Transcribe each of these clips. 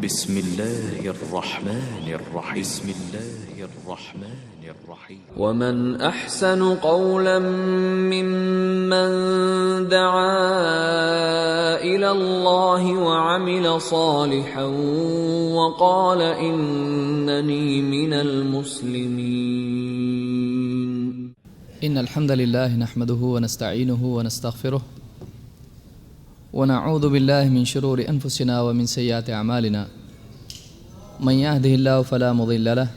بسم الله الرحمن الرحيم بسم الله الرحمن الرحيم ومن أحسن قولا ممن دعا إلى الله وعمل صالحا وقال إنني من المسلمين. إن الحمد لله نحمده ونستعينه ونستغفره ونعوذ بالله من شرور أنفسنا ومن سيئات أعمالنا. من يهده الله فلا مضل له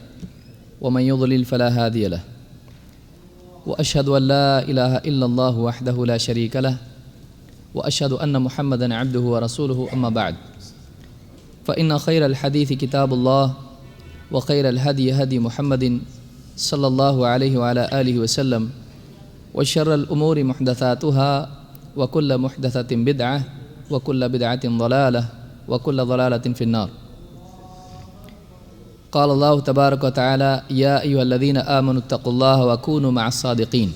ومن يضلل فلا هادي له، وأشهد أن لا إله إلا الله وحده لا شريك له، وأشهد أن محمدًا عبده ورسوله. أما بعد، فإن خير الحديث كتاب الله، وخير الهدي هدي محمد صلى الله عليه وعلى آله وسلم، وشر الأمور محدثاتها، وكل محدثة بدعة، وكل بدعة ضلالة، وكل ضلالة في النار. قال الله تبارك وتعالى: يا أيها الذين آمنوا اتقوا الله وكونوا مع الصادقين.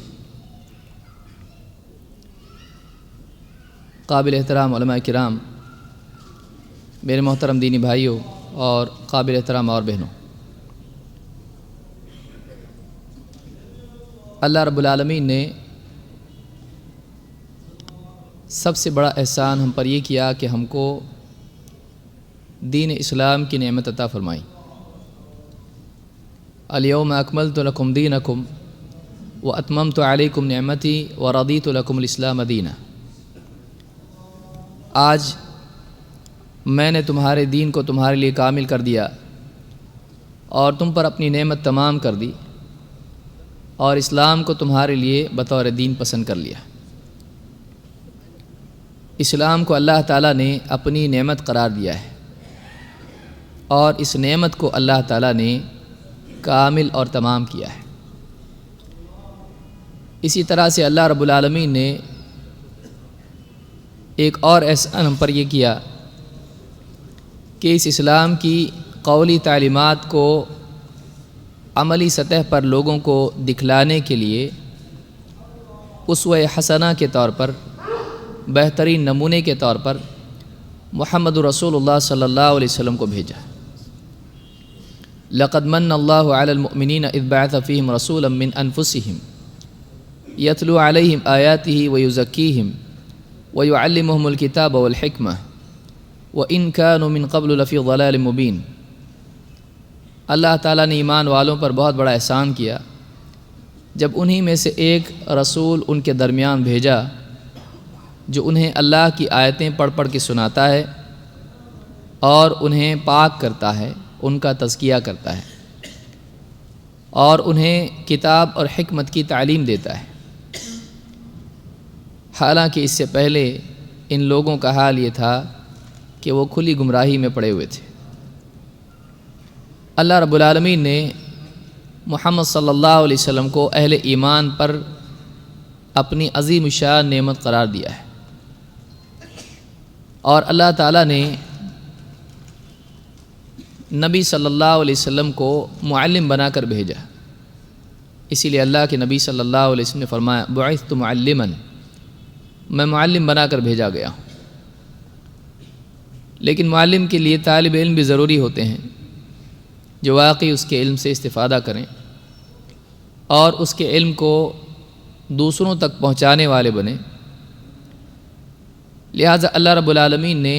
قابل احترام علماء کرام، میرے محترم دینی بھائیوں اور قابل احترام اور بہنوں، اللہ رب العالمین نے سب سے بڑا احسان ہم پر یہ کیا کہ ہم کو دین اسلام کی نعمت عطا فرمائی. الیوم اکملت لکم دینکم واتممت علیکم نعمتی ورضیت لکم الاسلام دینا. آج میں نے تمہارے دین کو تمہارے لیے کامل کر دیا اور تم پر اپنی نعمت تمام کر دی اور اسلام کو تمہارے لیے بطور دین پسند کر لیا. اسلام کو اللہ تعالیٰ نے اپنی نعمت قرار دیا ہے اور اس نعمت کو اللہ تعالیٰ نے کامل اور تمام کیا ہے. اسی طرح سے اللہ رب العالمین نے ایک اور احسان ہم پر یہ کیا کہ اس اسلام کی قولی تعلیمات کو عملی سطح پر لوگوں کو دکھلانے کے لیے اسوہ حسنہ کے طور پر، بہترین نمونے کے طور پر محمد رسول اللہ صلی اللہ علیہ وسلم کو بھیجا. لقد من اللہ علی المؤمنین اذ بعث فیہم رسولا من انفسہم یتلو علیہم آیاتہ ویزکیہم ویعلمہم الکتاب والحکمہ وإن كانوا من قبل لفی ضلال مبین. اللہ تعالیٰ نے ایمان والوں پر بہت بڑا احسان کیا جب انہی میں سے ایک رسول ان کے درمیان بھیجا جو انہیں اللہ کی آیتیں پڑھ پڑھ کے سناتا ہے اور انہیں پاک کرتا ہے، ان کا تزکیہ کرتا ہے اور انہیں کتاب اور حکمت کی تعلیم دیتا ہے. حالانکہ اس سے پہلے ان لوگوں کا حال یہ تھا کہ وہ کھلی گمراہی میں پڑے ہوئے تھے. اللہ رب العالمین نے محمد صلی اللہ علیہ وسلم کو اہل ایمان پر اپنی عظیم الشان نعمت قرار دیا ہے اور اللہ تعالیٰ نے نبی صلی اللہ علیہ وسلم کو معلم بنا کر بھیجا. اسی لیے اللہ کے نبی صلی اللہ علیہ وسلم نے فرمایا: بعثت معلما، میں معلم بنا کر بھیجا گیا ہوں. لیکن معلم کے لیے طالب علم بھی ضروری ہوتے ہیں جو واقعی اس کے علم سے استفادہ کریں اور اس کے علم کو دوسروں تک پہنچانے والے بنیں. لہٰذا اللہ رب العالمین نے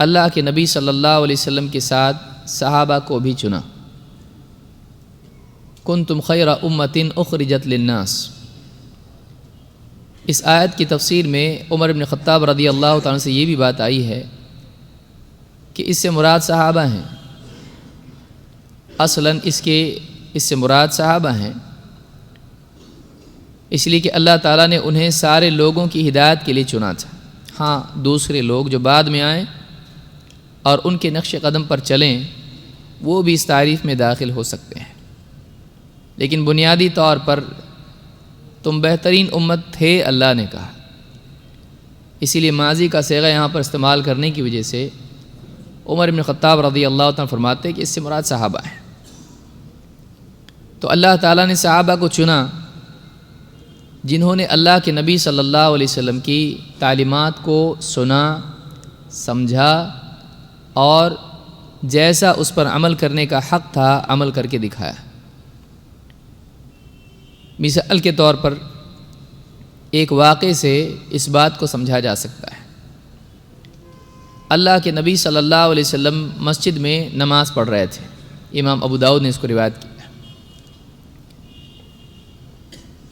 اللہ کے نبی صلی اللہ علیہ وسلم کے ساتھ صحابہ کو بھی چنا. کنتم خیر امۃ اخرجت للناس. اس آیت کی تفسیر میں عمر بن خطاب رضی اللہ تعالیٰ سے یہ بھی بات آئی ہے کہ اس سے مراد صحابہ ہیں. اصلاً اس سے مراد صحابہ ہیں، اس لیے کہ اللہ تعالیٰ نے انہیں سارے لوگوں کی ہدایت کے لیے چنا تھا. ہاں، دوسرے لوگ جو بعد میں آئیں اور ان کے نقش قدم پر چلیں وہ بھی اس تعریف میں داخل ہو سکتے ہیں، لیکن بنیادی طور پر تم بہترین امت تھے، اللہ نے کہا. اسی لیے ماضی کا صیغہ یہاں پر استعمال کرنے کی وجہ سے عمر بن خطاب رضی اللہ تعالیٰ فرماتے ہیں کہ اس سے مراد صحابہ ہیں. تو اللہ تعالیٰ نے صحابہ کو چنا جنہوں نے اللہ کے نبی صلی اللہ علیہ وسلم کی تعلیمات کو سنا، سمجھا اور جیسا اس پر عمل کرنے کا حق تھا عمل کر کے دکھایا۔ مثال کے طور پر ایک واقعے سے اس بات کو سمجھا جا سکتا ہے۔ اللہ کے نبی صلی اللہ علیہ وسلم مسجد میں نماز پڑھ رہے تھے، امام ابو داؤد نے اس کو روایت کیا،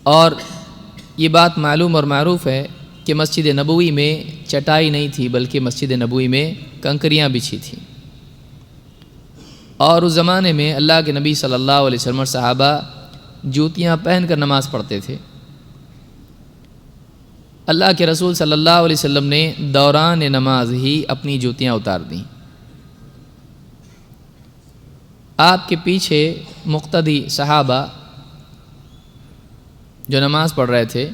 اور یہ بات معلوم اور معروف ہے کہ مسجد نبوی میں چٹائی نہیں تھی بلکہ مسجد نبوی میں کنکریاں بچھی تھیں، اور اس زمانے میں اللہ کے نبی صلی اللہ علیہ وسلم اور صحابہ جوتیاں پہن کر نماز پڑھتے تھے۔ اللہ کے رسول صلی اللہ علیہ وسلم نے دوران نماز ہی اپنی جوتیاں اتار دیں۔ آپ کے پیچھے مقتدی صحابہ جو نماز پڑھ رہے تھے،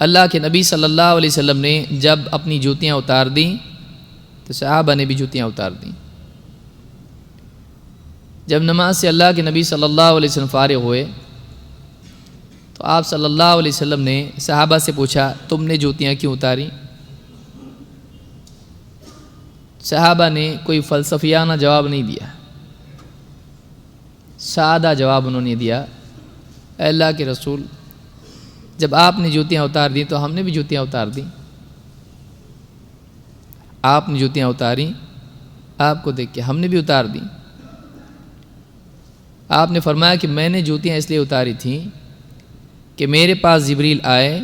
اللہ کے نبی صلی اللہ علیہ وسلم نے جب اپنی جوتیاں اتار دیں تو صحابہ نے بھی جوتیاں اتار دیں۔ جب نماز سے اللہ کے نبی صلی اللہ علیہ وسلم فارغ ہوئے تو آپ صلی اللہ علیہ وسلم نے صحابہ سے پوچھا، تم نے جوتیاں کیوں اتاری؟ صحابہ نے کوئی فلسفیانہ جواب نہیں دیا، سادہ جواب انہوں نے دیا، اے اللہ کے رسول، جب آپ نے جوتیاں اتار دیں تو ہم نے بھی جوتیاں اتار دیں۔ آپ نے جوتیاں اتاری، آپ کو دیکھ کے ہم نے بھی اتار دیں۔ آپ نے فرمایا کہ میں نے جوتیاں اس لیے اتاری تھیں کہ میرے پاس جبریل آئے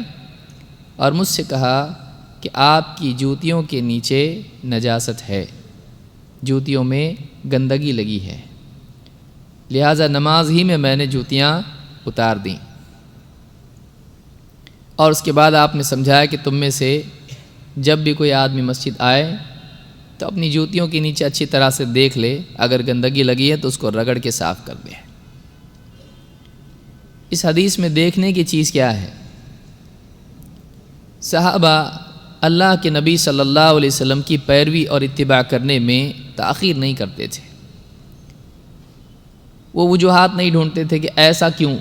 اور مجھ سے کہا کہ آپ کی جوتیوں کے نیچے نجاست ہے، جوتیوں میں گندگی لگی ہے، لہٰذا نماز ہی میں نے جوتیاں اتار دیں۔ اور اس کے بعد آپ نے سمجھایا کہ تم میں سے جب بھی کوئی آدمی مسجد آئے تو اپنی جوتیوں کے نیچے اچھی طرح سے دیکھ لے، اگر گندگی لگی ہے تو اس کو رگڑ کے صاف کر دے۔ اس حدیث میں دیکھنے کی چیز کیا ہے؟ صحابہ اللہ کے نبی صلی اللہ علیہ وسلم کی پیروی اور اتباع کرنے میں تاخیر نہیں کرتے تھے، وہ وجوہات نہیں ڈھونڈتے تھے کہ ایسا کیوں۔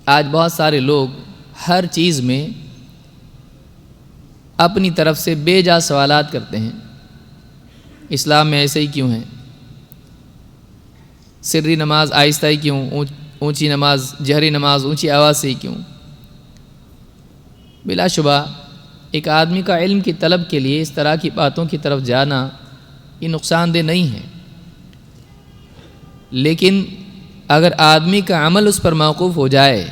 آج بہت سارے لوگ ہر چیز میں اپنی طرف سے بے جا سوالات کرتے ہیں، اسلام میں ایسے ہی کیوں ہیں، سری نماز آہستہ ہی کیوں، اونچی نماز، جہری نماز اونچی آواز سے ہی کیوں؟ بلا شبہ ایک آدمی کا علم کی طلب کے لیے اس طرح کی باتوں کی طرف جانا یہ نقصان دہ نہیں ہے، لیکن اگر آدمی کا عمل اس پر موقوف ہو جائے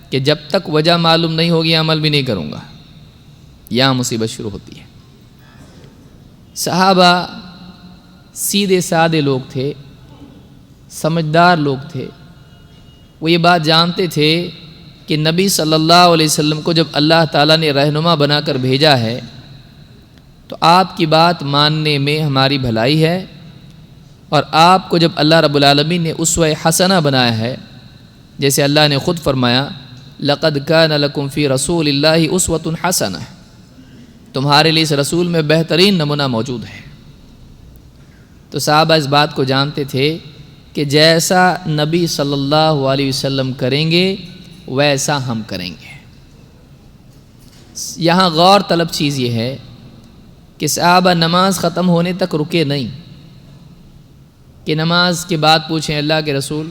کہ جب تک وجہ معلوم نہیں ہوگی عمل بھی نہیں کروں گا، یہاں مصیبت شروع ہوتی ہے۔ صحابہ سیدھے سادے لوگ تھے، سمجھدار لوگ تھے، وہ یہ بات جانتے تھے کہ نبی صلی اللہ علیہ وسلم کو جب اللہ تعالیٰ نے رہنما بنا کر بھیجا ہے تو آپ کی بات ماننے میں ہماری بھلائی ہے، اور آپ کو جب اللہ رب العالمین نے اسوہ حسنہ بنایا ہے، جیسے اللہ نے خود فرمایا لَقَدْ كَانَ لَكُمْ فِي رَسُولِ اللَّهِ أُسْوَةٌ حَسَنَةٌ، تمہارے لیے اس رسول میں بہترین نمونہ موجود ہے۔ تو صحابہ اس بات کو جانتے تھے کہ جیسا نبی صلی اللہ علیہ وسلم کریں گے ویسا ہم کریں گے۔ یہاں غور طلب چیز یہ ہے کہ صحابہ نماز ختم ہونے تک رکے نہیں کہ نماز کے بعد پوچھیں اللہ کے رسول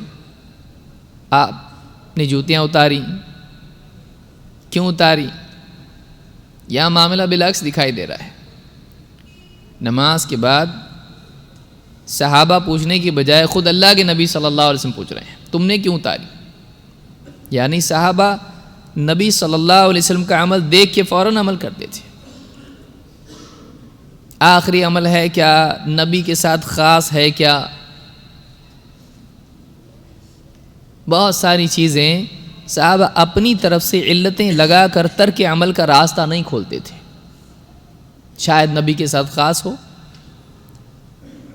آپ نے جوتیاں اتاری، کیوں اتاری؟ یہاں معاملہ بالعکس دکھائی دے رہا ہے۔ نماز کے بعد صحابہ پوچھنے کی بجائے خود اللہ کے نبی صلی اللہ علیہ وسلم پوچھ رہے ہیں تم نے کیوں اتاری؟ یعنی صحابہ نبی صلی اللہ علیہ وسلم کا عمل دیکھ کے فوراً عمل کرتے تھے۔ آخری عمل ہے کیا؟ نبی کے ساتھ خاص ہے کیا؟ بہت ساری چیزیں صحابہ اپنی طرف سے علتیں لگا کر ترک عمل کا راستہ نہیں کھولتے تھے۔ شاید نبی کے ساتھ خاص ہو،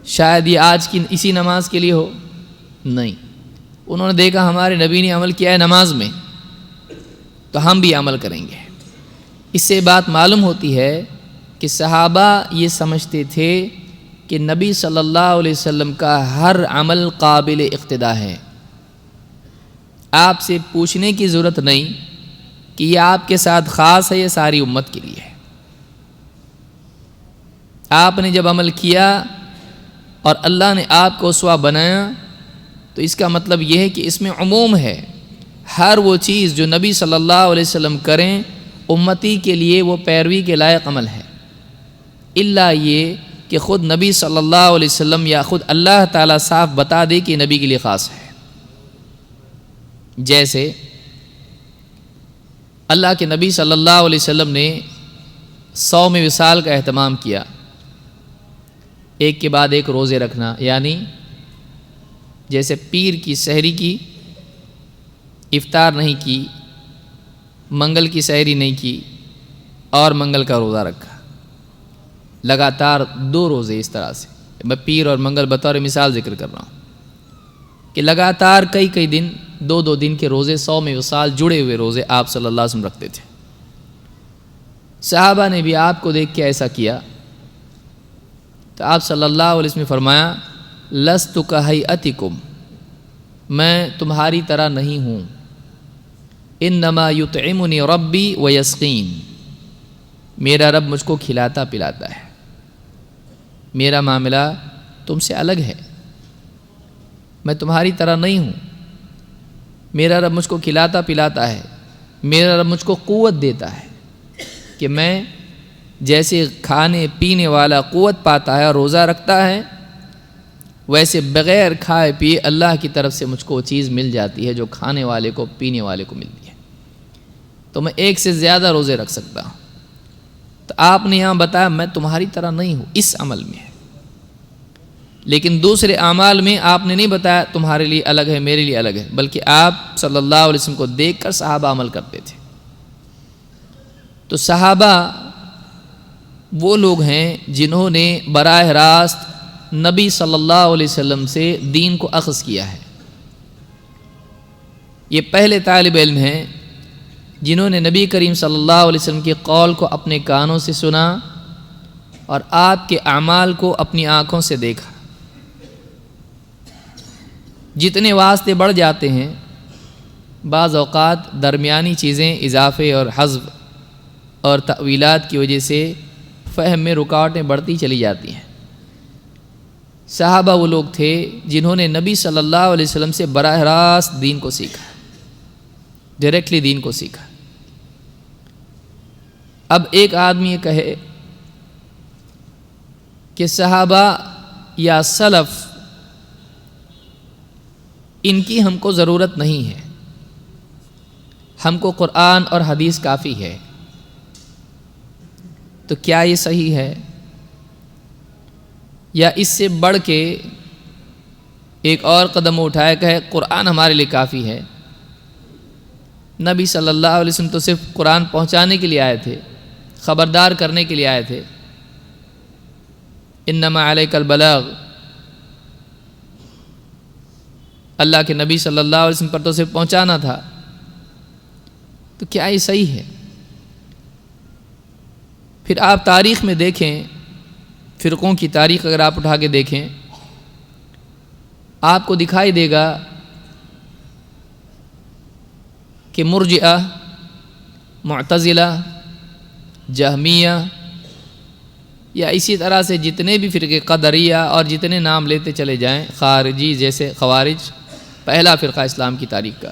شاید یہ آج کی اسی نماز کے لیے ہو، نہیں، انہوں نے دیکھا ہمارے نبی نے عمل کیا ہے نماز میں تو ہم بھی عمل کریں گے۔ اس سے بات معلوم ہوتی ہے کہ صحابہ یہ سمجھتے تھے کہ نبی صلی اللہ علیہ وسلم کا ہر عمل قابل اقتداء ہے، آپ سے پوچھنے کی ضرورت نہیں کہ یہ آپ کے ساتھ خاص ہے یا ساری امت کے لیے ہے۔ آپ نے جب عمل کیا اور اللہ نے آپ کو اسوہ بنایا تو اس کا مطلب یہ ہے کہ اس میں عموم ہے، ہر وہ چیز جو نبی صلی اللہ علیہ وسلم کریں امتی کے لیے وہ پیروی کے لائق عمل ہے، الا یہ کہ خود نبی صلی اللہ علیہ وسلم یا خود اللہ تعالیٰ صاف بتا دے کہ نبی کے لیے خاص ہے۔ جیسے اللہ کے نبی صلی اللہ علیہ وسلم نے 100 وصال کا اہتمام کیا، ایک کے بعد ایک روزے رکھنا، یعنی جیسے پیر کی سحری کی، افطار نہیں کی، منگل کی سحری نہیں کی اور منگل کا روزہ رکھا، لگاتار 2 روزے۔ اس طرح سے میں پیر اور منگل بطور مثال ذکر کر رہا ہوں کہ لگاتار کئی دن 2 دن کے روزے 100 وصال جڑے ہوئے روزے آپ صلی اللہ علیہ وسلم رکھتے تھے۔ صحابہ نے بھی آپ کو دیکھ کے ایسا کیا تو آپ صلی اللہ علیہ وسلم نے فرمایا لست کہیئتکم، میں تمہاری طرح نہیں ہوں، انما یطعمنی ربی ویسقین، میرا رب مجھ کو کھلاتا پلاتا ہے، میرا معاملہ تم سے الگ ہے، میں تمہاری طرح نہیں ہوں، میرا رب مجھ کو کھلاتا پلاتا ہے، میرا رب مجھ کو قوت دیتا ہے کہ میں جیسے کھانے پینے والا قوت پاتا ہے اور روزہ رکھتا ہے، ویسے بغیر کھائے پیے اللہ کی طرف سے مجھ کو وہ چیز مل جاتی ہے جو کھانے والے کو پینے والے کو ملتی ہے، تو میں 1 سے زیادہ روزے رکھ سکتا ہوں۔ تو آپ نے یہاں بتایا میں تمہاری طرح نہیں ہوں اس عمل میں، لیکن دوسرے اعمال میں آپ نے نہیں بتایا تمہارے لیے الگ ہے میرے لیے الگ ہے، بلکہ آپ صلی اللہ علیہ وسلم کو دیکھ کر صحابہ عمل کرتے تھے۔ تو صحابہ وہ لوگ ہیں جنہوں نے براہ راست نبی صلی اللہ علیہ وسلم سے دین کو اخذ کیا ہے، یہ پہلے طالب علم ہیں جنہوں نے نبی کریم صلی اللہ علیہ وسلم کے قول کو اپنے کانوں سے سنا اور آپ کے اعمال کو اپنی آنکھوں سے دیکھا۔ جتنے واسطے بڑھ جاتے ہیں بعض اوقات درمیانی چیزیں اضافے اور حذف اور تأویلات کی وجہ سے فہم میں رکاوٹیں بڑھتی چلی جاتی ہیں۔ صحابہ وہ لوگ تھے جنہوں نے نبی صلی اللہ علیہ وسلم سے براہ راست دین کو سیکھا، ڈائریکٹلی دین کو سیکھا۔ اب ایک آدمی یہ کہے کہ صحابہ یا سلف ان کی ہم کو ضرورت نہیں ہے، ہم کو قرآن اور حدیث کافی ہے، تو کیا یہ صحیح ہے؟ یا اس سے بڑھ کے ایک اور قدم اٹھائے کہ قرآن ہمارے لیے کافی ہے، نبی صلی اللہ علیہ وسلم تو صرف قرآن پہنچانے کے لیے آئے تھے، خبردار کرنے کے لیے آئے تھے، انما علیک البلاغ، اللہ کے نبی صلی اللہ علیہ وسلم پر تو صرف پہنچانا تھا، تو کیا یہ صحیح ہے؟ پھر آپ تاریخ میں دیکھیں، فرقوں کی تاریخ اگر آپ اٹھا کے دیکھیں، آپ کو دکھائی دے گا کہ مرجئہ، معتزلہ، جہمیہ یا اسی طرح سے جتنے بھی فرقے، قدریہ اور جتنے نام لیتے چلے جائیں، خارجی جیسے خوارج، پہلا فرقہ اسلام کی تاریخ کا،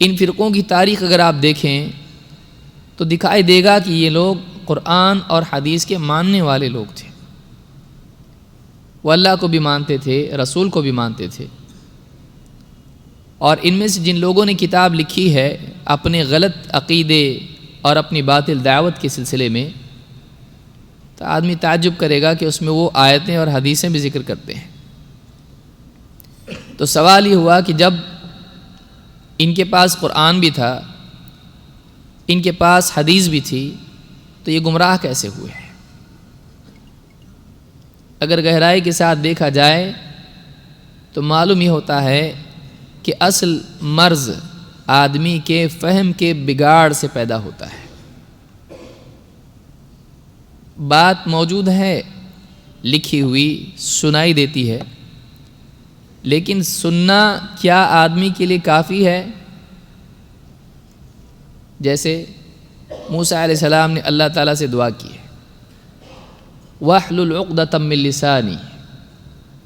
ان فرقوں کی تاریخ اگر آپ دیکھیں تو دکھائی دے گا کہ یہ لوگ قرآن اور حدیث کے ماننے والے لوگ تھے، وہ اللہ کو بھی مانتے تھے، رسول کو بھی مانتے تھے، اور ان میں سے جن لوگوں نے کتاب لکھی ہے اپنے غلط عقیدے اور اپنی باطل دعوت کے سلسلے میں، تو آدمی تعجب کرے گا کہ اس میں وہ آیتیں اور حدیثیں بھی ذکر کرتے ہیں۔ تو سوال یہ ہوا کہ جب ان کے پاس قرآن بھی تھا، ان کے پاس حدیث بھی تھی، تو یہ گمراہ کیسے ہوئے ہیں؟ اگر گہرائی کے ساتھ دیکھا جائے تو معلوم یہ ہوتا ہے کہ اصل مرض آدمی کے فہم کے بگاڑ سے پیدا ہوتا ہے۔ بات موجود ہے، لکھی ہوئی سنائی دیتی ہے، لیکن سننا کیا آدمی کے لیے کافی ہے؟ جیسے موسیٰ علیہ السلام نے اللہ تعالیٰ سے دعا کی ہے واحلل عقدۃ من لسانی،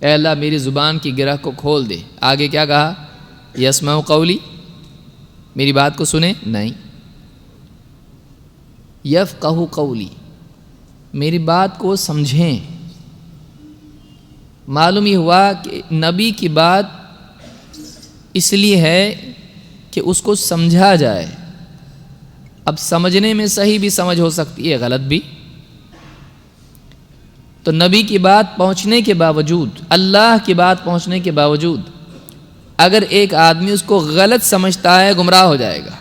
اے اللہ میری زبان کی گرہ کو کھول دے۔ آگے کیا کہا؟ یسمع قولی، میری بات کو سنے؟ نہیں، یفقہ قولی، میری بات کو سمجھیں۔ معلوم یہ ہوا کہ نبی کی بات اس لیے ہے کہ اس کو سمجھا جائے۔ اب سمجھنے میں صحیح بھی سمجھ ہو سکتی ہے، غلط بھی۔ تو نبی کی بات پہنچنے کے باوجود، اللہ کی بات پہنچنے کے باوجود اگر ایک آدمی اس کو غلط سمجھتا ہے، گمراہ ہو جائے گا۔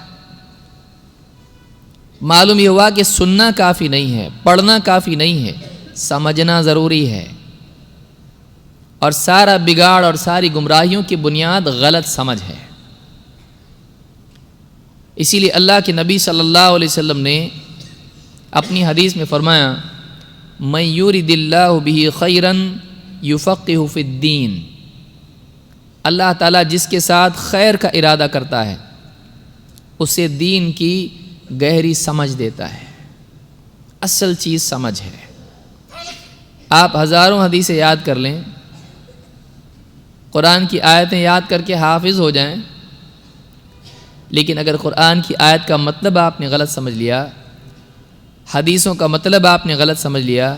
معلوم یہ ہوا کہ سننا کافی نہیں ہے، پڑھنا کافی نہیں ہے، سمجھنا ضروری ہے۔ اور سارا بگاڑ اور ساری گمراہیوں کی بنیاد غلط سمجھ ہے۔ اسی لیے اللہ کے نبی صلی اللہ علیہ وسلم نے اپنی حدیث میں فرمایا، من یرد اللہ بہ خیرا یفقہہ فی الدین، اللہ تعالیٰ جس کے ساتھ خیر کا ارادہ کرتا ہے اسے دین کی گہری سمجھ دیتا ہے۔ اصل چیز سمجھ ہے۔ آپ ہزاروں حدیثیں یاد کر لیں، قرآن کی آیتیں یاد کر کے حافظ ہو جائیں، لیکن اگر قرآن کی آیت کا مطلب آپ نے غلط سمجھ لیا، حدیثوں کا مطلب آپ نے غلط سمجھ لیا،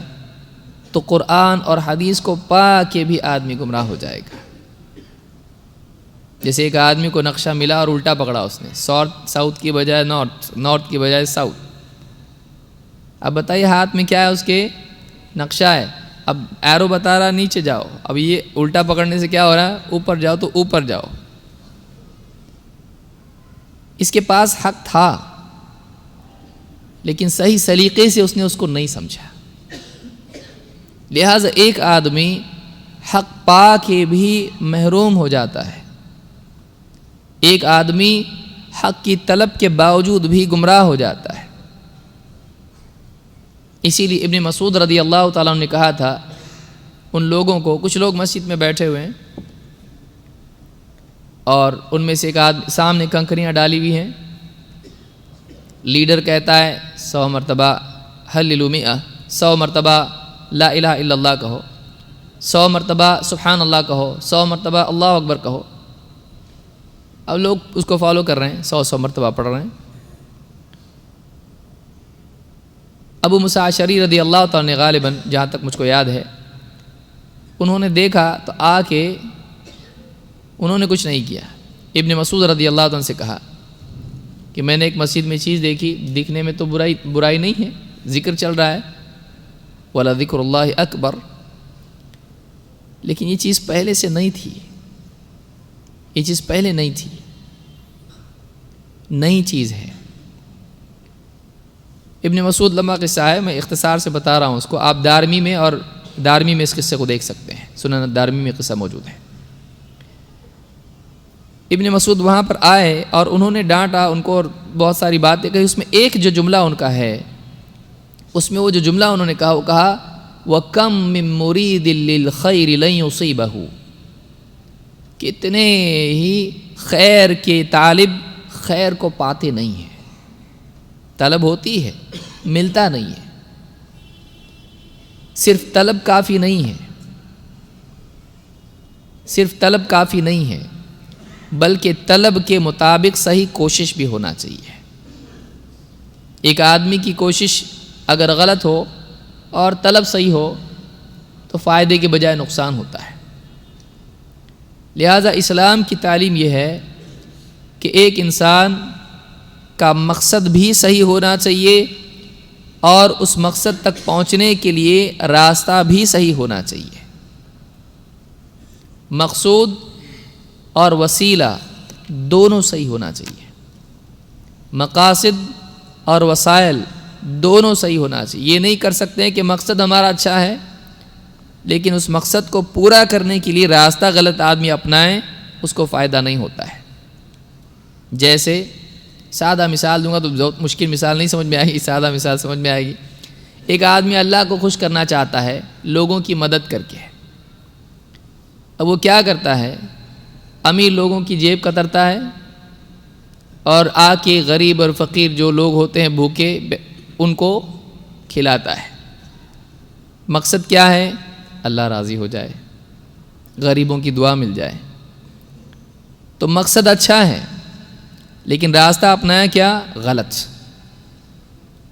تو قرآن اور حدیث کو پا کے بھی آدمی گمراہ ہو جائے گا۔ جیسے ایک آدمی کو نقشہ ملا اور الٹا پکڑا اس نے، ساؤتھ کی بجائے نارتھ کی بجائے ساؤتھ۔ اب بتائیے ہاتھ میں کیا ہے اس کے؟ نقشہ ہے۔ اب ایرو بتا رہا نیچے جاؤ، اب یہ الٹا پکڑنے سے کیا ہو رہا ہے؟ اوپر جاؤ تو اوپر جاؤ۔ اس کے پاس حق تھا لیکن صحیح سلیقے سے اس نے اس کو نہیں سمجھا۔ لہٰذا ایک آدمی حق پا کے بھی محروم ہو جاتا ہے، ایک آدمی حق کی طلب کے باوجود بھی گمراہ ہو جاتا ہے۔ اسی لیے ابن مسعود رضی اللہ تعالیٰ عنہ نے کہا تھا ان لوگوں کو، کچھ لوگ مسجد میں بیٹھے ہوئے ہیں اور ان میں سے ایک آدمی سامنے کنکریاں ڈالی ہوئی ہیں، لیڈر کہتا ہے 100 مرتبہ حللوا 100، 100 مرتبہ لا الہ الا اللہ کہو، 100 مرتبہ سبحان اللہ کہو، 100 مرتبہ اللہ اکبر کہو۔ اب لوگ اس کو فالو کر رہے ہیں، 100 مرتبہ پڑھ رہے ہیں۔ ابو موسیٰ اشعری رضی اللہ تعالیٰ نے غالباً جہاں تک مجھ کو یاد ہے، انہوں نے دیکھا تو آ کے انہوں نے کچھ نہیں کیا۔ ابن مسعود رضی اللہ عنہ سے کہا کہ میں نے ایک مسجد میں چیز دیکھی، دکھنے میں تو برائی نہیں ہے، ذکر چل رہا ہے، وَلَذِكْرُ اللَّهِ أَكْبَرُ، لیکن یہ چیز پہلے سے نہیں تھی، یہ چیز پہلے نہیں تھی، نئی چیز ہے۔ ابن مسعود لمبا قصہ ہے، میں اختصار سے بتا رہا ہوں اس کو، آپ دارمی میں اس قصے کو دیکھ سکتے ہیں، سنن دارمی میں قصہ موجود ہے۔ ابن مسعود وہاں پر آئے اور انہوں نے ڈانٹا ان کو اور بہت ساری باتیں کہی۔ اس میں ایک جو جملہ ان کا ہے، اس میں وہ جو جملہ انہوں نے کہا، وہ کہا وَكَمْ مِن مُرِيدٍ لِلْخَيْرِ لَن يُصِيبَهُ، کتنے ہی خیر کے طالب خیر کو پاتے نہیں ہیں، طلب ہوتی ہے ملتا نہیں ہے۔ صرف طلب کافی نہیں ہے، صرف طلب کافی نہیں ہے، بلکہ طلب کے مطابق صحیح کوشش بھی ہونا چاہیے۔ ایک آدمی کی کوشش اگر غلط ہو اور طلب صحیح ہو تو فائدے کے بجائے نقصان ہوتا ہے۔ لہذا اسلام کی تعلیم یہ ہے کہ ایک انسان کا مقصد بھی صحیح ہونا چاہیے اور اس مقصد تک پہنچنے کے لیے راستہ بھی صحیح ہونا چاہیے۔ مقصود اور وسیلہ دونوں صحیح ہونا چاہیے، مقاصد اور وسائل دونوں صحیح ہونا چاہیے۔ یہ نہیں کر سکتے کہ مقصد ہمارا اچھا ہے لیکن اس مقصد کو پورا کرنے کے لیے راستہ غلط آدمی اپنائیں، اس کو فائدہ نہیں ہوتا ہے۔ جیسے سادہ مثال دوں گا تو بہت مشکل مثال نہیں سمجھ میں آئے گی، سادہ مثال سمجھ میں آئے گی۔ ایک آدمی اللہ کو خوش کرنا چاہتا ہے لوگوں کی مدد کر کے، اب وہ کیا کرتا ہے؟ امیر لوگوں کی جیب کترتا ہے اور آ کے غریب اور فقیر جو لوگ ہوتے ہیں بھوکے ان کو کھلاتا ہے۔ مقصد کیا ہے؟ اللہ راضی ہو جائے، غریبوں کی دعا مل جائے. تو مقصد اچھا ہے لیکن راستہ اپنایا کیا؟ غلط.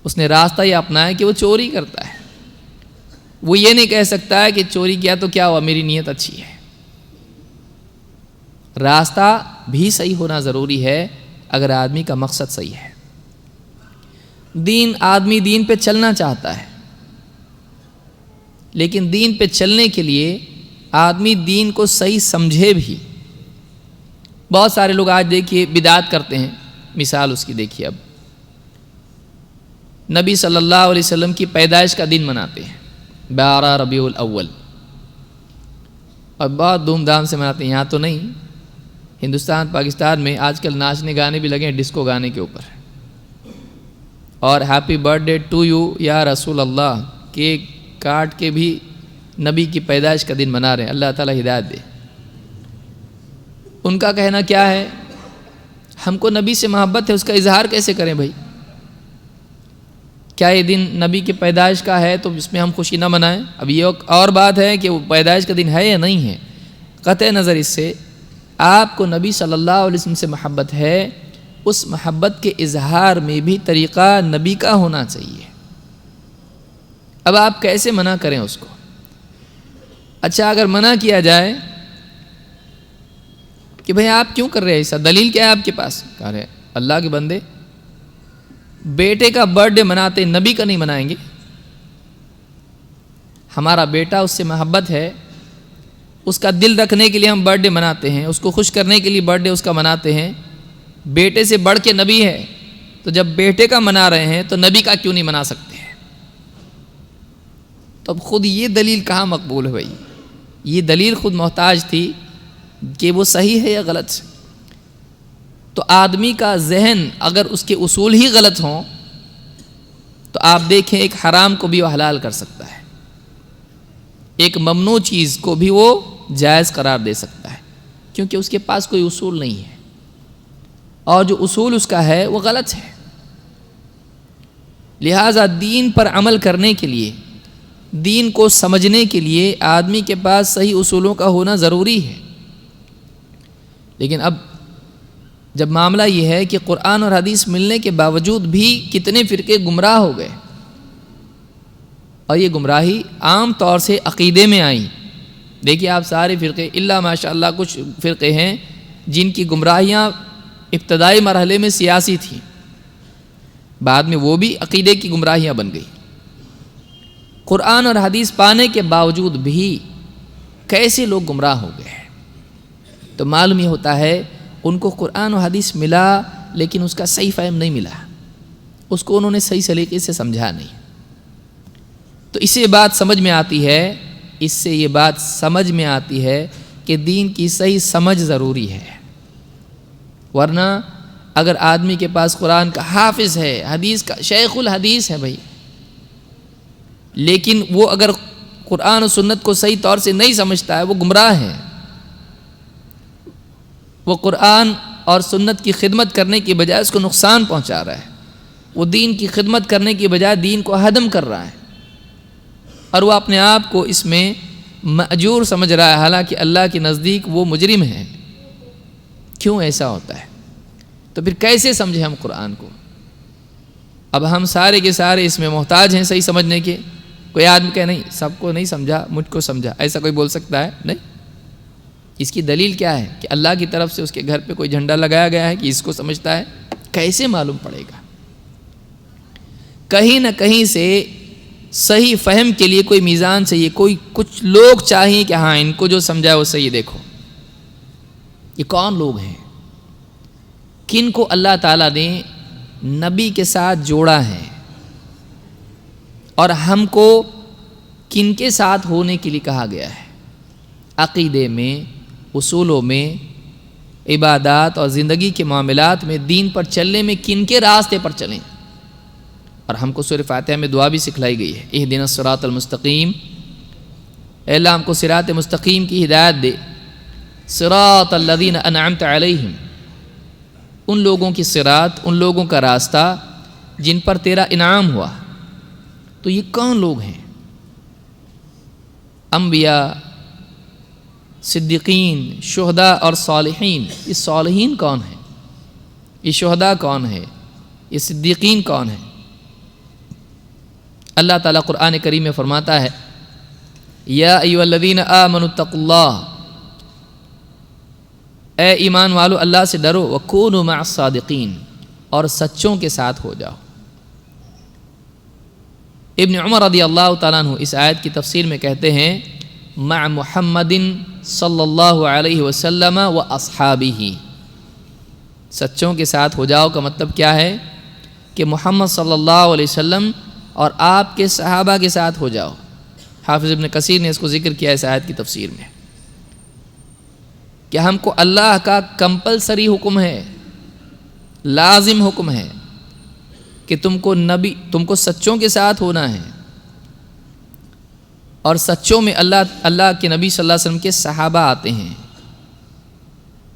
اس نے راستہ یہ اپنایا کہ وہ چوری کرتا ہے. وہ یہ نہیں کہہ سکتا ہے کہ چوری کیا تو کیا ہوا، میری نیت اچھی ہے. راستہ بھی صحیح ہونا ضروری ہے اگر آدمی کا مقصد صحیح ہے. آدمی دین پہ چلنا چاہتا ہے، لیکن دین پہ چلنے کے لیے آدمی دین کو صحیح سمجھے بھی. بہت سارے لوگ آج دیکھیے بدعات کرتے ہیں. مثال اس کی دیکھیے، اب نبی صلی اللہ علیہ وسلم کی پیدائش کا دن مناتے ہیں 12 ربیع الاول، اور بہت دھوم دھام سے مناتے ہیں. یہاں تو نہیں، ہندوستان پاکستان میں آج کل ناچنے گانے بھی لگے ہیں ڈسکو گانے کے اوپر، اور happy birthday to you یا رسول اللہ کیک کاٹ کے بھی نبی کی پیدائش کا دن منا رہے ہیں. اللہ تعالیٰ ہدایت دے. ان کا کہنا کیا ہے؟ ہم کو نبی سے محبت ہے، اس کا اظہار کیسے کریں بھائی؟ کیا یہ دن نبی کی پیدائش کا ہے تو اس میں ہم خوشی نہ منائیں؟ اب یہ اور بات ہے کہ وہ پیدائش کا دن ہے یا نہیں ہے. قطع نظر اس سے آپ کو نبی صلی اللہ علیہ وسلم سے محبت ہے، اس محبت کے اظہار میں بھی طریقہ نبی کا ہونا چاہیے. اب آپ کیسے منع کریں اس کو؟ اچھا اگر منع کیا جائے کہ بھئی آپ کیوں کر رہے ہیں ایسا، دلیل کیا ہے آپ کے پاس؟ کہہ رہے اللہ کے بندے بیٹے کا برتھ ڈے مناتے نبی کا نہیں منائیں گے؟ ہمارا بیٹا اس سے محبت ہے، اس کا دل رکھنے کے لیے ہم برتھ ڈے مناتے ہیں، اس کو خوش کرنے کے لیے برتھ ڈے اس کا مناتے ہیں. بیٹے سے بڑھ کے نبی ہے، تو جب بیٹے کا منا رہے ہیں تو نبی کا کیوں نہیں منا سکتے ہیں؟ تو اب خود یہ دلیل کہاں مقبول ہے بھائی؟ یہ دلیل خود محتاج تھی کہ وہ صحیح ہے یا غلط. تو آدمی کا ذہن اگر اس کے اصول ہی غلط ہوں تو آپ دیکھیں ایک حرام کو بھی وہ حلال کر سکتا ہے، ایک ممنوع چیز کو بھی وہ جائز قرار دے سکتا ہے، کیونکہ اس کے پاس کوئی اصول نہیں ہے، اور جو اصول اس کا ہے وہ غلط ہے. لہٰذا دین پر عمل کرنے کے لیے، دین کو سمجھنے کے لیے آدمی کے پاس صحیح اصولوں کا ہونا ضروری ہے. لیکن اب جب معاملہ یہ ہے کہ قرآن اور حدیث ملنے کے باوجود بھی کتنے فرقے گمراہ ہو گئے، اور یہ گمراہی عام طور سے عقیدے میں آئیں. دیکھیے آپ سارے فرقے الا ماشاء اللہ کچھ فرقے ہیں جن کی گمراہیاں ابتدائی مرحلے میں سیاسی تھیں، بعد میں وہ بھی عقیدے کی گمراہیاں بن گئی. قرآن اور حدیث پانے کے باوجود بھی کیسے لوگ گمراہ ہو گئے ہیں؟ تو معلوم یہ ہوتا ہے ان کو قرآن و حدیث ملا لیکن اس کا صحیح فہم نہیں ملا، اس کو انہوں نے صحیح سلیقے سے سمجھا نہیں. تو اس سے یہ بات سمجھ میں آتی ہے کہ دین کی صحیح سمجھ ضروری ہے. ورنہ اگر آدمی کے پاس قرآن کا حافظ ہے، حدیث کا شیخ الحدیث ہے بھائی، لیکن وہ اگر قرآن و سنت کو صحیح طور سے نہیں سمجھتا ہے وہ گمراہ ہے. وہ قرآن اور سنت کی خدمت کرنے کی بجائے اس کو نقصان پہنچا رہا ہے، وہ دین کی خدمت کرنے کی بجائے دین کو ہدم کر رہا ہے، اور وہ اپنے آپ کو اس میں مأجور سمجھ رہا ہے، حالانکہ اللہ کے نزدیک وہ مجرم ہے. کیوں ایسا ہوتا ہے؟ تو پھر کیسے سمجھیں ہم قرآن کو؟ اب ہم سارے کے سارے اس میں محتاج ہیں صحیح سمجھنے کے. کوئی آدمی کہے نہیں سب کو نہیں سمجھا، مجھ کو سمجھا، ایسا کوئی بول سکتا ہے؟ نہیں. اس کی دلیل کیا ہے؟ کہ اللہ کی طرف سے اس کے گھر پہ کوئی جھنڈا لگایا گیا ہے کہ اس کو سمجھتا ہے؟ کیسے معلوم پڑے گا؟ کہیں نہ کہیں سے صحیح فہم کے لیے کوئی میزان چاہیے، کچھ لوگ چاہیے کہ ہاں ان کو جو سمجھا وہ صحیح. دیکھو یہ کون لوگ ہیں؟ کن کو اللہ تعالیٰ نے نبی کے ساتھ جوڑا ہے، اور ہم کو کن کے ساتھ ہونے کے لیے کہا گیا ہے؟ عقیدے میں، اصولوں میں، عبادات اور زندگی کے معاملات میں، دین پر چلنے میں کن کے راستے پر چلیں. اور ہم کو سورہ فاتحہ میں دعا بھی سکھلائی گئی ہے، اہدنا الصراط المستقیم. اے اللہ ہم کو صراط مستقیم کی ہدایت دے. صراط الذین انعمت علیہم، ان لوگوں کی صراط، ان لوگوں کا راستہ جن پر تیرا انعام ہوا. تو یہ کون لوگ ہیں؟ انبیاء، صدیقین، شہداء اور صالحین. یہ صالحین کون ہیں؟ یہ شہداء کون ہے؟ یہ صدیقین کون ہیں؟ اللہ تعالیٰ قرآن کریم میں فرماتا ہے یا ایھا الذین آمنوا اتقوا اللہ، اے ایمان والو اللہ سے ڈرو، وکونوا مع الصادقین، اور سچوں کے ساتھ ہو جاؤ. ابن عمر رضی اللہ تعالیٰ عنہ اس آیت کی تفسیر میں کہتے ہیں مع محمد صلی اللہ علیہ وسلم و اصحابہ. سچوں کے ساتھ ہو جاؤ کا مطلب کیا ہے کہ محمد صلی اللہ علیہ وسلم اور آپ کے صحابہ کے ساتھ ہو جاؤ. حافظ ابن کثیر نے اس کو ذکر کیا اس آیت کی تفسیر میں کہ ہم کو اللہ کا کمپلسری حکم ہے، لازم حکم ہے کہ تم کو سچوں کے ساتھ ہونا ہے. اور سچوں میں اللہ کے نبی صلی اللہ علیہ وسلم کے صحابہ آتے ہیں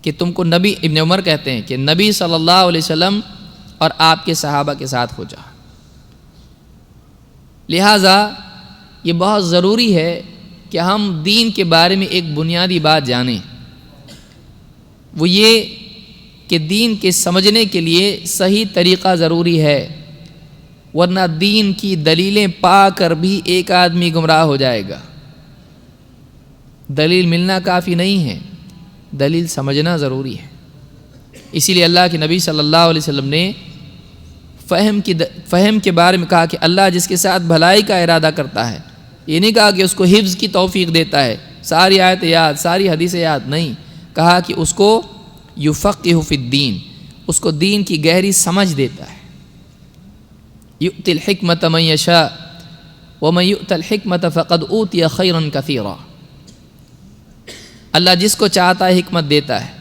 کہ تم کو نبی، ابن عمر کہتے ہیں کہ نبی صلی اللہ علیہ وسلم اور آپ کے صحابہ کے ساتھ ہو جاؤ. لہٰذا یہ بہت ضروری ہے کہ ہم دین کے بارے میں ایک بنیادی بات جانیں، وہ یہ کہ دین کے سمجھنے کے لیے صحیح طریقہ ضروری ہے، ورنہ دین کی دلیلیں پا کر بھی ایک آدمی گمراہ ہو جائے گا. دلیل ملنا کافی نہیں ہے، دلیل سمجھنا ضروری ہے. اسی لیے اللہ کے نبی صلی اللہ علیہ وسلم نے فہم کے بارے میں کہا کہ اللہ جس کے ساتھ بھلائی کا ارادہ کرتا ہے، یہ نہیں کہا کہ اس کو حفظ کی توفیق دیتا ہے، ساری آیت یاد، ساری حدیث یاد، نہیں، کہا کہ اس کو یفقہ فی الدین، اس کو دین کی گہری سمجھ دیتا ہے. یؤتی الحکمۃ من یشاء ومن یؤت الحکمۃ فقد اوتی خیرا کثیرا. اللہ جس کو چاہتا ہے حکمت دیتا ہے،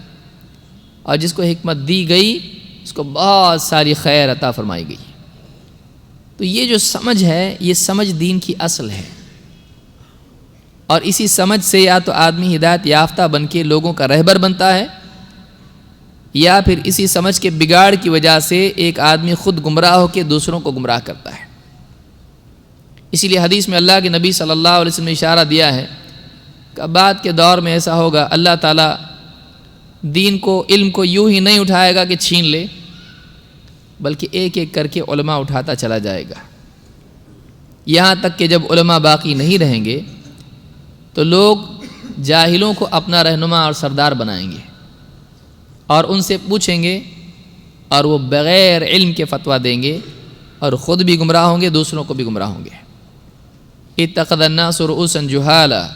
اور جس کو حکمت دی گئی اس کو بہت ساری خیر عطا فرمائی گئی. تو یہ جو سمجھ ہے، یہ سمجھ دین کی اصل ہے، اور اسی سمجھ سے یا تو آدمی ہدایت یافتہ بن کے لوگوں کا رہبر بنتا ہے، یا پھر اسی سمجھ کے بگاڑ کی وجہ سے ایک آدمی خود گمراہ ہو کے دوسروں کو گمراہ کرتا ہے. اسی لیے حدیث میں اللہ کے نبی صلی اللہ علیہ وسلم نے اشارہ دیا ہے کہ بعد کے دور میں ایسا ہوگا، اللہ تعالیٰ دین کو، علم کو یوں ہی نہیں اٹھائے گا کہ چھین لے، بلکہ ایک ایک کر کے علماء اٹھاتا چلا جائے گا، یہاں تک کہ جب علماء باقی نہیں رہیں گے تو لوگ جاہلوں کو اپنا رہنما اور سردار بنائیں گے اور ان سے پوچھیں گے، اور وہ بغیر علم کے فتویٰ دیں گے، اور خود بھی گمراہ ہوں گے، دوسروں کو بھی گمراہ ہوں گے. اتخذ الناس رؤوسا جہالا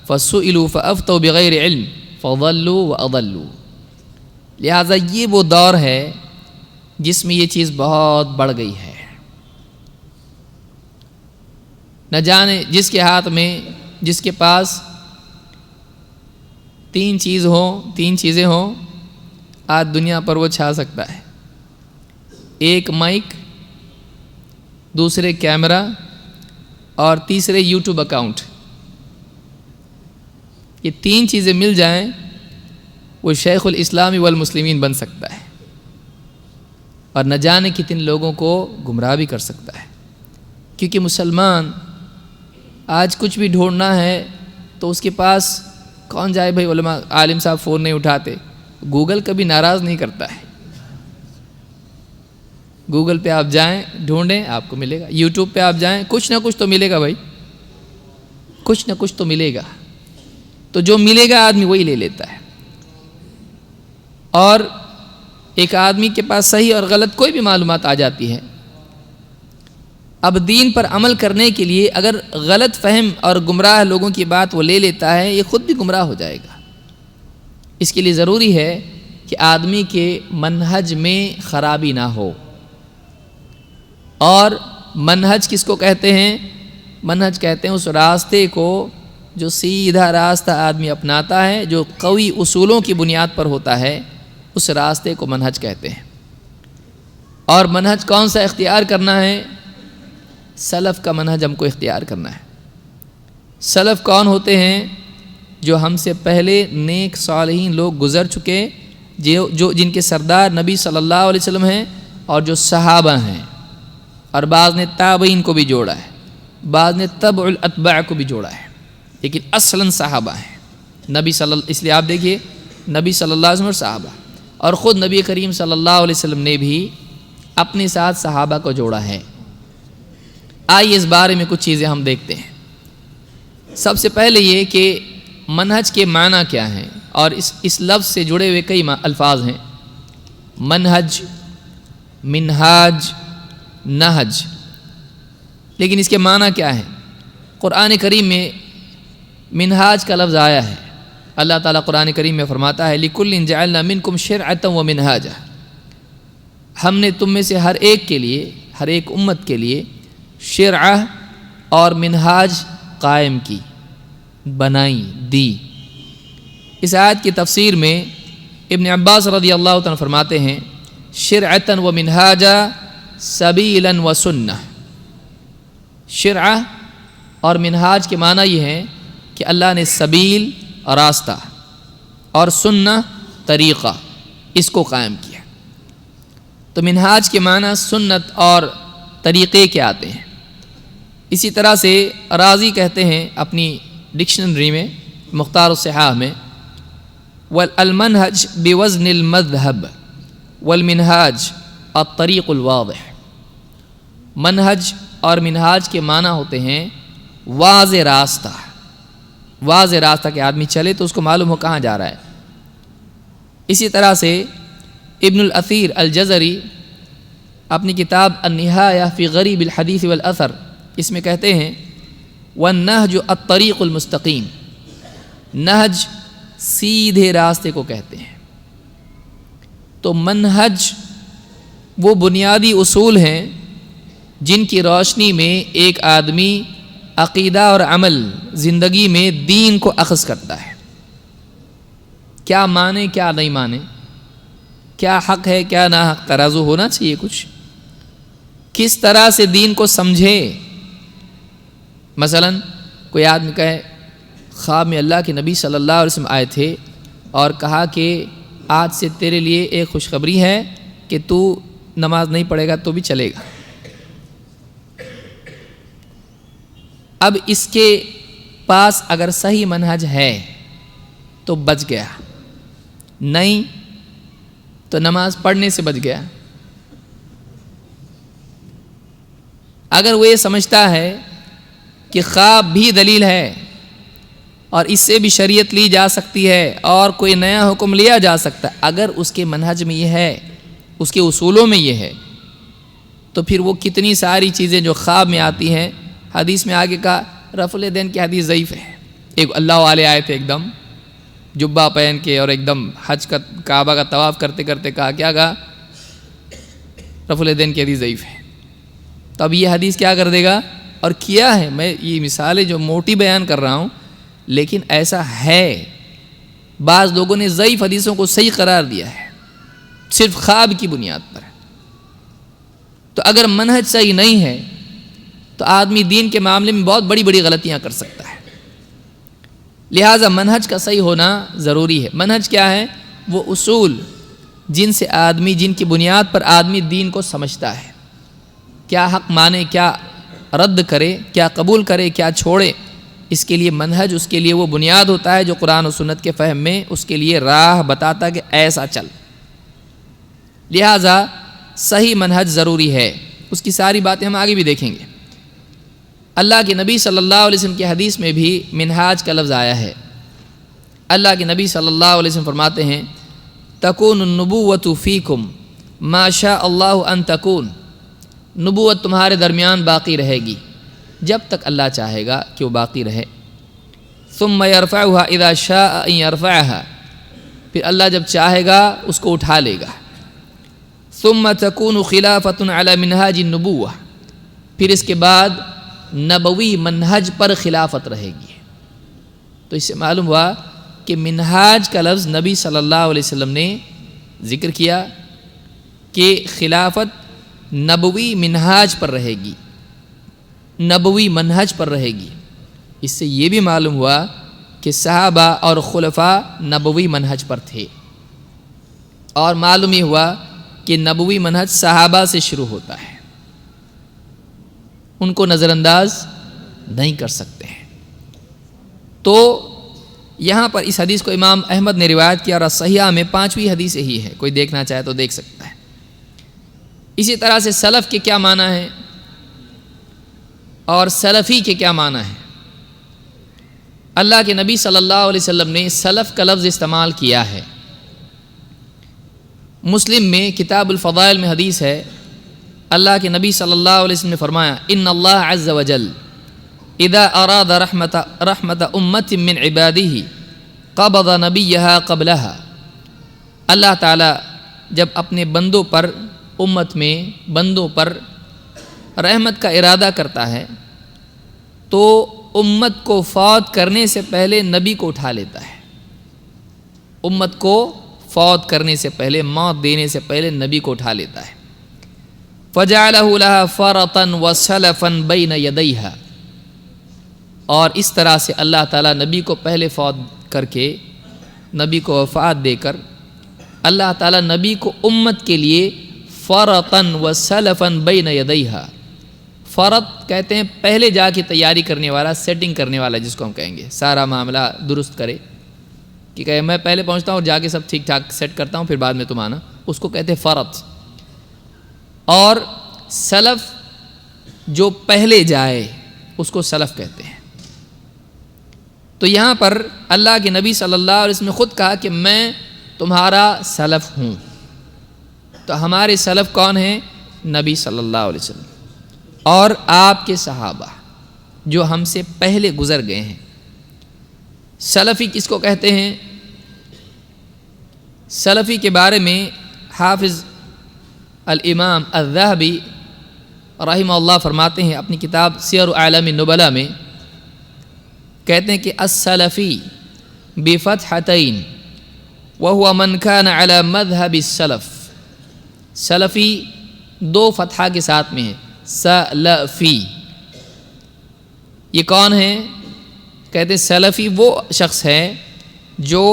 فسئلوا فافتوا بغیر علم فضلوا واضلوا. لہٰذا یہ وہ دور ہے جس میں یہ چیز بہت بڑھ گئی ہے. نہ جانے جس کے ہاتھ میں، جس کے پاس تین چیزیں ہوں، آج دنیا پر وہ چھا سکتا ہے. ایک مائک، دوسرے کیمرہ، اور تیسرے یوٹیوب اکاؤنٹ. یہ تین چیزیں مل جائیں وہ شیخ الاسلام والمسلمین بن سکتا ہے، اور نہ جانے کتنے لوگوں کو گمراہ بھی کر سکتا ہے. کیونکہ مسلمان آج کچھ بھی ڈھونڈنا ہے تو اس کے پاس کون جائے بھائی؟ علماء، عالم صاحب فون نہیں اٹھاتے. گوگل کبھی ناراض نہیں کرتا ہے. گوگل پہ آپ جائیں، ڈھونڈیں، آپ کو ملے گا. یوٹیوب پہ آپ جائیں، کچھ نہ کچھ تو ملے گا بھائی، کچھ نہ کچھ تو ملے گا. تو جو ملے گا آدمی وہی لے لیتا ہے. اور ایک آدمی کے پاس صحیح اور غلط کوئی بھی معلومات آ جاتی ہے. اب دین پر عمل کرنے کے لیے اگر غلط فہم اور گمراہ لوگوں کی بات وہ لے لیتا ہے، یہ خود بھی گمراہ ہو جائے گا. اس کے لیے ضروری ہے کہ آدمی کے منہج میں خرابی نہ ہو. اور منہج کس کو کہتے ہیں؟ منہج کہتے ہیں اس راستے کو جو سیدھا راستہ آدمی اپناتا ہے، جو قوی اصولوں کی بنیاد پر ہوتا ہے، اس راستے کو منہج کہتے ہیں. اور منہج کون سا اختیار کرنا ہے؟ سلف کا منہج ہم کو اختیار کرنا ہے. سلف کون ہوتے ہیں؟ جو ہم سے پہلے نیک صالحین لوگ گزر چکے، جن کے سردار نبی صلی اللہ علیہ وسلم ہیں، اور جو صحابہ ہیں، اور بعض نے تابعین کو بھی جوڑا ہے، بعض نے تبع الاتباع کو بھی جوڑا ہے. لیکن اصلاً صحابہ ہیں. اس لیے آپ دیکھیے نبی صلی اللہ علیہ وسلم اور صحابہ، اور خود نبی کریم صلی اللہ علیہ وسلم نے بھی اپنے ساتھ صحابہ کو جوڑا ہے. آئیے اس بارے میں کچھ چیزیں ہم دیکھتے ہیں. سب سے پہلے یہ کہ منہج کے معنی کیا ہیں، اور اس لفظ سے جڑے ہوئے کئی الفاظ ہیں. منہج، منہاج، نہج، لیکن اس کے معنی کیا ہے؟ قرآن کریم میں منہاج کا لفظ آیا ہے. اللہ تعالیٰ قرآن کریم میں فرماتا ہے لِكُلٍّ جَعَلْنَا مِنْكُمْ شِرْعَةً وَمِنْهَاجًا، ہم نے تم میں سے ہر ایک کے لیے، ہر ایک امت کے لیے شرعہ اور منہاج قائم کی، بنائی، دی. اس آیت کی تفسیر میں ابن عباس رضی اللہ عنہ فرماتے ہیں شرعۃ و منہاجا سبیلا و سنہ. شرعہ اور منہاج کے معنی یہ ہیں کہ اللہ نے سبیل راستہ اور سنہ طریقہ اس کو قائم کیا. تو منہاج کے معنی سنت اور طریقے کے آتے ہیں. اسی طرح سے رازی کہتے ہیں اپنی ڈکشنری میں مختار الصحاح میں والمنہج بوزن المذہب والمنہاج الطریق الواضح. منہج اور منہاج کے معنی ہوتے ہیں واضح راستہ. واضح راستہ کہ آدمی چلے تو اس کو معلوم ہو کہاں جا رہا ہے. اسی طرح سے ابن الاثیر الجزری اپنی کتاب النہایہ فی غریب الحدیث والاثر اس میں کہتے ہیں والنہج الطریق المستقیم. نہج سیدھے راستے کو کہتے ہیں. تو منہج وہ بنیادی اصول ہیں جن کی روشنی میں ایک آدمی عقیدہ اور عمل زندگی میں دین کو اخذ کرتا ہے. کیا مانے کیا نہیں مانے، کیا حق ہے کیا نہ حق، ترازو ہونا چاہیے. کچھ کس طرح سے دین کو سمجھے. مثلا کوئی آدمی کہے خواب میں اللہ کے نبی صلی اللہ علیہ وسلم آئے تھے اور کہا کہ آج سے تیرے لیے ایک خوشخبری ہے کہ تو نماز نہیں پڑھے گا تو بھی چلے گا. اب اس کے پاس اگر صحیح منہج ہے تو بچ گیا، نہیں تو نماز پڑھنے سے بچ گیا. اگر وہ یہ سمجھتا ہے کہ خواب بھی دلیل ہے اور اس سے بھی شریعت لی جا سکتی ہے اور کوئی نیا حکم لیا جا سکتا ہے، اگر اس کے منہج میں یہ ہے، اس کے اصولوں میں یہ ہے، تو پھر وہ کتنی ساری چیزیں جو خواب میں آتی ہیں. حدیث میں آگے کہا رفع الیدین کی حدیث ضعیف ہے. ایک اللہ والے آئے تھے ایک دم جبہ پہن کے اور ایک دم حج کا کعبہ کا طواف کرتے کرتے کہا کیا کہا رفع الیدین کی حدیث ضعیف ہے. تو اب یہ حدیث کیا کر دے گا، اور کیا ہے. میں یہ مثالیں جو موٹی بیان کر رہا ہوں لیکن ایسا ہے. بعض لوگوں نے ضعیف حدیثوں کو صحیح قرار دیا ہے صرف خواب کی بنیاد پر. تو اگر منہج صحیح نہیں ہے تو آدمی دین کے معاملے میں بہت بڑی بڑی غلطیاں کر سکتا ہے. لہٰذا منہج کا صحیح ہونا ضروری ہے. منہج کیا ہے؟ وہ اصول جن سے آدمی، جن کی بنیاد پر آدمی دین کو سمجھتا ہے. کیا حق مانے، کیا رد کرے، کیا قبول کرے، کیا چھوڑے. اس کے لیے منہج، اس کے لیے وہ بنیاد ہوتا ہے جو قرآن و سنت کے فہم میں اس کے لیے راہ بتاتا کہ ایسا چل. لہٰذا صحیح منہج ضروری ہے. اس کی ساری باتیں ہم آگے بھی دیکھیں گے. اللہ کے نبی صلی اللہ علیہ وسلم کی حدیث میں بھی منہاج کا لفظ آیا ہے. اللہ کے نبی صلی اللہ علیہ وسلم فرماتے ہیں تکون النبوۃ فیکم ما شاء اللہ ان تکون. نبوت تمہارے درمیان باقی رہے گی جب تک اللہ چاہے گا کہ وہ باقی رہے. ثم یرفعها اذا شاء ان یرفعها، پھر اللہ جب چاہے گا اس کو اٹھا لے گا. ثم تکون خلافۃ علی منہاج النبوہ، پھر اس کے بعد نبوی منہج پر خلافت رہے گی. تو اس سے معلوم ہوا کہ منہاج کا لفظ نبی صلی اللہ علیہ وسلم نے ذکر کیا کہ خلافت نبوی منہاج پر رہے گی، نبوی منہج پر رہے گی. اس سے یہ بھی معلوم ہوا کہ صحابہ اور خلفاء نبوی منہج پر تھے، اور معلوم یہ ہوا کہ نبوی منہج صحابہ سے شروع ہوتا ہے، ان کو نظر انداز نہیں کر سکتے ہیں. تو یہاں پر اس حدیث کو امام احمد نے روایت کیا اور صحیحہ میں 5ویں حدیث ہی ہے، کوئی دیکھنا چاہے تو دیکھ سکتا ہے۔ اسی طرح سے سلف کے کیا معنی ہے اور سلفی کے کیا معنی ہے؟ اللہ کے نبی صلی اللہ علیہ وسلم نے سلف کا لفظ استعمال کیا ہے۔ مسلم میں کتاب الفضائل میں حدیث ہے، اللہ کے نبی صلی اللہ علیہ وسلم نے فرمایا ان اللہ عز وجل اذا اراد رحمت امت من عباده قبض نبیہا قبلہا۔ اللہ تعالیٰ جب اپنے بندوں پر، امت میں بندوں پر رحمت کا ارادہ کرتا ہے تو امت کو فوت کرنے سے پہلے نبی کو اٹھا لیتا ہے۔ امت کو فوت کرنے سے پہلے، موت دینے سے پہلے نبی کو اٹھا لیتا ہے۔ فَجَعَلَهُ لَهَا فَرَطًا وَسَلَفًا بَيْنَ يَدَيْهَا، اور اس طرح سے اللہ تعالیٰ نبی کو پہلے فوت کر کے، نبی کو وفات دے کر، اللہ تعالیٰ نبی کو امت کے لیے فَرَطًا وَسَلَفًا بَيْنَ يَدَيْهَا، فرط کہتے ہیں پہلے جا کے تیاری کرنے والا، سیٹنگ کرنے والا جس کو ہم کہیں گے، سارا معاملہ درست کرے کہ کہے میں پہلے پہنچتا ہوں اور جا کے سب ٹھیک ٹھاک سیٹ کرتا ہوں، پھر بعد میں تم آنا، اس کو کہتے ہیں فرط۔ اور سلف جو پہلے جائے اس کو سلف کہتے ہیں۔ تو یہاں پر اللہ کے نبی صلی اللہ علیہ وسلم نے خود کہا کہ میں تمہارا سلف ہوں۔ تو ہمارے سلف کون ہیں؟ نبی صلی اللہ علیہ وسلم اور آپ کے صحابہ جو ہم سے پہلے گزر گئے ہیں۔ سلفی کس کو کہتے ہیں؟ سلفی کے بارے میں حافظ الامام الذہبی رحمہ اللہ فرماتے ہیں اپنی کتاب سیر اعلام النبلاء میں، کہتے ہیں کہ السلفی بفتحتین وهو من كان على مذهب السلف۔ سلفی 2 فتحہ کے ساتھ میں ہے، سلفی۔ یہ کون ہے؟ کہتے ہیں سلفی وہ شخص ہے جو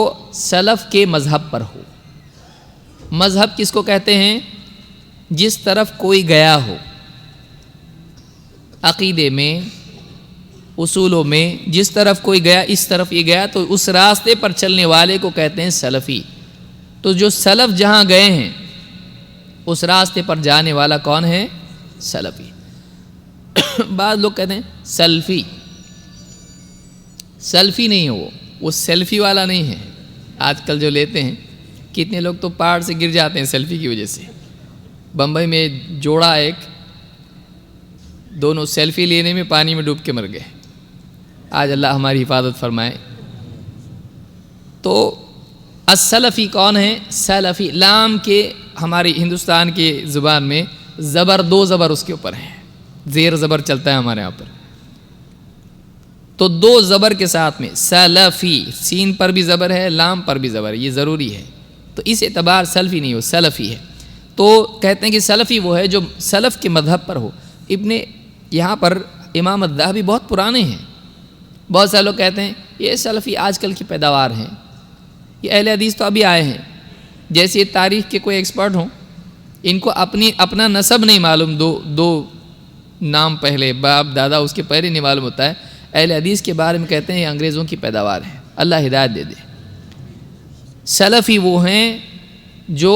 سلف کے مذہب پر ہو۔ مذہب کس کو کہتے ہیں؟ جس طرف کوئی گیا ہو، عقیدے میں، اصولوں میں جس طرف کوئی گیا، اس طرف یہ گیا تو اس راستے پر چلنے والے کو کہتے ہیں سلفی۔ تو جو سلف جہاں گئے ہیں اس راستے پر جانے والا کون ہے؟ سلفی۔ بعض لوگ کہتے ہیں سلفی، سلفی نہیں ہے، وہ سیلفی والا نہیں ہے۔ آج کل جو لیتے ہیں، کتنے لوگ تو پہاڑ سے گر جاتے ہیں سیلفی کی وجہ سے۔ بمبئی میں جوڑا ایک، دونوں سیلفی لینے میں پانی میں ڈوب کے مر گئے۔ آج اللہ ہماری حفاظت فرمائے۔ تو السلفی کون ہے؟ سلفی، لام کے ہماری ہندوستان کے زبان میں زبر، 2 زبر اس کے اوپر ہیں، زیر زبر چلتا ہے ہمارے یہاں پر، تو 2 زبر کے ساتھ میں سلفی، سین پر بھی زبر ہے، لام پر بھی زبر ہے، یہ ضروری ہے۔ تو اس اعتبار سلفی نہیں ہو، سلفی ہے۔ تو کہتے ہیں کہ سلفی وہ ہے جو سلف کے مذہب پر ہو۔ یہاں پر امام الذہبی بہت پرانے ہیں۔ بہت سارے لوگ کہتے ہیں یہ سلفی آج کل کی پیداوار ہیں، یہ اہل حدیث تو ابھی آئے ہیں، جیسے تاریخ کے کوئی ایکسپرٹ ہوں، ان کو اپنا نسب نہیں معلوم، دو نام پہلے، باپ دادا اس کے پہلے نہیں معلوم ہوتا ہے۔ اہل حدیث کے بارے میں کہتے ہیں یہ انگریزوں کی پیداوار ہے، اللہ ہدایت دے دے۔ سلفی وہ ہیں جو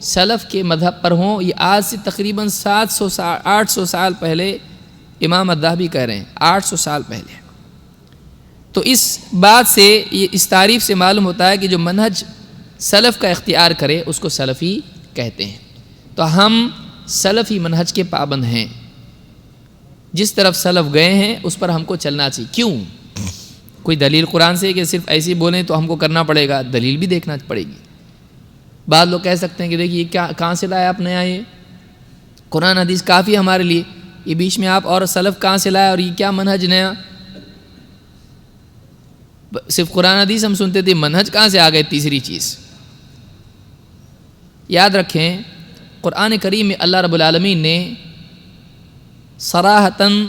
سلف کے مذہب پر ہوں۔ یہ آج سے تقریباً 800 سال پہلے امام الذہبی کہہ رہے ہیں، 800 سال پہلے۔ تو اس بات سے، اس تعریف سے معلوم ہوتا ہے کہ جو منہج سلف کا اختیار کرے اس کو سلفی کہتے ہیں۔ تو ہم سلفی منہج کے پابند ہیں، جس طرف سلف گئے ہیں اس پر ہم کو چلنا چاہیے۔ کیوں؟ کوئی دلیل قرآن سے کہ صرف ایسے ہی بولیں تو ہم کو کرنا پڑے گا، دلیل بھی دیکھنا پڑے گی۔ بعض لوگ کہہ سکتے ہیں کہ دیکھیے کہاں سے لایا آپ نیا، یہ قرآن حدیث کافی ہمارے لیے، یہ بیچ میں آپ اور سلف کہاں سے لایا اور یہ کیا منہج نیا؟ صرف قرآن حدیث ہم سنتے تھے، منہج کہاں سے آ گئے؟ تیسری چیز یاد رکھیں، قرآن کریم میں اللہ رب العالمین نے صراحتاً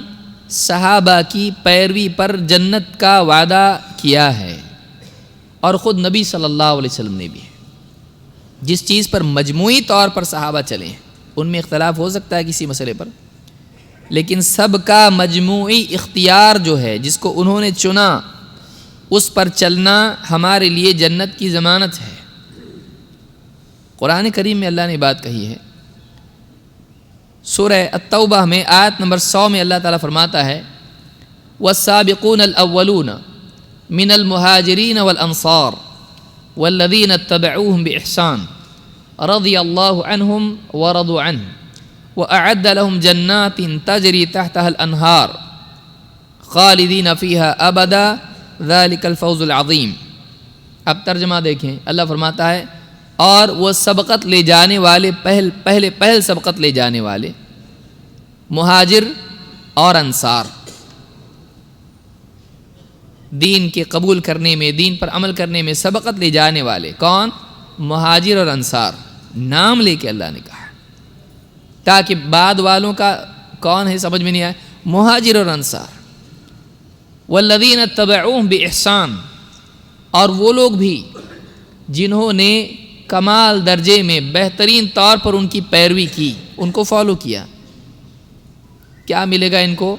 صحابہ کی پیروی پر جنت کا وعدہ کیا ہے، اور خود نبی صلی اللہ علیہ وسلم نے بھی۔ جس چیز پر مجموعی طور پر صحابہ چلیں، ان میں اختلاف ہو سکتا ہے کسی مسئلے پر، لیکن سب کا مجموعی اختیار جو ہے، جس کو انہوں نے چنا، اس پر چلنا ہمارے لیے جنت کی ضمانت ہے۔ قرآن کریم میں اللہ نے بات کہی ہے۔ سورہ التوبہ میں آیت نمبر 100 میں اللہ تعالیٰ فرماتا ہے والسابقون الاولون من المہاجرین والانصار والذین اتبعوهم بإحسان رضی اللہ عنہم ورضوا عنہ وأعد لهم جنات تجری تحتها الانہار خالدین فیہا ابدا ذلک الفوز العظیم۔ اب ترجمہ دیکھیں، اللہ فرماتا ہے اور وہ سبقت لے جانے والے پہل سبقت لے جانے والے مہاجر اور انصار، دین کے قبول کرنے میں، دین پر عمل کرنے میں سبقت لے جانے والے کون؟ مہاجر اور انصار، نام لے کے اللہ نے کہا تاکہ بعد والوں کا کون ہے سمجھ میں نہیں آئے، مہاجر اور انصار۔ والذین اتبعوہم بإحسان، اور وہ لوگ بھی جنہوں نے کمال درجے میں بہترین طور پر ان کی پیروی کی، ان کو فالو کیا، کیا ملے گا ان کو؟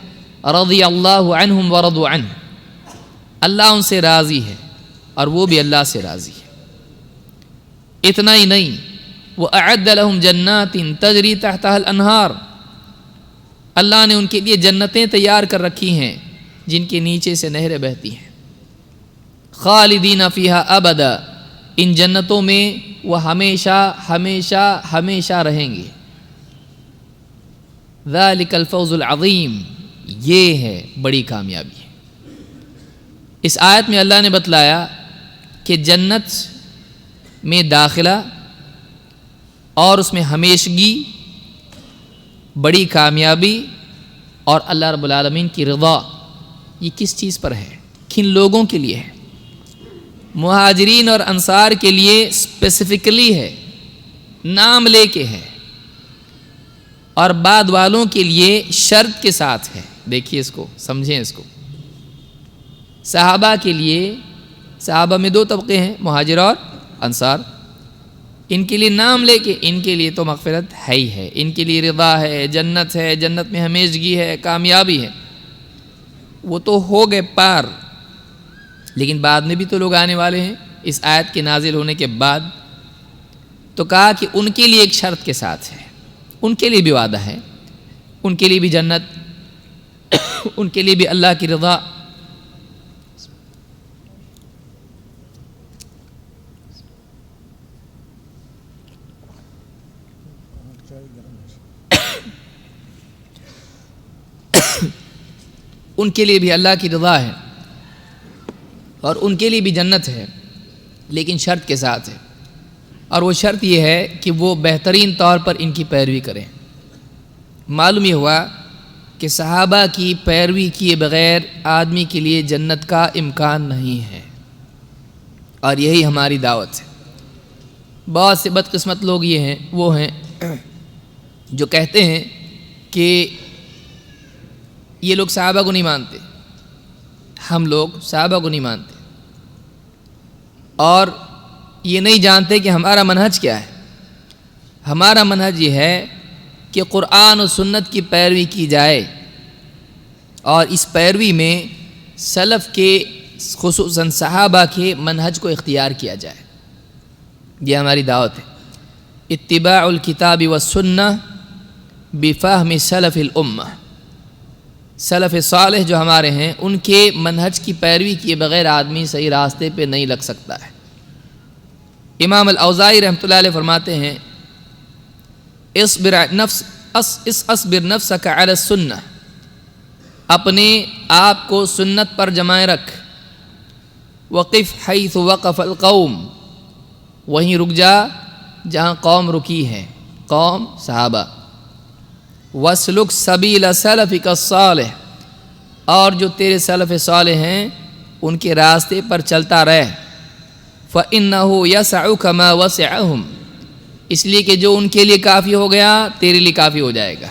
رضی اللہ عنہم ورضوا عنہ، اللہ ان سے راضی ہے اور وہ بھی اللہ سے راضی ہے۔ اتنا ہی نہیں، وَأَعَدَّ لَهُمْ جَنَّاتٍ تَجْرِي تَحْتَهَا الْأَنْهَارُ، اللہ نے ان کے لیے جنتیں تیار کر رکھی ہیں جن کے نیچے سے نہریں بہتی ہیں۔ خالدین فیہا ابدا، ان جنتوں میں وہ ہمیشہ ہمیشہ ہمیشہ رہیں گے۔ ذالک الفوز العظیم، یہ ہے بڑی کامیابی۔ اس آیت میں اللہ نے بتلایا کہ جنت میں داخلہ اور اس میں ہمیشگی، بڑی کامیابی اور اللہ رب العالمین کی رضا، یہ کس چیز پر ہے؟ کن لوگوں کے لیے ہے؟ مہاجرین اور انصار کے لیے اسپیسیفکلی ہے، نام لے کے ہے، اور بعد والوں کے لیے شرط کے ساتھ ہے۔ دیکھیے اس کو، سمجھیں اس کو۔ صحابہ کے لیے، صحابہ میں 2 طبقے ہیں، مہاجر اور انصار، ان کے لیے نام لے کے ان کے لیے تو مغفرت ہے ہی ہے، ان کے لیے رضا ہے، جنت ہے، جنت میں ہمیشگی ہے، کامیابی ہے، وہ تو ہو گئے پار۔ لیکن بعد میں بھی تو لوگ آنے والے ہیں۔ اس آیت کے نازل ہونے کے بعد تو کہا کہ ان کے لیے ایک شرط کے ساتھ ہے، ان کے لیے بھی وعدہ ہے، ان کے لیے بھی جنت، ان کے لیے بھی اللہ کی رضا۔ ان کے لیے بھی اللہ کی رضا ہے اور ان کے لیے بھی جنت ہے، لیکن شرط کے ساتھ ہے، اور وہ شرط یہ ہے کہ وہ بہترین طور پر ان کی پیروی کریں۔ معلوم یہ ہوا کہ صحابہ کی پیروی کیے بغیر آدمی کے لیے جنت کا امکان نہیں ہے، اور یہی ہماری دعوت ہے۔ بہت سے بدقسمت لوگ یہ ہیں، وہ ہیں جو کہتے ہیں کہ یہ لوگ صحابہ کو نہیں مانتے، ہم لوگ صحابہ کو نہیں مانتے، اور یہ نہیں جانتے کہ ہمارا منہج کیا ہے۔ ہمارا منہج یہ ہے کہ قرآن و سنت کی پیروی کی جائے، اور اس پیروی میں سلف کے خصوصاً صحابہ کے منہج کو اختیار کیا جائے، یہ ہماری دعوت ہے۔ اتباع الکتاب والسنہ بفہم سلف الامہ، سلف صالح جو ہمارے ہیں ان کے منہج کی پیروی کیے بغیر آدمی صحیح راستے پہ نہیں لگ سکتا ہے۔ امام الاوزاعی رحمۃ اللہ علیہ فرماتے ہیں اصبر نفسک علی السنہ، اپنے آپ کو سنت پر جمائے رکھ، وقف حیث وقف القوم، وہیں رک جا جہاں قوم رکی ہے، قوم صحابہ، واسلک سبیل سلفک الصالح، اور جو تیرے سلف صالح ہیں ان کے راستے پر چلتا رہ، فإنہ یسعک ما وسعہم، اس لیے کہ جو ان کے لیے کافی ہو گیا تیرے لیے کافی ہو جائے گا،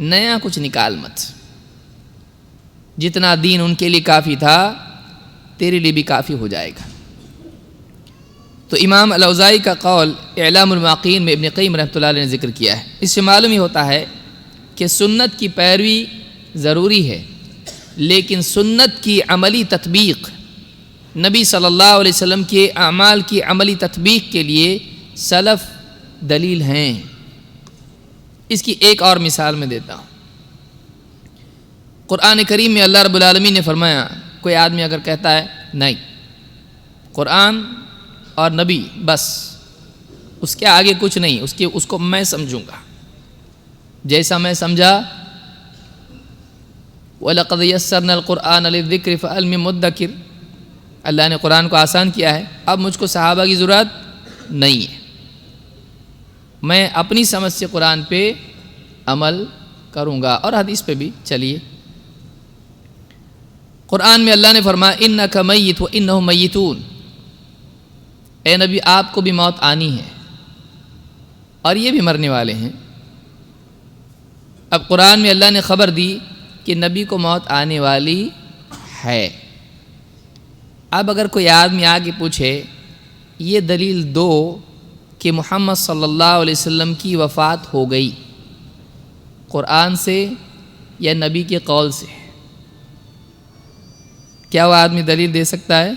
نیا کچھ نکال مت، جتنا دین ان کے لیے کافی تھا تیرے لیے بھی کافی ہو جائے گا۔ تو امام الاوزاعی کا قول اعلام الموقعین میں ابن قیم رحمۃ اللہ علیہ نے ذکر کیا ہے۔ اس سے معلوم ہی ہوتا ہے کہ سنت کی پیروی ضروری ہے، لیکن سنت کی عملی تطبیق نبی صلی اللہ علیہ وسلم کے اعمال کی عملی تطبیق کے لیے سلف دلیل ہیں۔ اس کی ایک اور مثال میں دیتا ہوں۔ قرآن کریم میں اللہ رب العالمین نے فرمایا، کوئی آدمی اگر کہتا ہے نہیں قرآن اور نبی بس، اس کے آگے کچھ نہیں، اس کو میں سمجھوں گا جیسا میں سمجھا، وَلَقَدْ يَسَّرْنَا الْقُرْآنَ لِلذِّكْرِ فَهَلْ مِن مُدَّكِرٍ، اللہ نے قرآن کو آسان کیا ہے، اب مجھ کو صحابہ کی ضرورت نہیں ہے، میں اپنی سمجھ سے قرآن پہ عمل کروں گا، اور حدیث پہ بھی چلیے۔ قرآن میں اللہ نے فرمایا اِنَّكَ مَيِّتٌ وَإِنَّهُمْ مَيِّتُونَ، اے نبی آپ کو بھی موت آنی ہے اور یہ بھی مرنے والے ہیں۔ اب قرآن میں اللہ نے خبر دی کہ نبی کو موت آنے والی ہے۔ اب اگر کوئی آدمی آگے پوچھے یہ دلیل دو کہ محمد صلی اللہ علیہ وسلم کی وفات ہو گئی، قرآن سے یا نبی کے قول سے، کیا وہ آدمی دلیل دے سکتا ہے؟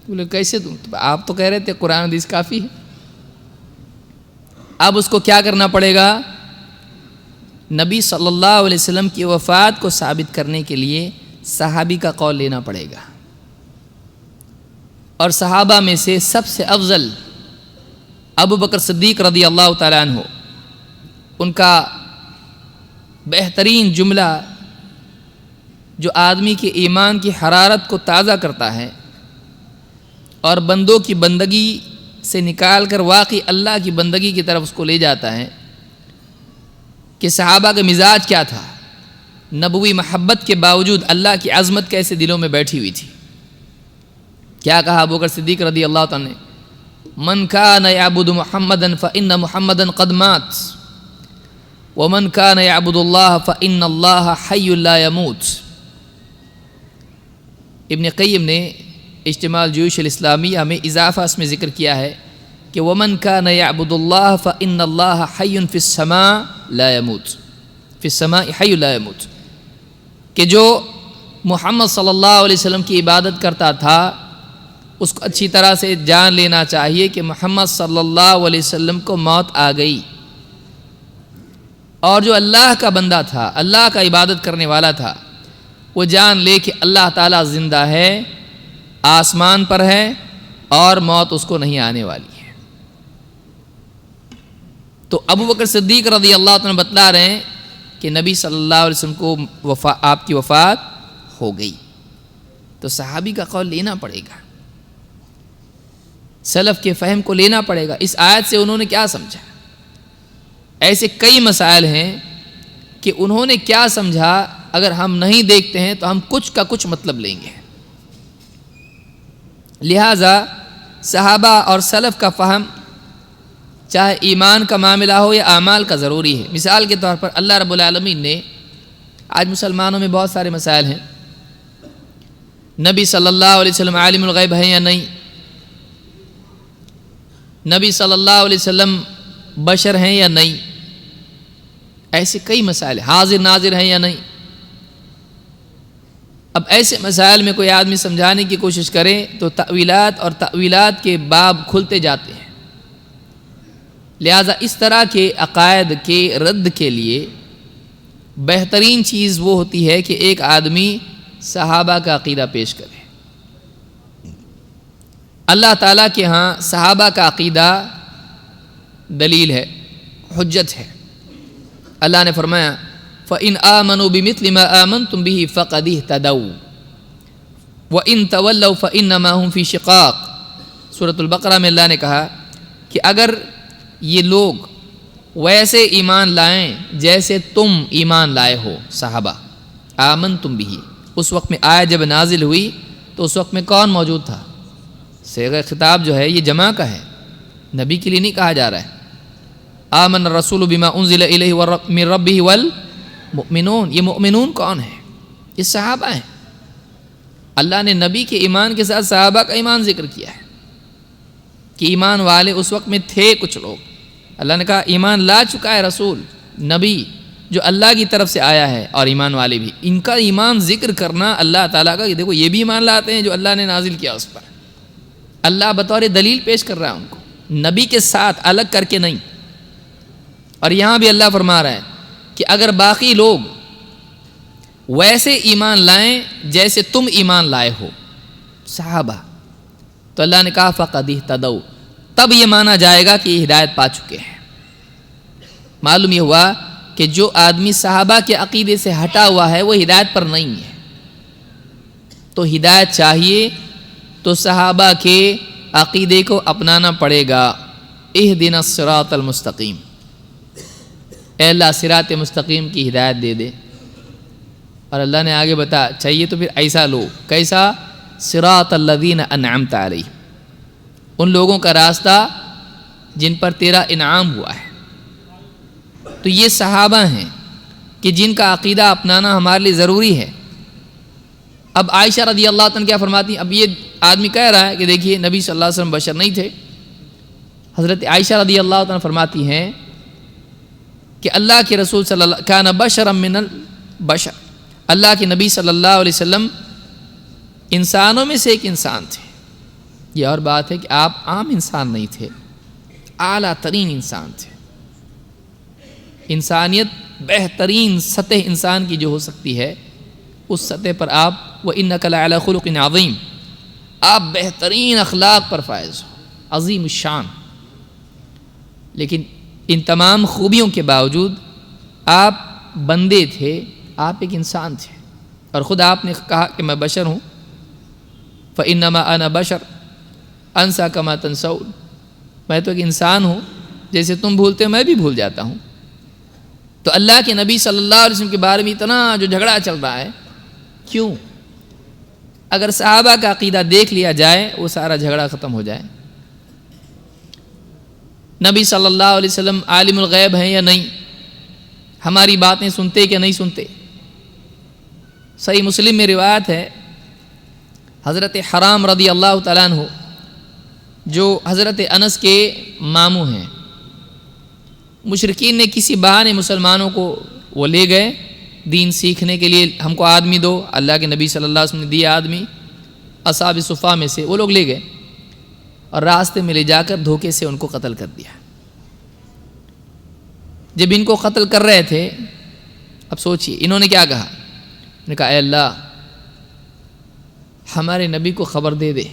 بولے کیسے دوں؟ آپ تو کہہ رہے تھے قرآن حدیث کافی ہے۔ اب اس کو کیا کرنا پڑے گا؟ نبی صلی اللہ علیہ وسلم کی وفات کو ثابت کرنے کے لیے صحابی کا قول لینا پڑے گا، اور صحابہ میں سے سب سے افضل ابو بکر صدیق رضی اللہ تعالیٰ عنہ، ان کا بہترین جملہ جو آدمی کے ایمان کی حرارت کو تازہ کرتا ہے اور بندوں کی بندگی سے نکال کر واقعی اللہ کی بندگی کی طرف اس کو لے جاتا ہے، کہ صحابہ کا مزاج کیا تھا، نبوی محبت کے باوجود اللہ کی عظمت کیسے دلوں میں بیٹھی ہوئی تھی۔ کیا کہا ابو بکر صدیق رضی اللہ تعالیٰ نے؟ من کان یعبد محمدا فإن محمدا قد مات ومن کان یعبد اللہ فإن اللہ حی لا يموت۔ ابن قیم نے اجتماع الجیوش الاسلامیہ میں اضافہ اس میں ذکر کیا ہے کہ ومن کان یعبد اللہ فإن اللہ حی فی السماء لا يموت، فی السماء حی لا يموت، کہ جو محمد صلی اللہ علیہ وسلم کی عبادت کرتا تھا اس کو اچھی طرح سے جان لینا چاہیے کہ محمد صلی اللہ علیہ وسلم کو موت آ گئی، اور جو اللہ کا بندہ تھا، اللہ کا عبادت کرنے والا تھا، وہ جان لے کہ اللہ تعالیٰ زندہ ہے، آسمان پر ہے، اور موت اس کو نہیں آنے والی ہے۔ تو ابو بکر صدیق رضی اللہ عنہ بتلا رہے ہیں کہ نبی صلی اللہ علیہ وسلم کو آپ کی وفات ہو گئی، تو صحابی کا قول لینا پڑے گا، سلف کے فہم کو لینا پڑے گا۔ اس آیت سے انہوں نے کیا سمجھا؟ ایسے کئی مسائل ہیں کہ انہوں نے کیا سمجھا، اگر ہم نہیں دیکھتے ہیں تو ہم کچھ کا کچھ مطلب لیں گے۔ لہٰذا صحابہ اور سلف کا فہم چاہے ایمان کا معاملہ ہو یا اعمال کا ضروری ہے۔ مثال کے طور پر اللہ رب العالمین نے، آج مسلمانوں میں بہت سارے مسائل ہیں، نبی صلی اللہ علیہ وسلم عالم الغیب ہے یا نہیں، نبی صلی اللہ علیہ وسلم بشر ہیں یا نہیں، ایسے کئی مسائل ہیں، حاضر ناظر ہیں یا نہیں۔ اب ایسے مسائل میں کوئی آدمی سمجھانے کی کوشش کرے تو تأویلات اور تأویلات کے باب کھلتے جاتے ہیں۔ لہذا اس طرح کے عقائد کے رد کے لیے بہترین چیز وہ ہوتی ہے کہ ایک آدمی صحابہ کا عقیدہ پیش کرے۔ اللہ تعالیٰ کے ہاں صحابہ کا عقیدہ دلیل ہے، حجت ہے۔ اللہ نے فرمایا فَإِنْ آمَنُوا بِمِثْلِ مَا آمَنْتُمْ بِهِ فَقَدِ اهْتَدَوْا وَإِنْ تَوَلَّوْا فَإِنَّمَا هُمْ فِي شِقَاقٍ۔ سورۃ البقرہ میں اللہ نے کہا کہ اگر یہ لوگ ویسے ایمان لائیں جیسے تم ایمان لائے ہو، صحابہ آمنتم بِهِ، اس وقت میں آیت جب نازل ہوئی تو اس وقت میں کون موجود تھا؟ صیغہ خطاب جو ہے یہ جمع کا ہے، نبی کے لیے نہیں کہا جا رہا ہے۔ آمن الرسول بما انزل الیہ من ربہ والمؤمنون، یہ مؤمنون کون ہیں؟ یہ صحابہ ہیں۔ اللہ نے نبی کے ایمان کے ساتھ صحابہ کا ایمان ذکر کیا ہے کہ ایمان والے اس وقت میں تھے کچھ لوگ، اللہ نے کہا ایمان لا چکا ہے رسول، نبی، جو اللہ کی طرف سے آیا ہے، اور ایمان والے بھی، ان کا ایمان ذکر کرنا اللہ تعالیٰ کا کہ دیکھو یہ بھی ایمان لاتے ہیں جو اللہ نے نازل کیا اس پر، اللہ بطور دلیل پیش کر رہا ہے ان کو، نبی کے ساتھ الگ کر کے نہیں۔ اور یہاں بھی اللہ فرما رہا ہے کہ اگر باقی لوگ ویسے ایمان لائیں جیسے تم ایمان لائے ہو صحابہ، تو اللہ نے کہا فقد اہتدوا، تب یہ مانا جائے گا کہ یہ ہدایت پا چکے ہیں۔ معلوم یہ ہوا کہ جو آدمی صحابہ کے عقیدے سے ہٹا ہوا ہے وہ ہدایت پر نہیں ہے، تو ہدایت چاہیے تو صحابہ کے عقیدے کو اپنانا پڑے گا۔ اہدنا الصراط المستقیم، اے اللہ صراط مستقیم کی ہدایت دے دے۔ اور اللہ نے آگے بتا چاہیے تو پھر ایسا لو، کیسا؟ صراط الذین انعمت علیہم، ان لوگوں کا راستہ جن پر تیرا انعام ہوا ہے۔ تو یہ صحابہ ہیں کہ جن کا عقیدہ اپنانا ہمارے لیے ضروری ہے۔ اب عائشہ رضی اللہ عنہ کیا فرماتی ہیں؟ اب یہ آدمی کہہ رہا ہے کہ دیکھیے نبی صلی اللہ علیہ وسلم بشر نہیں تھے۔ حضرت عائشہ رضی اللہ عنہ فرماتی ہیں کہ اللہ کے رسول صلی اللہ کان بشرا من البشر، اللہ کے نبی صلی اللہ علیہ وسلم انسانوں میں سے ایک انسان تھے۔ یہ اور بات ہے کہ آپ عام انسان نہیں تھے، اعلیٰ ترین انسان تھے۔ انسانیت بہترین سطح انسان کی جو ہو سکتی ہے اس سطح پر آپ وَإِنَّكَ لَعَلَىٰ خُلُقٍ عَظِيمٍ، آپ بہترین اخلاق پر فائز ہو، عظیم الشان۔ لیکن ان تمام خوبیوں کے باوجود آپ بندے تھے، آپ ایک انسان تھے، اور خود آپ نے کہا کہ میں بشر ہوں، فَإِنَّمَا أَنَا بَشَرٌ أَنْسَىٰ كَمَا تَنْسَوْنَ، میں تو ایک انسان ہوں، جیسے تم بھولتے ہو میں بھی بھول جاتا ہوں۔ تو اللہ کے نبی صلی اللہ علیہ وسلم کے بارے میں اتنا جو جھگڑا چل رہا ہے کیوں؟ اگر صحابہ کا عقیدہ دیکھ لیا جائے وہ سارا جھگڑا ختم ہو جائے۔ نبی صلی اللہ علیہ وسلم عالم الغیب ہیں یا نہیں، ہماری باتیں سنتے کہ نہیں سنتے؟ صحیح مسلم میں روایت ہے، حضرت حرام رضی اللہ تعالیٰ عنہ جو حضرت انس کے ماموں ہیں، مشرکین نے کسی بہانے مسلمانوں کو وہ لے گئے دین سیکھنے کے لیے، ہم کو آدمی دو، اللہ کے نبی صلی اللہ علیہ وسلم نے دیا آدمی، اصحاب صفہ میں سے وہ لوگ لے گئے اور راستے میں لے جا کر دھوکے سے ان کو قتل کر دیا۔ جب ان کو قتل کر رہے تھے، اب سوچئے انہوں نے کیا کہا؟ انہوں نے کہا اے اللہ ہمارے نبی کو خبر دے دے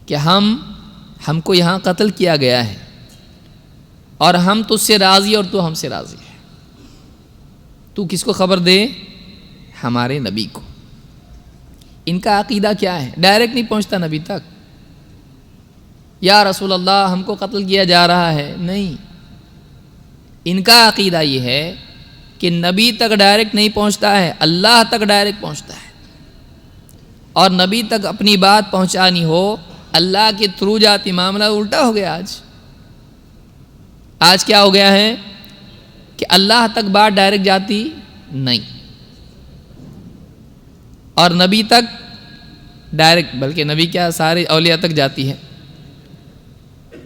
کہ ہم کو یہاں قتل کیا گیا ہے اور ہم تجھ سے راضی اور تو ہم سے راضی ہے، تو کس کو خبر دے؟ ہمارے نبی کو۔ ان کا عقیدہ کیا ہے؟ ڈائریکٹ نہیں پہنچتا نبی تک، یا رسول اللہ ہم کو قتل کیا جا رہا ہے، نہیں، ان کا عقیدہ یہ ہے کہ نبی تک ڈائریکٹ نہیں پہنچتا ہے، اللہ تک ڈائریکٹ پہنچتا ہے، اور نبی تک اپنی بات پہنچانی ہو اللہ کے تھرو جاتی، معاملہ الٹا ہو گیا۔ آج کیا ہو گیا ہے کہ اللہ تک بات ڈائریکٹ جاتی نہیں، اور نبی تک ڈائریکٹ، بلکہ نبی کیا سارے اولیاء تک جاتی ہے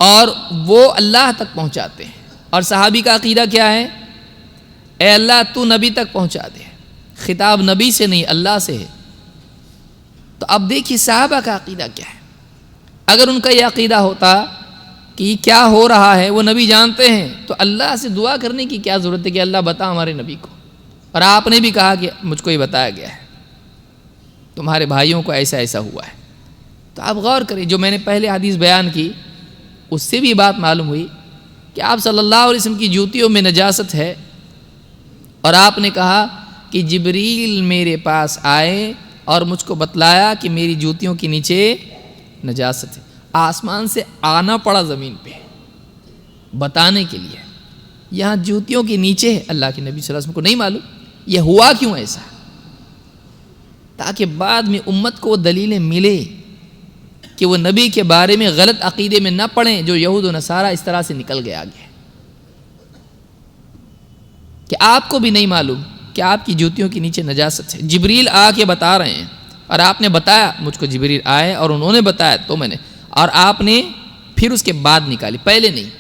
اور وہ اللہ تک پہنچاتے ہیں۔ اور صحابی کا عقیدہ کیا ہے؟ اے اللہ تو نبی تک پہنچا دے، خطاب نبی سے نہیں اللہ سے ہے۔ تو اب دیکھیے صحابہ کا عقیدہ کیا ہے۔ اگر ان کا یہ عقیدہ ہوتا کہ یہ کیا ہو رہا ہے وہ نبی جانتے ہیں، تو اللہ سے دعا کرنے کی کیا ضرورت ہے کہ اللہ بتا ہمارے نبی کو؟ اور آپ نے بھی کہا کہ مجھ کو یہ بتایا گیا ہے، تمہارے بھائیوں کو ایسا ایسا ہوا ہے۔ تو آپ غور کریں، جو میں نے پہلے حدیث بیان کی اس سے بھی بات معلوم ہوئی کہ آپ صلی اللہ علیہ وسلم کی جوتیوں میں نجاست ہے، اور آپ نے کہا کہ جبریل میرے پاس آئے اور مجھ کو بتلایا کہ میری جوتیوں کے نیچے نجاست ہے۔ آسمان سے آنا پڑا زمین پہ بتانے کے لیے، یہاں جوتیوں کے نیچے ہے، اللہ کے نبی صلی اللہ علیہ وسلم کو نہیں معلوم یہ ہوا کیوں ایسا، تاکہ بعد میں امت کو دلیلیں ملے کہ وہ نبی کے بارے میں غلط عقیدے میں نہ پڑیں جو یہود و نصارہ اس طرح سے نکل گئے آگے، کہ آپ کو بھی نہیں معلوم کہ آپ کی جوتیوں کے نیچے نجاست ہے، جبریل آ کے بتا رہے ہیں، اور آپ نے بتایا، مجھ کو جبریل آئے اور انہوں نے بتایا تو میں نے، اور آپ نے پھر اس کے بعد نکالی، پہلے نہیں۔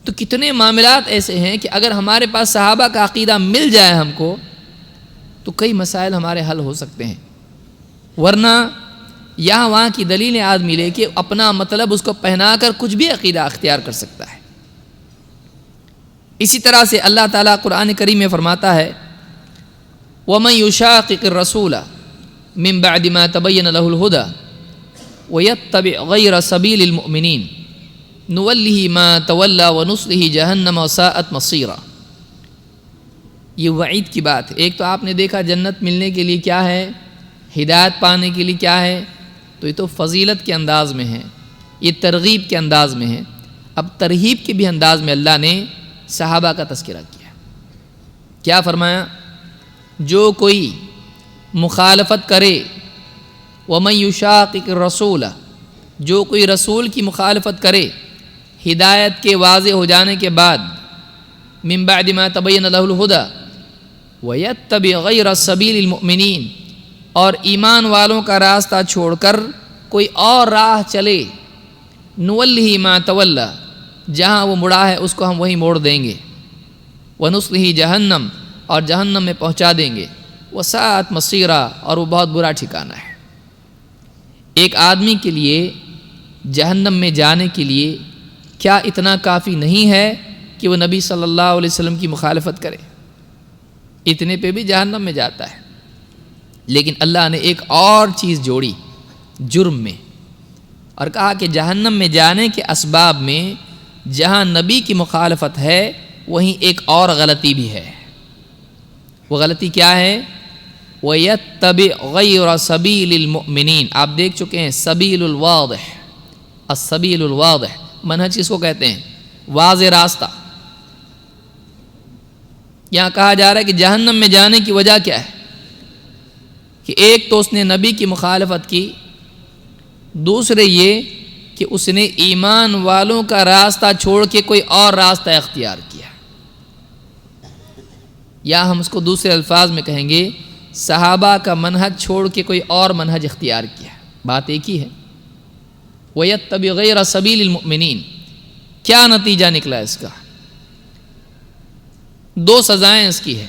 تو کتنے معاملات ایسے ہیں کہ اگر ہمارے پاس صحابہ کا عقیدہ مل جائے ہم کو تو کئی مسائل ہمارے حل ہو سکتے ہیں، ورنہ یہاں وہاں کی دلیلیں آدمی لے کے اپنا مطلب اس کو پہنا کر کچھ بھی عقیدہ اختیار کر سکتا ہے۔ اسی طرح سے اللہ تعالیٰ قرآن کریم میں فرماتا ہے وَمَن يُشَاقِقِ الرَّسُولَ مِن بَعْدِ مَا تَبَيَّنَ لَهُ الْهُدَى وَيَتَّبِعْ غَيْرَ سَبِيلِ الْمُؤْمِنِينَ نُوَلِّهِ مَا تَوَلَّى وَنُصْلِهِ جَهَنَّمَ وَسَاءَتْ مَصِيرًا۔ یہ وعید کی بات ہے۔ ایک تو آپ نے دیکھا جنت ملنے کے لیے کیا ہے، ہدایت پانے کے لیے کیا ہے، تو یہ تو فضیلت کے انداز میں ہے، یہ ترغیب کے انداز میں ہے۔ اب ترہیب کے بھی انداز میں اللہ نے صحابہ کا تذکرہ کیا۔ کیا فرمایا؟ جو کوئی مخالفت کرے، وَمَن يُشَاقِقِ الرَّسُولَ، جو کوئی رسول کی مخالفت کرے ہدایت کے واضح ہو جانے کے بعد، مِن بَعْدِ مَا تَبَيَّنَ لَهُ الْهُدَى وَيَتَّبِعْ غَيْرَ سَبِيلِ الْمُؤْمِنِينَ، اور ایمان والوں کا راستہ چھوڑ کر کوئی اور راہ چلے، نُوَلِّهِ مَا تَوَلَّى، جہاں وہ مڑا ہے اس کو ہم وہیں موڑ دیں گے، وَنُصْلِهِ جہنم، اور جہنم میں پہنچا دیں گے، وَسَاءَتْ مَصِيرًا، اور وہ بہت برا ٹھکانہ ہے۔ ایک آدمی کے لیے جہنم میں جانے کے لیے کیا اتنا کافی نہیں ہے کہ وہ نبی صلی اللہ علیہ وسلم کی مخالفت کرے؟ اتنے پہ بھی جہنم میں جاتا ہے، لیکن اللہ نے ایک اور چیز جوڑی جرم میں، اور کہا کہ جہنم میں جانے کے اسباب میں جہاں نبی کی مخالفت ہے وہیں ایک اور غلطی بھی ہے۔ وہ غلطی کیا ہے؟ وَيَتَّبِعْ غَيْرَ سَبِيلِ الْمُؤْمِنِينَ۔ آپ دیکھ چکے ہیں سبیل الواضح، السبیل الواضح، منہج کس کو کہتے ہیں؟ واضح راستہ۔ یہاں کہا جا رہا ہے کہ جہنم میں جانے کی وجہ کیا ہے؟ کہ ایک تو اس نے نبی کی مخالفت کی، دوسرے یہ کہ اس نے ایمان والوں کا راستہ چھوڑ کے کوئی اور راستہ اختیار کیا، یا ہم اس کو دوسرے الفاظ میں کہیں گے صحابہ کا منہج چھوڑ کے کوئی اور منہج اختیار کیا۔ بات ایک ہی ہے۔ وَيَتَّبِعْ غَيْرَ سَبِيلِ الْمُؤْمِنِينَ۔ کیا نتیجہ نکلا اس کا؟ دو سزائیں اس کی ہے،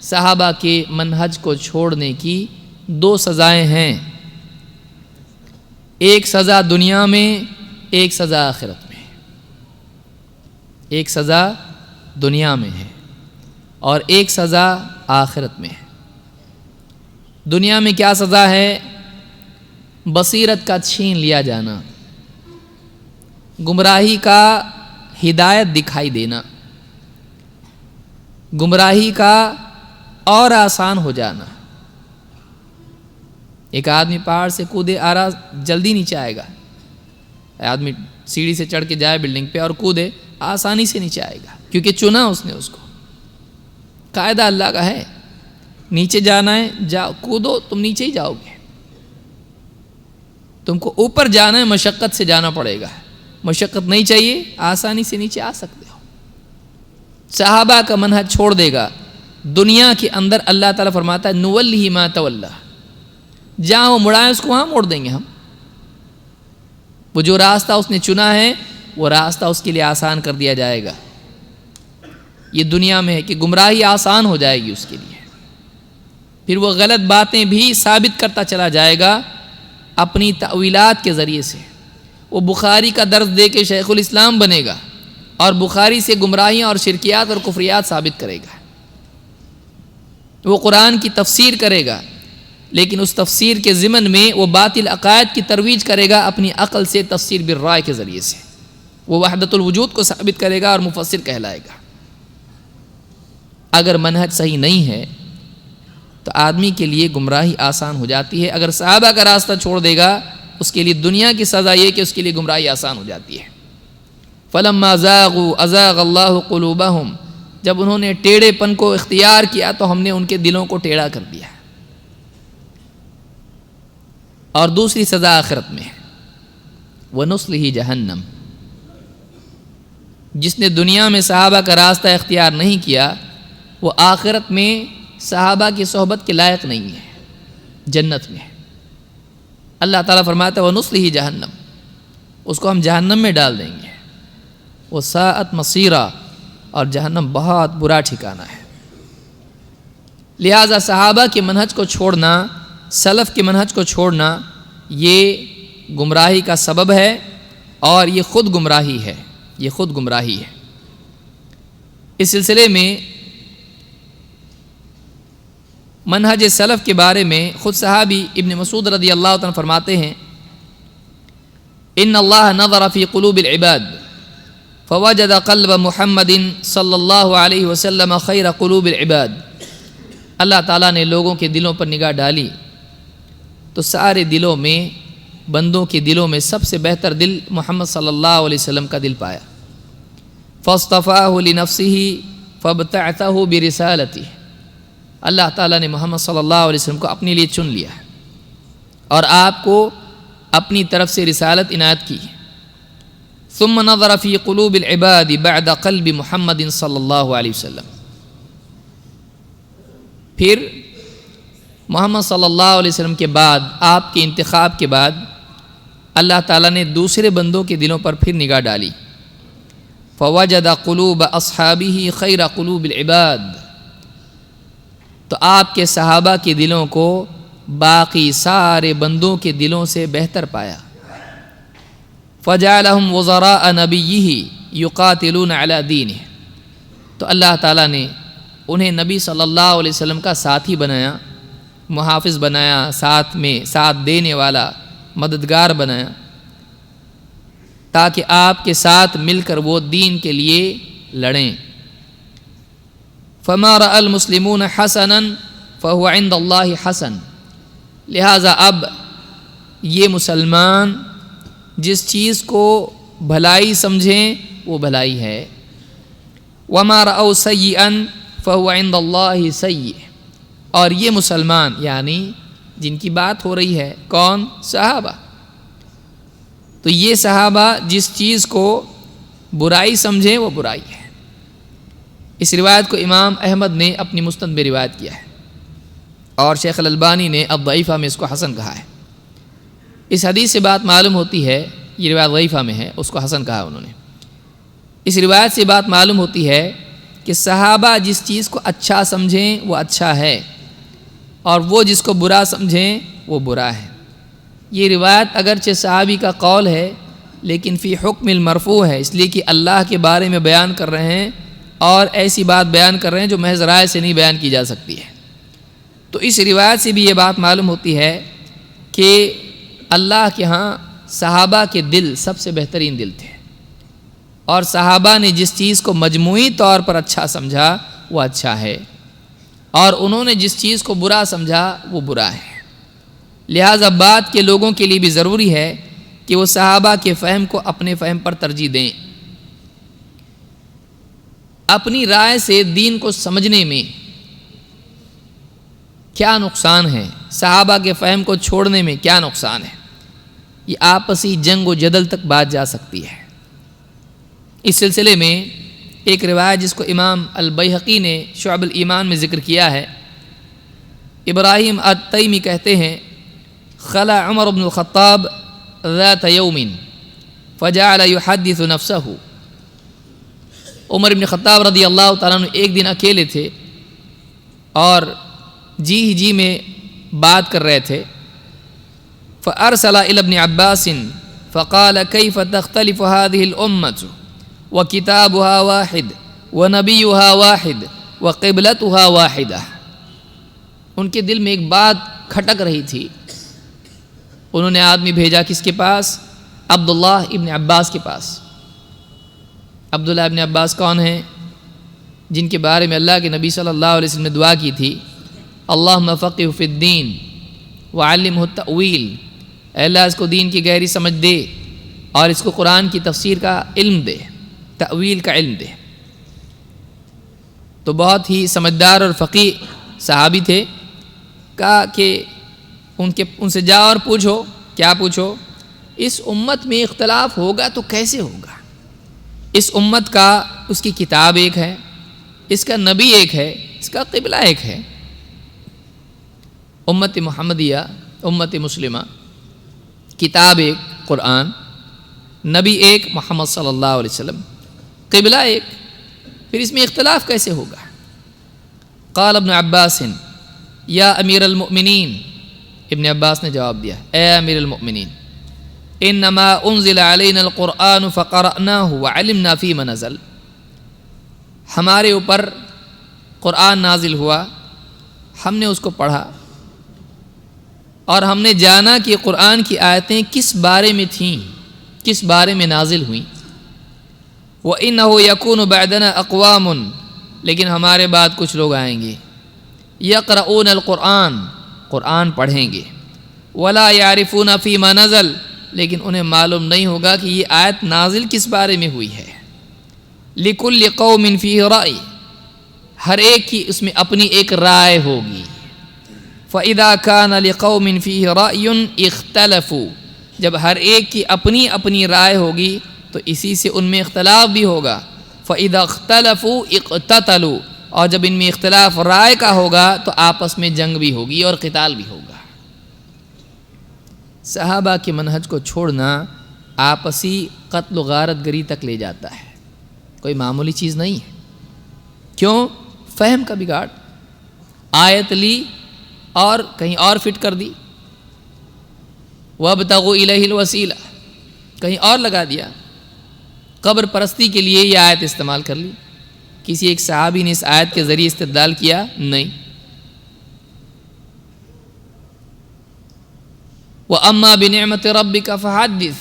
صحابہ کے منہج کو چھوڑنے کی دو سزائیں ہیں، ایک سزا دنیا میں، ایک سزا آخرت میں۔ ایک سزا دنیا میں ہے اور ایک سزا آخرت میں ہے۔ دنیا میں کیا سزا ہے؟ بصیرت کا چھین لیا جانا، گمراہی کا ہدایت دکھائی دینا، گمراہی کا اور آسان ہو جانا۔ ایک آدمی پہاڑ سے کودے آ رہا، جلدی نیچے آئے گا۔ آدمی سیڑھی سے چڑھ کے جائے بلڈنگ پہ اور کودے، آسانی سے نیچے آئے گا، کیونکہ چنا اس نے اس کو۔ قاعدہ اللہ کا ہے، نیچے جانا ہے جاؤ، کودو، تم نیچے ہی جاؤ گے۔ تم کو اوپر جانا ہے، مشقت سے جانا پڑے گا۔ مشقت نہیں چاہیے، آسانی سے نیچے آ سکتے ہو۔ صحابہ کا منہج چھوڑ دے گا دنیا کے اندر، اللہ تعالیٰ فرماتا ہے نُوَلِّهِ مَا تَوَلَّى، جہاں وہ مڑائے اس کو وہاں موڑ دیں گے ہم۔ وہ جو راستہ اس نے چنا ہے وہ راستہ اس کے لیے آسان کر دیا جائے گا۔ یہ دنیا میں ہے کہ گمراہی آسان ہو جائے گی اس کے لیے، پھر وہ غلط باتیں بھی ثابت کرتا چلا جائے گا اپنی تأویلات کے ذریعے سے۔ وہ بخاری کا درس دے کے شیخ الاسلام بنے گا اور بخاری سے گمراہیاں اور شرکیات اور کفریات ثابت کرے گا۔ وہ قرآن کی تفسیر کرے گا، لیکن اس تفسیر کے ضمن میں وہ باطل عقائد کی ترویج کرے گا اپنی عقل سے، تفسیر بالرائے کے ذریعے سے۔ وہ وحدت الوجود کو ثابت کرے گا اور مفسر کہلائے گا۔ اگر منہج صحیح نہیں ہے تو آدمی کے لیے گمراہی آسان ہو جاتی ہے۔ اگر صحابہ کا راستہ چھوڑ دے گا اس کے لیے دنیا کی سزا یہ کہ اس کے لیے گمراہی آسان ہو جاتی ہے۔ فَلَمَّا زَاغُوا أَزَاغَ اللَّهُ قُلُوبَهُمْ، جب انہوں نے ٹیڑھے پن کو اختیار کیا تو ہم نے ان کے دلوں کو ٹیڑھا کر دیا۔ اور دوسری سزا آخرت میں ہے، وَنُصْلِهِ جَهَنَّمَ۔ جس نے دنیا میں صحابہ کا راستہ اختیار نہیں کیا وہ آخرت میں صحابہ کی صحبت کے لائق نہیں ہے، جنت میں ہے۔ اللہ تعالیٰ فرماتا ہے وَنُصْلِهِ جَهَنَّمَ، اس کو ہم جہنم میں ڈال دیں گے۔ وساءت مصیرا، اور جہنم بہت برا ٹھکانہ ہے۔ لہٰذا صحابہ کے منہج کو چھوڑنا، سلف کے منہج کو چھوڑنا، یہ گمراہی کا سبب ہے، اور یہ خود گمراہی ہے، یہ خود گمراہی ہے۔ اس سلسلے میں منہج سلف کے بارے میں خود صحابی ابن مسعود رضی اللہ عنہ فرماتے ہیں، ان اللہ نظر فی قلوب العباد فوجد قلب محمد صلی اللہ علیہ وسلم خیر قلوب العباد۔ اللہ تعالیٰ نے لوگوں کے دلوں پر نگاہ ڈالی تو سارے دلوں میں، بندوں کے دلوں میں سب سے بہتر دل محمد صلی اللہ علیہ وسلم کا دل پایا۔ فاصطفاہ لنفسہ فابتعثہ برسالتہ، اللہ تعالیٰ نے محمد صلی اللہ علیہ وسلم کو اپنے لیے چن لیا اور آپ کو اپنی طرف سے رسالت عنایت کی۔ ثم نظر فی قلوب العباد بعد قلب محمد صلی اللہ علیہ وسلم، پھر محمد صلی اللہ علیہ وسلم کے بعد، آپ کے انتخاب کے بعد، اللہ تعالیٰ نے دوسرے بندوں کے دلوں پر پھر نگاہ ڈالی۔ فوجد قلوب اصحابہ خیر قلوب العباد، تو آپ کے صحابہ کے دلوں کو باقی سارے بندوں کے دلوں سے بہتر پایا۔ فجعلہم وزراء نبیہ یقاتلون علی دینہ، تو اللہ تعالیٰ نے انہیں نبی صلی اللہ علیہ وسلم کا ساتھی بنایا، محافظ بنایا، ساتھ میں ساتھ دینے والا، مددگار بنایا، تاکہ آپ کے ساتھ مل کر وہ دین کے لیے لڑیں۔ فما رأى المسلمون حسنا فهو عند اللہ حسن، لہٰذا اب یہ مسلمان جس چیز کو بھلائی سمجھیں وہ بھلائی ہے۔ وما رأوا سیئا فهو عند اللہ سیئ، اور یہ مسلمان یعنی جن کی بات ہو رہی ہے کون؟ صحابہ، تو یہ صحابہ جس چیز کو برائی سمجھیں وہ برائی ہے۔ اس روایت کو امام احمد نے اپنی مسند میں روایت کیا ہے، اور شیخ الالبانی نے الضعیفہ میں اس کو حسن کہا ہے۔ اس حدیث سے بات معلوم ہوتی ہے، یہ روایت ضعیفہ میں ہے، اس کو حسن کہا انہوں نے۔ اس روایت سے بات معلوم ہوتی ہے کہ صحابہ جس چیز کو اچھا سمجھیں وہ اچھا ہے، اور وہ جس کو برا سمجھیں وہ برا ہے۔ یہ روایت اگرچہ صحابی کا قول ہے لیکن فی حکم المرفوع ہے، اس لیے کہ اللہ کے بارے میں بیان کر رہے ہیں اور ایسی بات بیان کر رہے ہیں جو محض رائے سے نہیں بیان کی جا سکتی ہے۔ تو اس روایت سے بھی یہ بات معلوم ہوتی ہے کہ اللہ کے ہاں صحابہ کے دل سب سے بہترین دل تھے، اور صحابہ نے جس چیز کو مجموعی طور پر اچھا سمجھا وہ اچھا ہے، اور انہوں نے جس چیز کو برا سمجھا وہ برا ہے۔ لہٰذا بعد کے لوگوں کے لیے بھی ضروری ہے کہ وہ صحابہ کے فہم کو اپنے فہم پر ترجیح دیں۔ اپنی رائے سے دین کو سمجھنے میں کیا نقصان ہے، صحابہ کے فہم کو چھوڑنے میں کیا نقصان ہے، یہ آپسی جنگ و جدل تک بات جا سکتی ہے۔ اس سلسلے میں ایک روایت جس کو امام البیہقی نے شعب الایمان میں ذکر کیا ہے، ابراہیم التیمی کہتے ہیں، خلا عمر بن الخطاب ذات یوم فجعل یحدث نفسہ، عمر بن خطاب رضی اللہ تعالیٰ عنہ ایک دن اکیلے تھے اور جی میں بات کر رہے تھے۔ فارسل الى ابن عباس فقال كيف تختلف هذه الامة وكتابها واحد ونبيها واحد وقبلتها واحدة، ان کے دل میں ایک بات کھٹک رہی تھی۔ انہوں نے آدمی بھیجا کس کے پاس؟ عبداللہ ابن عباس کے پاس۔ عبداللہ ابن عباس کون ہیں؟ جن کے بارے میں اللہ کے نبی صلی اللہ علیہ وسلم نے دعا کی تھی، اللہم فقہ فی الدین وعلمہ التأویل، اے اللہ اس کو دین کی گہری سمجھ دے اور اس کو قرآن کی تفسیر کا علم دے، تأویل کا علم دے۔ تو بہت ہی سمجھدار اور فقیہ صحابی تھے۔ کہا کہ ان سے جاؤ اور پوچھو، کیا پوچھو؟ اس امت میں اختلاف ہوگا تو کیسے ہوگا؟ اس امت کا اس کی کتاب ایک ہے، اس کا نبی ایک ہے، اس کا قبلہ ایک ہے۔ امت محمدیہ، امت مسلمہ، کتاب ایک قرآن، نبی ایک محمد صلی اللہ علیہ وسلم، قبلہ ایک، پھر اس میں اختلاف کیسے ہوگا؟ قال ابن عباس یا امیر المؤمنین، ابن عباس نے جواب دیا، اے امیر المؤمنین، انما انزل علینا القرآن فقرأناہ وعلمنا فیما نزل، ہمارے اوپر قرآن نازل ہوا، ہم نے اس کو پڑھا اور ہم نے جانا کہ قرآن کی آیتیں کس بارے میں تھیں، کس بارے میں نازل ہوئیں۔ وَإِنَّهُ يَكُونُ بَعْدَنَا أَقْوَامٌ، لیکن ہمارے بعد کچھ لوگ آئیں گے، يَقْرَؤُونَ الْقُرْآنَ، قرآن پڑھیں گے، وَلَا يَعْرِفُونَ فِي مَا نَزَلَ، لیکن انہیں معلوم نہیں ہوگا کہ یہ آیت نازل کس بارے میں ہوئی ہے۔ لِكُلِّ قَوْمٍ فِيهِ رَأْيٌ، ہر ایک کی اس میں اپنی ایک رائے ہوگی۔ فَإِذَا كَانَ لِقَوْمٍ فِيهِ رَأْيٌ اخْتَلَفُوا، جب ہر ایک کی اپنی اپنی رائے ہوگی تو اسی سے ان میں اختلاف بھی ہوگا۔ فَإِذَا اخْتَلَفُوا اقْتَتَلُوا، اور جب ان میں اختلاف رائے کا ہوگا تو آپس میں جنگ بھی ہوگی اور قتال بھی ہوگا۔ صحابہ کے منہج کو چھوڑنا آپسی قتل و غارت گری تک لے جاتا ہے، کوئی معمولی چیز نہیں ہے۔ کیوں؟ فہم کا بگاڑ، آیت لی اور کہیں اور فٹ کر دی، وَابْتَغُوا إِلَيْهِ الْوَسِيلَةَ کہیں اور لگا دیا، قبر پرستی کے لیے یہ آیت استعمال کر لی۔ کسی ایک صحابی نے اس آیت کے ذریعے استدلال کیا؟ نہیں۔ وَأَمَّا بِنِعْمَةِ رَبِّكَ فَحَدِّثْ،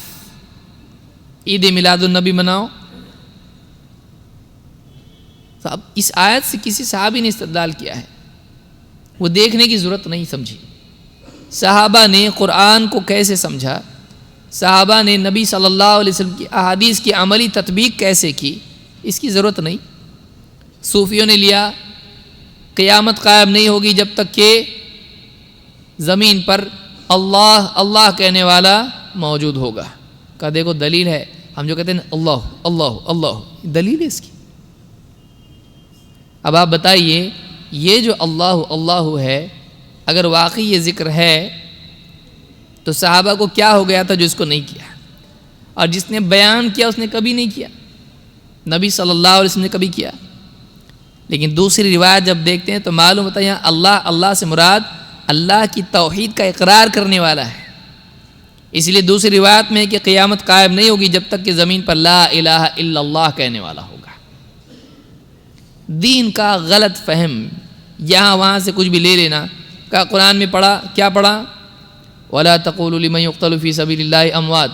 عید میلاد النبی مناؤ۔ تو اب اس آیت سے کسی صحابی نے استدلال کیا ہے، وہ دیکھنے کی ضرورت نہیں سمجھی۔ صحابہ نے قرآن کو کیسے سمجھا، صحابہ نے نبی صلی اللہ علیہ وسلم کی احادیث کی عملی تطبیق کیسے کی، اس کی ضرورت نہیں۔ صوفیوں نے لیا قیامت قائم نہیں ہوگی جب تک کہ زمین پر اللہ اللہ کہنے والا موجود ہوگا۔ کہا دیکھو دلیل ہے، ہم جو کہتے ہیں اللہ اللہ اللہ، دلیل ہے اس کی۔ اب آپ بتائیے یہ جو اللہ اللہ ہے اگر واقعی یہ ذکر ہے تو صحابہ کو کیا ہو گیا تھا جو اس کو نہیں کیا، اور جس نے بیان کیا اس نے کبھی نہیں کیا، نبی صلی اللہ علیہ وسلم نے کبھی کیا۔ لیکن دوسری روایت جب دیکھتے ہیں تو معلوم ہوتا ہے یہاں اللہ اللہ سے مراد اللہ کی توحید کا اقرار کرنے والا ہے۔ اس لیے دوسری روایت میں ہے کہ قیامت قائم نہیں ہوگی جب تک کہ زمین پر لا الہ الا اللہ کہنے والا ہوگا۔ دین کا غلط فہم، یہاں وہاں سے کچھ بھی لے لینا۔ کا قرآن میں پڑھا، کیا پڑھا؟ وَلَا تَقُولُوا لِمَن يُقْتَلُ فِي سَبِيلِ اللَّهِ أَمْوَاتٌ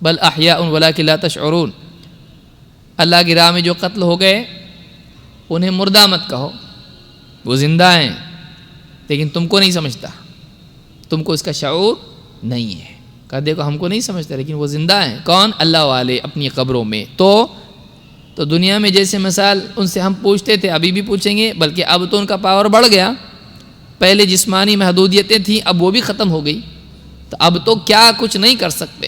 بَلْ أَحْيَاءٌ وَلَكِنْ لَا تَشْعُرُونَ، اللہ کی راہ میں جو قتل ہو گئے انہیں مردہ مت کہو، وہ زندہ ہیں، لیکن تم کو نہیں سمجھتا، تم کو اس کا شعور نہیں ہے۔ کہا دیکھو ہم کو نہیں سمجھتا لیکن وہ زندہ ہیں۔ کون؟ اللہ والے اپنی قبروں میں۔ تو دنیا میں جیسے مثال ان سے ہم پوچھتے تھے، ابھی بھی پوچھیں گے، بلکہ اب تو ان کا پاور بڑھ گیا۔ پہلے جسمانی محدودیتیں تھیں، اب وہ بھی ختم ہو گئی، تو اب تو کیا کچھ نہیں کر سکتے۔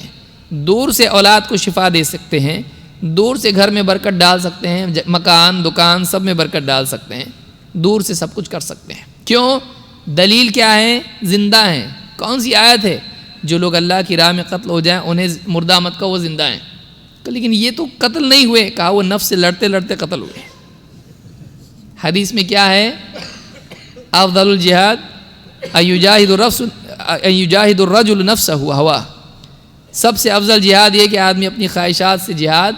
دور سے اولاد کو شفا دے سکتے ہیں، دور سے گھر میں برکت ڈال سکتے ہیں، مکان دکان سب میں برکت ڈال سکتے ہیں، دور سے سب کچھ کر سکتے ہیں۔ کیوں؟ دلیل کیا ہے؟ زندہ ہیں۔ کون سی آیت ہے؟ جو لوگ اللہ کی راہ میں قتل ہو جائیں انہیں مردہ مت کہو، وہ زندہ ہیں۔ لیکن یہ تو قتل نہیں ہوئے، کہا وہ نفس سے لڑتے لڑتے قتل ہوئے۔ حدیث میں کیا ہے؟ افضل الجہاد ان یجاہد الرجل نفسہ وہوا، سب سے افضل جہاد یہ کہ آدمی اپنی خواہشات سے جہاد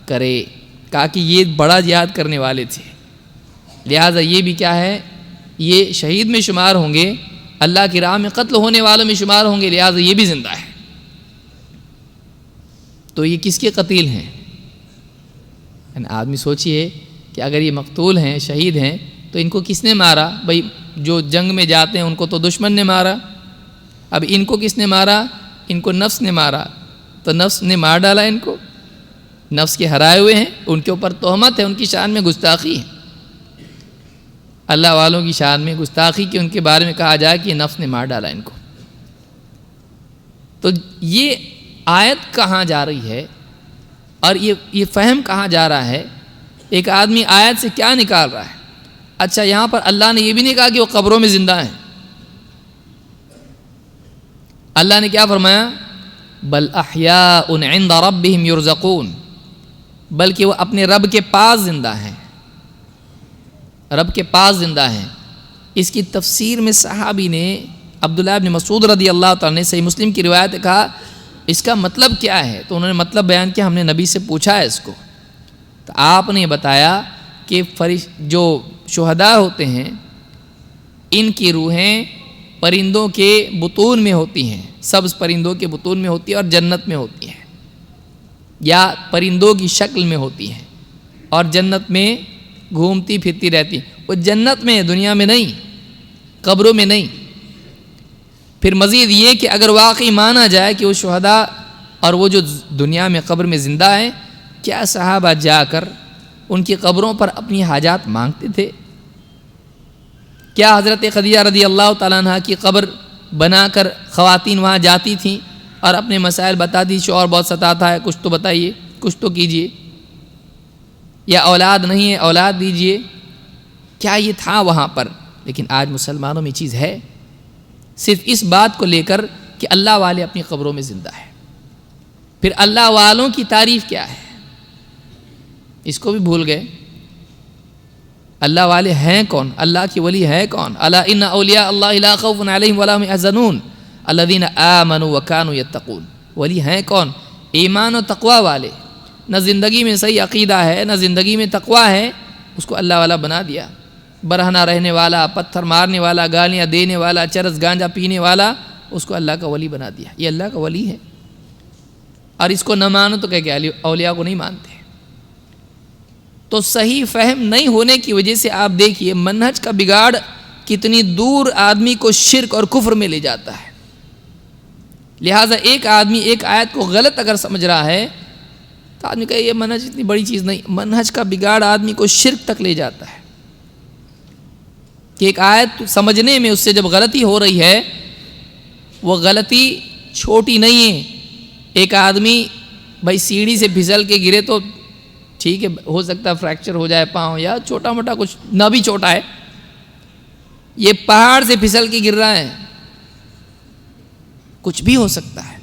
کرے۔ کہا کہ یہ بڑا جہاد کرنے والے تھے، لہٰذا یہ بھی کیا ہے؟ یہ شہید میں شمار ہوں گے، اللہ کی راہ میں قتل ہونے والوں میں شمار ہوں گے، لہٰذا یہ بھی زندہ ہے۔ تو یہ کس کے قتیل ہیں؟ یعنی آدمی سوچئے کہ اگر یہ مقتول ہیں، شہید ہیں، تو ان کو کس نے مارا؟ بھئی جو جنگ میں جاتے ہیں ان کو تو دشمن نے مارا، اب ان کو کس نے مارا؟ ان کو نفس نے مارا، تو نفس نے مار ڈالا ان کو، نفس کے ہرائے ہوئے ہیں، ان کے اوپر تہمت ہے، ان کی شان میں گستاخی ہے۔ اللہ والوں کی شان میں گستاخی کہ ان کے بارے میں کہا جائے کہ نفس نے مار ڈالا ان کو۔ تو یہ آیت کہاں جا رہی ہے اور یہ فہم کہاں جا رہا ہے؟ ایک آدمی آیت سے کیا نکال رہا ہے؟ اچھا یہاں پر اللہ نے یہ بھی نہیں کہا کہ وہ قبروں میں زندہ ہیں۔ اللہ نے کیا فرمایا؟ بل احیاء عند ربهم یرزقون، بلکہ وہ اپنے رب کے پاس زندہ ہیں، رب کے پاس زندہ ہیں۔ اس کی تفسیر میں صحابی نے عبداللہ بن مسعود رضی اللہ تعالیٰ نے صحیح مسلم کی روایت کہا اس کا مطلب کیا ہے؟ تو انہوں نے مطلب بیان کیا، ہم نے نبی سے پوچھا ہے اس کو، تو آپ نے بتایا کہ جو شہداء ہوتے ہیں ان کی روحیں پرندوں کے بطون میں ہوتی ہیں، سبز پرندوں کے بطون میں ہوتی ہیں اور جنت میں ہوتی ہیں، یا پرندوں کی شکل میں ہوتی ہیں اور جنت میں گھومتی پھرتی رہتی ہیں۔ وہ جنت میں، دنیا میں نہیں، قبروں میں نہیں۔ پھر مزید یہ کہ اگر واقعی مانا جائے کہ وہ شہداء اور وہ جو دنیا میں قبر میں زندہ ہیں، کیا صحابہ جا کر ان کی قبروں پر اپنی حاجات مانگتے تھے؟ کیا حضرت خدیجہ رضی اللہ تعالیٰ عنہ کی قبر بنا کر خواتین وہاں جاتی تھیں اور اپنے مسائل بتاتی، شوہر بہت ستاتا ہے، کچھ تو بتائیے، کچھ تو کیجئے، یا اولاد نہیں ہے اولاد دیجئے؟ کیا یہ تھا وہاں پر؟ لیکن آج مسلمانوں میں چیز ہے صرف اس بات کو لے کر کہ اللہ والے اپنی قبروں میں زندہ ہے۔ پھر اللہ والوں کی تعریف کیا ہے اس کو بھی بھول گئے۔ اللہ والے ہیں کون؟ اللہ کی ولی ہے کون؟ الا ان اولیاء اللہ لا خوف علیہم ولا هم يحزنون الذین آمنوا وكانوا يتقون۔ ولی ہیں کون؟ ایمان و تقوی والے۔ نہ زندگی میں صحیح عقیدہ ہے، نہ زندگی میں تقوی ہے، اس کو اللہ والا بنا دیا۔ برہنہ رہنے والا، پتھر مارنے والا، گالیاں دینے والا، چرس گانجا پینے والا، اس کو اللہ کا ولی بنا دیا۔ یہ اللہ کا ولی ہے، اور اس کو نہ مانو تو کہ اولیاء کو نہیں مانتے۔ تو صحیح فہم نہیں ہونے کی وجہ سے آپ دیکھیے منہج کا بگاڑ کتنی دور آدمی کو شرک اور کفر میں لے جاتا ہے۔ لہٰذا ایک آدمی ایک آیت کو غلط اگر سمجھ رہا ہے تو آدمی کہے یہ منہج اتنی بڑی چیز نہیں۔ منہج کا بگاڑ آدمی کو شرک تک لے جاتا ہے کہ ایک آیت سمجھنے میں اس سے جب غلطی ہو رہی ہے، وہ غلطی چھوٹی نہیں ہے۔ ایک آدمی بھائی سیڑھی سے پھسل کے گرے تو ٹھیک ہے، ہو سکتا ہے فریکچر ہو جائے پاؤں، یا چھوٹا موٹا کچھ نہ بھی چھوٹا ہے۔ یہ پہاڑ سے پھسل کے گر رہا ہے، کچھ بھی ہو سکتا ہے،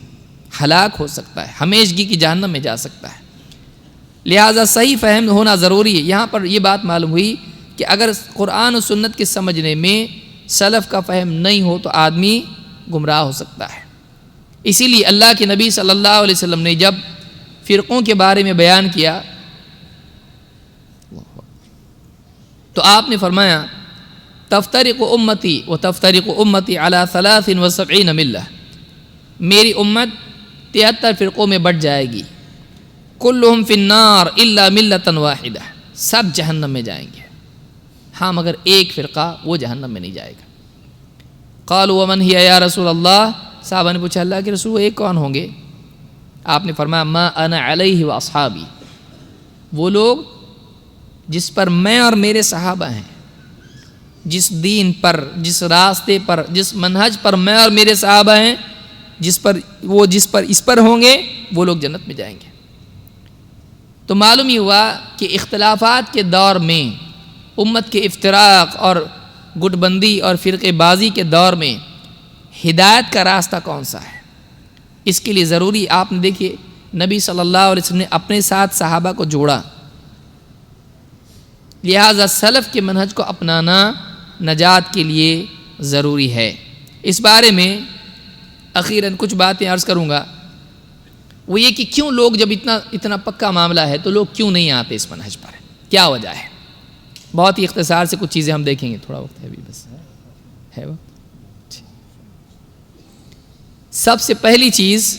ہلاک ہو سکتا ہے، ہمیشگی کی جہنم میں جا سکتا ہے۔ لہٰذا صحیح فہم ہونا ضروری ہے۔ یہاں پر یہ بات معلوم ہوئی کہ اگر قرآن و سنت کے سمجھنے میں سلف کا فہم نہیں ہو تو آدمی گمراہ ہو سکتا ہے۔ اسی لیے اللہ کے نبی صلی اللہ علیہ وسلم نے جب فرقوں کے بارے میں بیان کیا تو آپ نے فرمایا تفترق امتی و تفترق امتی علی 73 ملہ، میری امت 73 فرقوں میں بٹ جائے گی، کلہم فی النار الا ملۃ واحدہ، سب جہنم میں جائیں گے، ہاں مگر ایک فرقہ وہ جہنم میں نہیں جائے گا۔ قالوا ومن ہی یا رسول اللہ، صحابہ نے پوچھا اللہ کے رسول وہ ایک کون ہوں گے؟ آپ نے فرمایا ما انا علیہ و اصحابی، وہ لوگ جس پر میں اور میرے صحابہ ہیں، جس دین پر، جس راستے پر، جس منہج پر میں اور میرے صحابہ ہیں، جس پر اس پر ہوں گے وہ لوگ جنت میں جائیں گے۔ تو معلوم ہی ہوا کہ اختلافات کے دور میں، امت کے افتراق اور گٹ بندی اور فرقے بازی کے دور میں ہدایت کا راستہ کون سا ہے، اس کے لیے ضروری آپ نے دیکھیے نبی صلی اللہ علیہ وسلم نے اپنے ساتھ صحابہ کو جوڑا، لہذا سلف کے منہج کو اپنانا نجات کے لیے ضروری ہے۔ اس بارے میں اخیراً کچھ باتیں عرض کروں گا، وہ یہ کہ کیوں لوگ جب اتنا پکا معاملہ ہے تو لوگ کیوں نہیں آتے اس منہج پر، کیا وجہ ہے؟ بہت ہی اختصار سے کچھ چیزیں ہم دیکھیں گے، تھوڑا وقت ہے ابھی، بس ہے وقت۔ سب سے پہلی چیز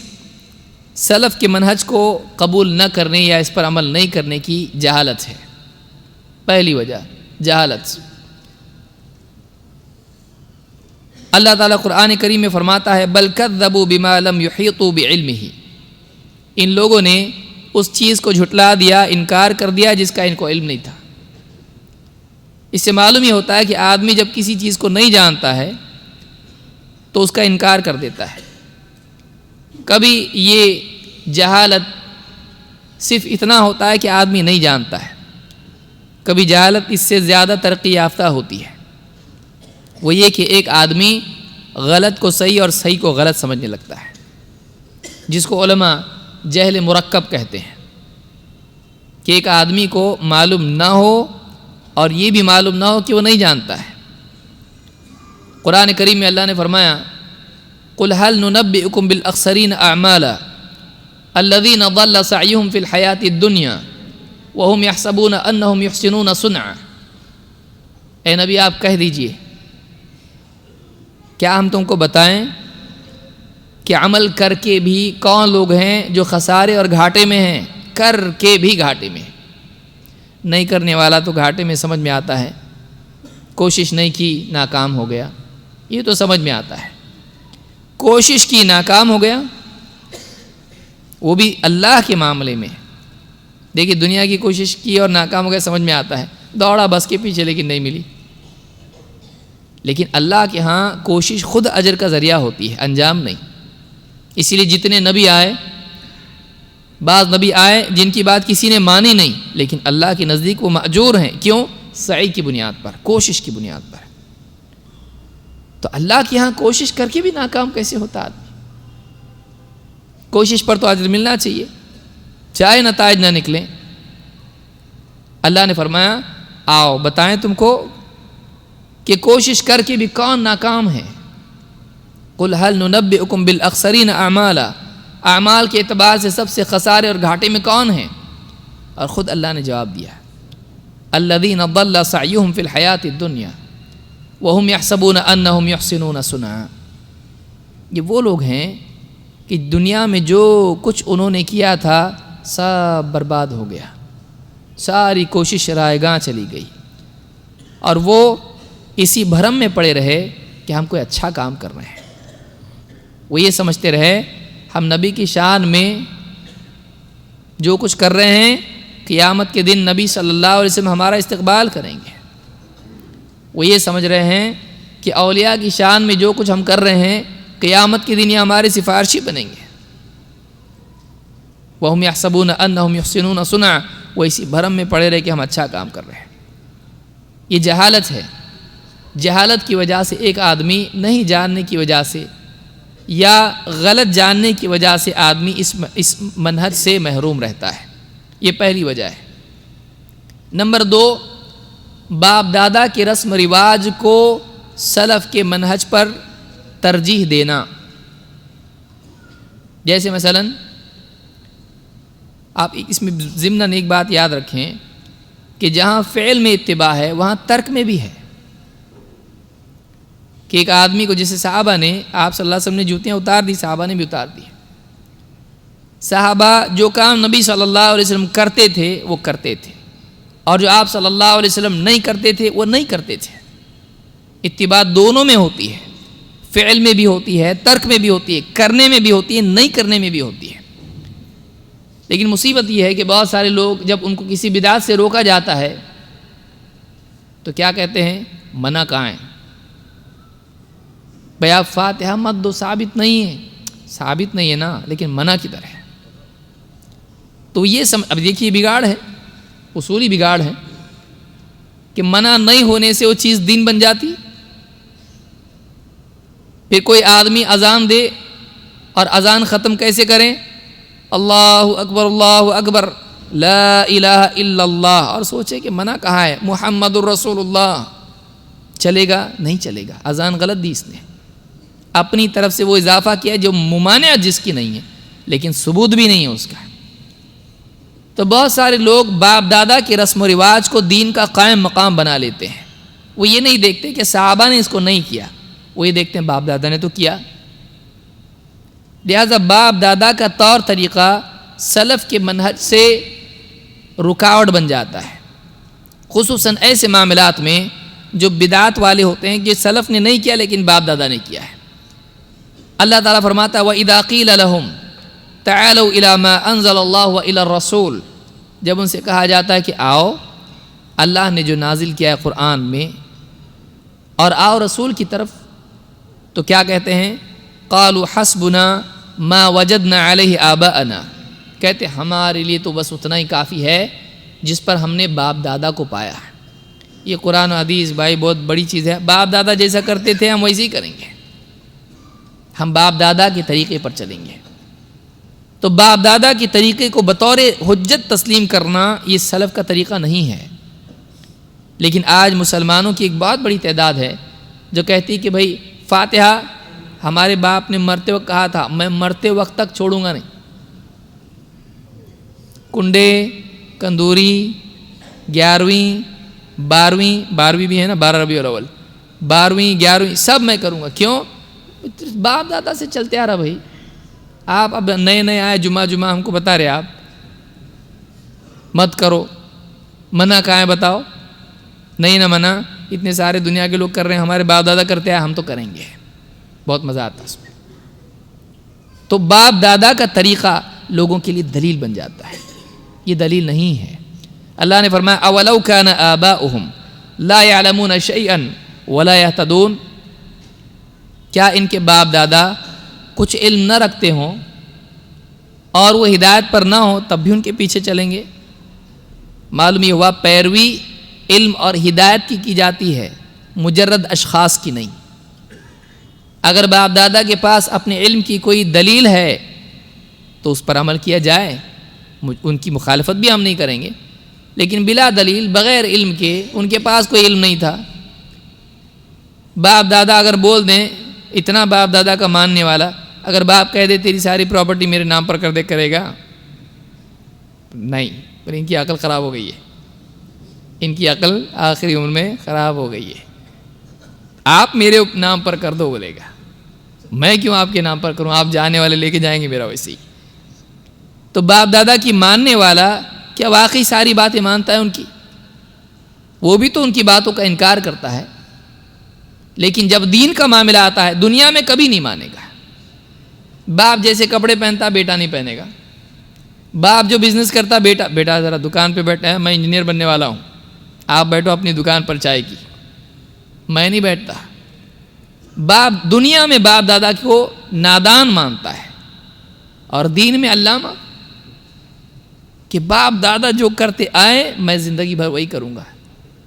سلف کے منہج کو قبول نہ کرنے یا اس پر عمل نہیں کرنے کی جہالت ہے۔ پہلی وجہ جہالت۔ اللہ تعالیٰ قرآن کریم میں فرماتا ہے بل کذبوا بما لم یحیطوا بعلمہ، ان لوگوں نے اس چیز کو جھٹلا دیا، انکار کر دیا جس کا ان کو علم نہیں تھا۔ اس سے معلوم ہی ہوتا ہے کہ آدمی جب کسی چیز کو نہیں جانتا ہے تو اس کا انکار کر دیتا ہے۔ کبھی یہ جہالت صرف اتنا ہوتا ہے کہ آدمی نہیں جانتا ہے، کبھی جہالت اس سے زیادہ ترقی یافتہ ہوتی ہے، وہ یہ کہ ایک آدمی غلط کو صحیح اور صحیح کو غلط سمجھنے لگتا ہے، جس کو علماء جہل مرکب کہتے ہیں، کہ ایک آدمی کو معلوم نہ ہو اور یہ بھی معلوم نہ ہو کہ وہ نہیں جانتا ہے۔ قرآن کریم میں اللہ نے فرمایا قُلْ هَلْ نُنَبِّئُكُمْ بِالْأَخْسَرِينَ أَعْمَالًا الَّذِينَ ضَلَّ سَعْيُهُمْ فِي الْحَيَاةِ الدُّنْيَا وَهُمْ يَحْسَبُونَ أَنَّهُمْ يُحْسِنُونَ صُنْعًا۔ اے نبی آپ کہہ دیجئے کیا ہم تم کو بتائیں کہ عمل کر کے بھی کون لوگ ہیں جو خسارے اور گھاٹے میں ہیں؟ کر کے بھی گھاٹے میں، نہیں کرنے والا تو گھاٹے میں سمجھ میں آتا ہے، کوشش نہیں کی ناکام ہو گیا، یہ تو سمجھ میں آتا ہے۔ کوشش کی ناکام ہو گیا، وہ بھی اللہ کے معاملے میں۔ دیکھیے دنیا کی کوشش کی اور ناکام ہو گیا سمجھ میں آتا ہے، دوڑا بس کے پیچھے لیکن نہیں ملی۔ لیکن اللہ کے ہاں کوشش خود اجر کا ذریعہ ہوتی ہے، انجام نہیں۔ اسی لیے جتنے نبی آئے، بعض نبی آئے جن کی بات کسی نے مانی نہیں، لیکن اللہ کے نزدیک وہ مأجور ہیں۔ کیوں؟ سعی کی بنیاد پر، کوشش کی بنیاد پر۔ تو اللہ کے ہاں کوشش کر کے بھی ناکام کیسے ہوتا آدمی؟ کوشش پر تو اجر ملنا چاہیے، چاہے نتائج نہ نکلیں۔ اللہ نے فرمایا آؤ بتائیں تم کو کہ کوشش کر کے بھی کون ناکام ہے۔ قُلْ هَلْ نُنَبِّئُكُمْ بِالْأَخْسَرِينَ أَعْمَالًا، اعمال کے اعتبار سے سب سے خسارے اور گھاٹے میں کون ہیں؟ اور خود اللہ نے جواب دیا الَّذِينَ ضَلَّ سَعْيُهُمْ فِي الْحَيَاةِ الدُّنْيَا وَهُمْ يَحْسَبُونَ أَنَّهُمْ يُحْسِنُونَ صُنْعًا۔ یہ وہ لوگ ہیں کہ دنیا میں جو کچھ انہوں نے کیا تھا سب برباد ہو گیا، ساری کوشش رائے گاں چلی گئی، اور وہ اسی بھرم میں پڑے رہے کہ ہم کوئی اچھا کام کر رہے ہیں۔ وہ یہ سمجھتے رہے ہم نبی کی شان میں جو کچھ کر رہے ہیں قیامت کے دن نبی صلی اللہ علیہ وسلم ہمارا استقبال کریں گے۔ وہ یہ سمجھ رہے ہیں کہ اولیاء کی شان میں جو کچھ ہم کر رہے ہیں قیامت کے دن یہ ہمارے سفارشی بنیں گے۔ وَهُمْ يَحْسَبُونَ أَنَّهُمْ يُحْسِنُونَ صُنْعًا، وہ اسی بھرم میں پڑے رہے کہ ہم اچھا کام کر رہے ہیں۔ یہ جہالت ہے۔ جہالت کی وجہ سے ایک آدمی نہیں جاننے کی وجہ سے یا غلط جاننے کی وجہ سے آدمی اس منہج سے محروم رہتا ہے، یہ پہلی وجہ ہے۔ نمبر 2، باپ دادا کے رسم رواج کو سلف کے منہج پر ترجیح دینا۔ جیسے مثلا آپ اس میں ضمناً ایک بات یاد رکھیں کہ جہاں فعل میں اتباع ہے وہاں ترک میں بھی ہے، کہ ایک آدمی کو جیسے صحابہ نے، آپ صلی اللہ علیہ وسلم نے جوتیاں اتار دی، صحابہ نے بھی اتار دی۔ صحابہ جو کام نبی صلی اللہ علیہ وسلم کرتے تھے وہ کرتے تھے، اور جو آپ صلی اللہ علیہ وسلم نہیں کرتے تھے وہ نہیں کرتے تھے۔ اتباع دونوں میں ہوتی ہے، فعل میں بھی ہوتی ہے، ترک میں بھی ہوتی ہے، کرنے میں بھی ہوتی ہے، نہیں کرنے میں بھی ہوتی ہے۔ لیکن مصیبت یہ ہے کہ بہت سارے لوگ جب ان کو کسی بدعت سے روکا جاتا ہے تو کیا کہتے ہیں؟ منع کہاں ہے؟ بھئی آپ فاتحہ مت دو، ثابت نہیں ہے، ثابت نہیں ہے نا، لیکن منع کدھر ہے؟ تو یہ اب دیکھیے بگاڑ ہے، اصولی بگاڑ ہے کہ منع نہیں ہونے سے وہ چیز دین بن جاتی۔ پھر کوئی آدمی اذان دے اور اذان ختم کیسے کریں؟ اللہ اکبر لا الہ الا اللہ، اور سوچے کہ منع کہاں ہے؟ محمد الرسول اللہ۔ چلے گا؟ نہیں چلے گا، اذان غلط دی اس نے، اپنی طرف سے وہ اضافہ کیا جو ممانعت جس کی نہیں ہے، لیکن ثبوت بھی نہیں ہے اس کا۔ تو بہت سارے لوگ باپ دادا کے رسم و رواج کو دین کا قائم مقام بنا لیتے ہیں۔ وہ یہ نہیں دیکھتے کہ صحابہ نے اس کو نہیں کیا، وہ یہ دیکھتے ہیں باپ دادا نے تو کیا۔ لہذا باپ دادا کا طور طریقہ سلف کے منہج سے رکاوٹ بن جاتا ہے، خصوصاً ایسے معاملات میں جو بدعات والے ہوتے ہیں کہ سلف نے نہیں کیا لیکن باپ دادا نے کیا ہے۔ اللہ تعالیٰ فرماتا ہے وَإِذَا قِيلَ لَهُمْ تَعَالَوْا إِلَى مَا أَنزَلَ اللَّهُ وَإِلَى الرَّسُولِ، جب ان سے کہا جاتا ہے کہ آؤ اللہ نے جو نازل کیا ہے قرآن میں، اور آؤ رسول کی طرف، تو کیا کہتے ہیں؟ قالوا حسبنا ما وجدنا علیہ آباءنا، کہتے ہمارے لیے تو بس اتنا ہی کافی ہے جس پر ہم نے باپ دادا کو پایا ہے۔ یہ قرآن و حدیث بھائی بہت بڑی چیز ہے، باپ دادا جیسا کرتے تھے ہم ویسے ہی کریں گے، ہم باپ دادا کے طریقے پر چلیں گے۔ تو باپ دادا کے طریقے کو بطور حجت تسلیم کرنا یہ سلف کا طریقہ نہیں ہے. لیکن آج مسلمانوں کی ایک بہت بڑی تعداد ہے جو کہتی کہ بھائی فاتحہ ہمارے باپ نے مرتے وقت کہا تھا، میں مرتے وقت تک چھوڑوں گا نہیں. کنڈے، کندوری، 11ویں 12ویں بھی ہے نا، 12 ربیع الاول، 12ویں 11ویں سب میں کروں گا. کیوں؟ باپ دادا سے چلتے آ رہا بھائی. آپ اب نئے نئے آئے، جمعہ ہم کو بتا رہے آپ مت کرو. منع کہاں ہے بتاؤ؟ نہیں نہ منع، اتنے سارے دنیا کے لوگ کر رہے ہیں، ہمارے باپ دادا کرتے ہیں، ہم تو کریں گے. بہت مزہ آتا ہے اس میں. تو باپ دادا کا طریقہ لوگوں کے لیے دلیل بن جاتا ہے. یہ دلیل نہیں ہے. اللہ نے فرمایا اولو کان آباؤہم لا یعلمون شیئا ولا یہتدون، کیا ان کے باپ دادا کچھ علم نہ رکھتے ہوں اور وہ ہدایت پر نہ ہوں تب بھی ان کے پیچھے چلیں گے؟ معلوم یہ ہوا پیروی علم اور ہدایت کی جاتی ہے، مجرد اشخاص کی نہیں. اگر باپ دادا کے پاس اپنے علم کی کوئی دلیل ہے تو اس پر عمل کیا جائے، ان کی مخالفت بھی ہم نہیں کریں گے. لیکن بلا دلیل بغیر علم کے، ان کے پاس کوئی علم نہیں تھا، باپ دادا اگر بول دیں، اتنا باپ دادا کا ماننے والا اگر باپ کہہ دے تیری ساری پراپرٹی میرے نام پر کر دے، کرے گا نہیں. پر ان کی عقل خراب ہو گئی ہے، ان کی عقل آخری عمر میں خراب ہو گئی ہے. آپ میرے نام پر کر دو بولے گا، میں کیوں آپ کے نام پر کروں، آپ جانے والے لے کے جائیں گے میرا ویسے ہی. تو باپ دادا کی ماننے والا کیا واقعی ساری باتیں مانتا ہے ان کی؟ وہ بھی تو ان کی باتوں کا انکار کرتا ہے. لیکن جب دین کا معاملہ آتا ہے دنیا میں کبھی نہیں مانے گا. باپ جیسے کپڑے پہنتا بیٹا نہیں پہنے گا. باپ جو بزنس کرتا، بیٹا ذرا دکان پہ بیٹھا ہے، میں انجینئر بننے والا ہوں، آپ بیٹھو اپنی دکان پر چائے کی، میں نہیں بیٹھتا. باپ دنیا میں باپ دادا کو نادان مانتا ہے اور دین میں علامہ، کہ باپ دادا جو کرتے آئے میں زندگی بھر وہی کروں گا.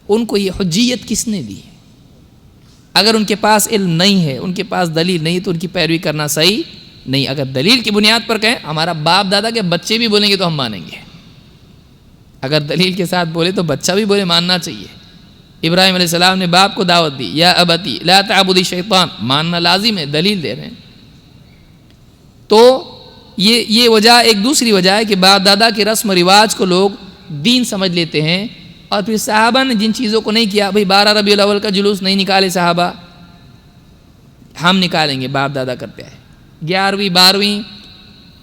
ان کو یہ حجیت کس نے دی؟ اگر ان کے پاس علم نہیں ہے، ان کے پاس دلیل نہیں، تو ان کی پیروی کرنا صحیح نہیں. اگر دلیل کی بنیاد پر کہیں ہمارا باپ دادا کے بچے بھی بولیں گے تو ہم مانیں گے. اگر دلیل کے ساتھ بولے تو بچہ بھی بولے، ماننا چاہیے. ابراہیم علیہ السلام نے باپ کو دعوت دی، یا ابتی لا تعبد الشیطان، ماننا لازم ہے، دلیل دے رہے ہیں. تو یہ وجہ، ایک دوسری وجہ ہے کہ باپ دادا کے رسم و رواج کو لوگ دین سمجھ لیتے ہیں. اور پھر صحابہ نے جن چیزوں کو نہیں کیا، بھئی 12 ربیع الاول کا جلوس نہیں نکالے صحابہ، ہم نکالیں گے، باپ دادا کرتے ہیں. 11ویں 12ویں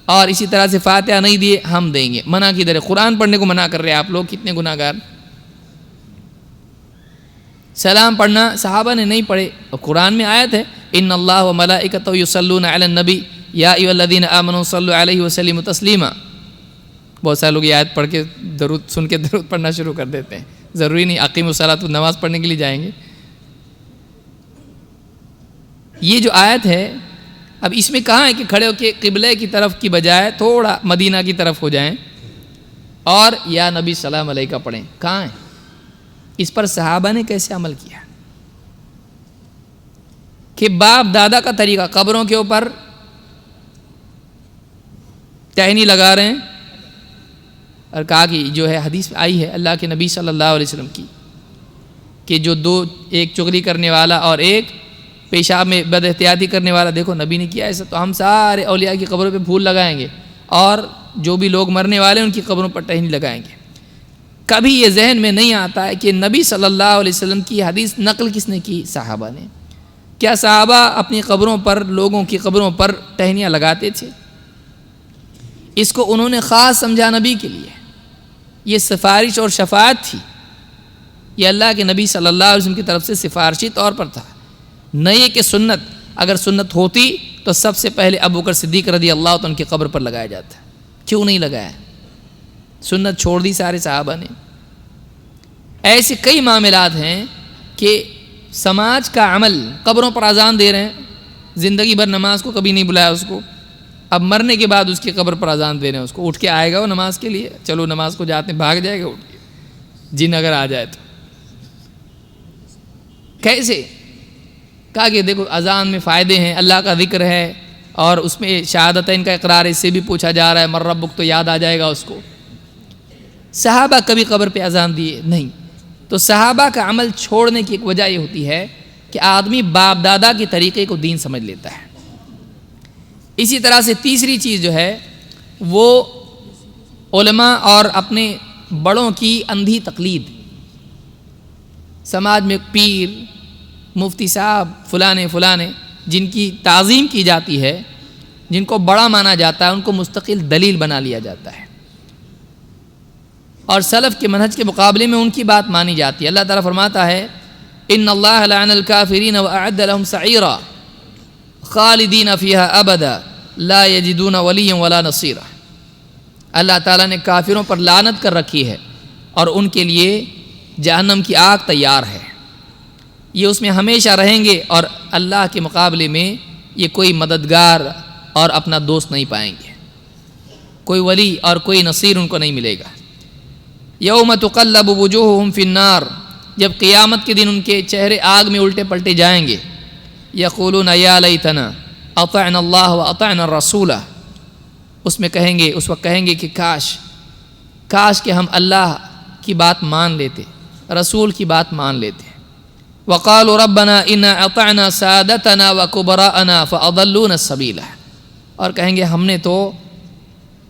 اور اسی طرح سے فاتحہ نہیں دیے، ہم دیں گے. منع کی در قرآن پڑھنے کو منع کر رہے ہیں آپ لوگ، کتنے گناہ گار. سلام پڑھنا صحابہ نے نہیں پڑھے، اور قرآن میں آیت ہے ان اللہ و ملائکتہ یصلون علی النبی یا ایھا الذین آمنوا صلوا علیہ وسلموا تسلیما. بہت سارے لوگ یہ آیت پڑھ کے درود سن کے درود پڑھنا شروع کر دیتے ہیں. ضروری نہیں اقیموا الصلاۃ، نماز پڑھنے کے لیے جائیں گے. یہ جو آیت ہے، اب اس میں کہاں ہے کہ کھڑے ہو کے قبلے کی طرف کی بجائے تھوڑا مدینہ کی طرف ہو جائیں اور یا نبی سلام علیکہ پڑھیں؟ کہاں ہے؟ اس پر صحابہ نے کیسے عمل کیا کہ باپ دادا کا طریقہ قبروں کے اوپر ٹہنی لگا رہے ہیں، اور کہا کہ جو ہے حدیث میں آئی ہے اللہ کے نبی صلی اللہ علیہ وسلم کی، کہ جو دو، ایک چغلی کرنے والا اور ایک پیشاب میں بد احتیاطی کرنے والا، دیکھو نبی نے کیا ایسا، تو ہم سارے اولیاء کی قبروں پہ پھول لگائیں گے اور جو بھی لوگ مرنے والے ان کی قبروں پر ٹہنی لگائیں گے. کبھی یہ ذہن میں نہیں آتا ہے کہ نبی صلی اللہ علیہ وسلم کی حدیث نقل کس نے کی؟ صحابہ نے. کیا صحابہ اپنی قبروں پر، لوگوں کی قبروں پر ٹہنیاں لگاتے تھے؟ اس کو انہوں نے خاص سمجھا نبی کے لیے. یہ سفارش اور شفاعت تھی، یہ اللہ کے نبی صلی اللہ علیہ وسلم کی طرف سے سفارشی طور پر تھا. نہ یہ کہ سنت، اگر سنت ہوتی تو سب سے پہلے ابوبکر صدیق رضی اللہ عنہ کی قبر پر لگایا جاتا. کیوں نہیں لگایا؟ سنت چھوڑ دی سارے صحابہ نے. ایسے کئی معاملات ہیں کہ سماج کا عمل، قبروں پر اذان دے رہے ہیں، زندگی بھر نماز کو کبھی نہیں بلایا اس کو، اب مرنے کے بعد اس کی قبر پر اذان دے رہے ہیں اس کو. اٹھ کے آئے گا وہ نماز کے لیے؟ چلو نماز کو جاتے ہیں، بھاگ جائے گا اٹھ کے، جن اگر آ جائے تو. کیسے؟ کہا کہ دیکھو اذان میں فائدے ہیں، اللہ کا ذکر ہے اور اس میں شہادتین کا اقرار ہے، اس سے بھی پوچھا جا رہا ہے، من ربک تو یاد آ جائے گا اس کو۔ صحابہ کبھی قبر پہ اذان دیے نہیں۔ تو صحابہ کا عمل چھوڑنے کی ایک وجہ یہ ہوتی ہے کہ آدمی باپ دادا کے طریقے کو دین سمجھ لیتا ہے۔ اسی طرح سے تیسری چیز جو ہے وہ علماء اور اپنے بڑوں کی اندھی تقلید۔ سماج میں پیر، مفتی صاحب، فلانے جن کی تعظیم کی جاتی ہے، جن کو بڑا مانا جاتا ہے، ان کو مستقل دلیل بنا لیا جاتا ہے، اور سلف کے منہج کے مقابلے میں ان کی بات مانی جاتی ہے۔ اللہ تعالیٰ فرماتا ہے ان اللہ لعن الکافرین واعد لهم سعیرا خالدین فیہا ابدا لا یجدون ولیا ولا نصیرا۔ اللہ تعالیٰ نے کافروں پر لعنت کر رکھی ہے اور ان کے لیے جہنم کی آگ تیار ہے، یہ اس میں ہمیشہ رہیں گے، اور اللہ کے مقابلے میں یہ کوئی مددگار اور اپنا دوست نہیں پائیں گے، کوئی ولی اور کوئی نصیر ان کو نہیں ملے گا۔ یوم تقلب وجوہہم فی النار، جب قیامت کے دن ان کے چہرے آگ میں الٹے پلٹے جائیں گے، یقولون یا لیتنا اطعنا اللہ واطعنا الرسول، اس میں کہیں گے، اس وقت کہیں گے کہ کاش کہ ہم اللہ کی بات مان لیتے، رسول کی بات مان لیتے۔ وقالوا ربنا انا اطعنا سادتنا وکبراءنا فاضلونا السبیل، اور کہیں گے ہم نے تو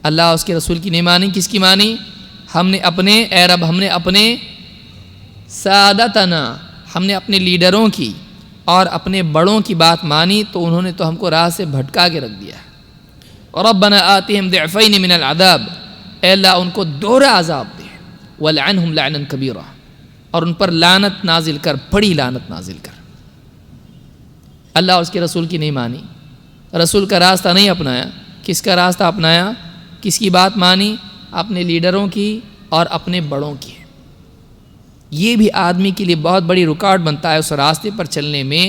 اللہ اس کے رسول کی نہیں مانی، کس کی مانی؟ ہم نے اپنے، اے رب ہم نے اپنے سادتنا، ہم نے اپنے لیڈروں کی اور اپنے بڑوں کی بات مانی، تو انہوں نے تو ہم کو راہ سے بھٹکا کے رکھ دیا۔ ربنا آتهم ضعفین من العذاب، اے اللہ ان کو دوہرا عذاب دے، ولعنہم لعنا کبیرا، اور ان پر لعنت نازل کر، بڑی لعنت نازل کر۔ اللہ اور اس کے رسول کی نہیں مانی، رسول کا راستہ نہیں اپنایا، کس کا راستہ اپنایا؟ کس کی بات مانی؟ اپنے لیڈروں کی اور اپنے بڑوں کی۔ یہ بھی آدمی کے لیے بہت بڑی رکاوٹ بنتا ہے اس راستے پر چلنے میں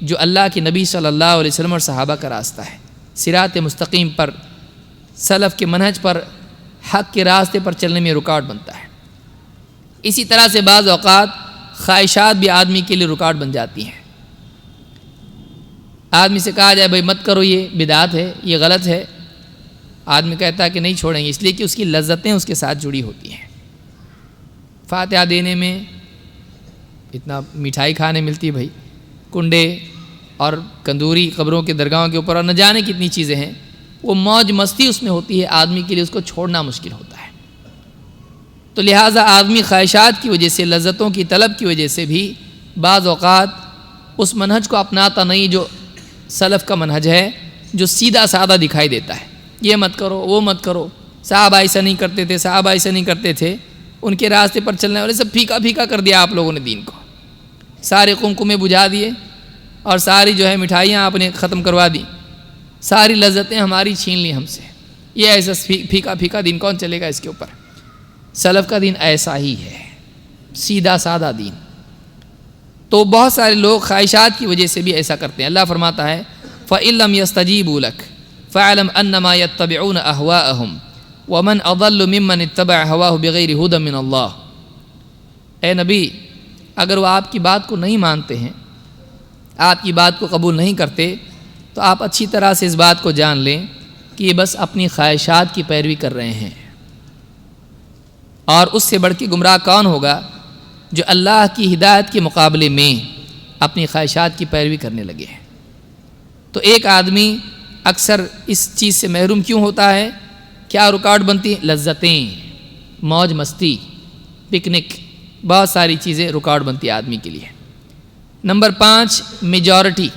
جو اللہ کے نبی صلی اللہ علیہ وسلم اور صحابہ کا راستہ ہے، صراط مستقیم پر، سلف کے منہج پر، حق کے راستے پر چلنے میں رکاوٹ بنتا ہے۔ اسی طرح سے بعض اوقات خواہشات بھی آدمی کے لیے رکاوٹ بن جاتی ہیں۔ آدمی سے کہا جائے بھائی مت کرو، یہ بدعت ہے، یہ غلط ہے، آدمی کہتا ہے کہ نہیں چھوڑیں گے، اس لیے کہ اس کی لذتیں اس کے ساتھ جڑی ہوتی ہیں۔ فاتحہ دینے میں اتنا مٹھائی کھانے ملتی بھائی، کنڈے اور کندوری قبروں کے درگاہوں کے اوپر، اور نہ جانے کتنی چیزیں ہیں، وہ موج مستی اس میں ہوتی ہے، آدمی کے لیے اس کو چھوڑنا مشکل ہوتا ہے۔ تو لہٰذا آدمی خواہشات کی وجہ سے، لذتوں کی طلب کی وجہ سے بھی بعض اوقات اس منہج کو اپناتا نہیں جو سلف کا منہج ہے، جو سیدھا سادہ دکھائی دیتا ہے، یہ مت کرو، وہ مت کرو، صحابہ ایسا نہیں کرتے تھے، صحابہ ایسا نہیں کرتے تھے، ان کے راستے پر چلنے والے سب پھیکا پھیکا کر دیا آپ لوگوں نے دین کو، سارے قمقمے بجھا دیے، اور ساری جو ہے مٹھائیاں آپ نے ختم کروا دی، ساری لذتیں ہماری چھین لی ہم سے، یہ ایسا پھیکا پھیکا دین کون چلے گا اس کے اوپر؟ سلف کا دین ایسا ہی ہے، سیدھا سادہ دین۔ تو بہت سارے لوگ خواہشات کی وجہ سے بھی ایسا کرتے ہیں۔ اللہ فرماتا ہے فَإِن لَّمْ يَسْتَجِيبُوا لَكَ فَاعْلَمْ أَنَّمَا يَتَّبِعُونَ أَهْوَاءَهُمْ وَمَنْ أَضَلُّ مِمَّنِ اتَّبَعَ هَوَاهُ بِغَيْرِ هُدًى مِّنَ اللَّهِ، اے نبی اگر وہ آپ کی بات کو نہیں مانتے ہیں، آپ کی بات کو قبول نہیں کرتے، تو آپ اچھی طرح سے اس بات کو جان لیں کہ یہ بس اپنی خواہشات کی پیروی کر رہے ہیں، اور اس سے بڑھ کے گمراہ کون ہوگا جو اللہ کی ہدایت کے مقابلے میں اپنی خواہشات کی پیروی کرنے لگے ہیں۔ تو ایک آدمی اکثر اس چیز سے محروم کیوں ہوتا ہے؟ کیا رکاوٹ بنتی ہے؟ لذتیں، موج مستی، پکنک، بہت ساری چیزیں رکاوٹ بنتی ہے آدمی کے لیے۔ Number 5، majority.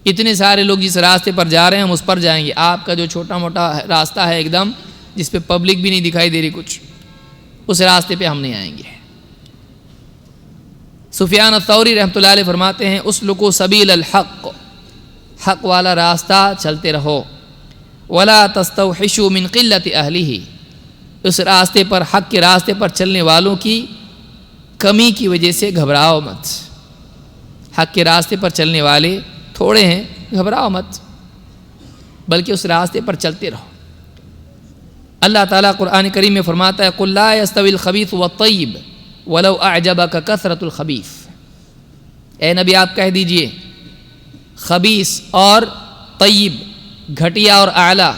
اتنے سارے لوگ جس راستے پر جا رہے ہیں ہم اس پر جائیں گے، آپ کا جو چھوٹا موٹا راستہ ہے ایک دم جس پہ پبلک بھی نہیں دکھائی دے رہی کچھ، اس راستے پہ ہم نہیں آئیں گے۔ سفیان الثوری رحمۃ اللہ علیہ فرماتے ہیں اسلکوا سبیل الحق، حق والا راستہ چلتے رہو، ولا تستوحشوا من قلت اہلہ، اس راستے پر، حق کے راستے پر چلنے والوں کی کمی کی وجہ سے گھبراؤ مت۔ حق کے راستے پر چلنے والے تھوڑے ہیں، گھبراؤ مت، بلکہ اس راستے پر چلتے رہو۔ اللہ تعالیٰ قرآن کریم میں فرماتا ہے قُلْ لَا يَسْتَوِي الْخَبِيثُ وَالطَّيِّبُ وَلَوْ أَعْجَبَكَ كَثْرَةُ الْخَبِيثِ، اے نبی آپ کہہ دیجئے خبیث اور طیب گھٹیا اور اعلیٰ،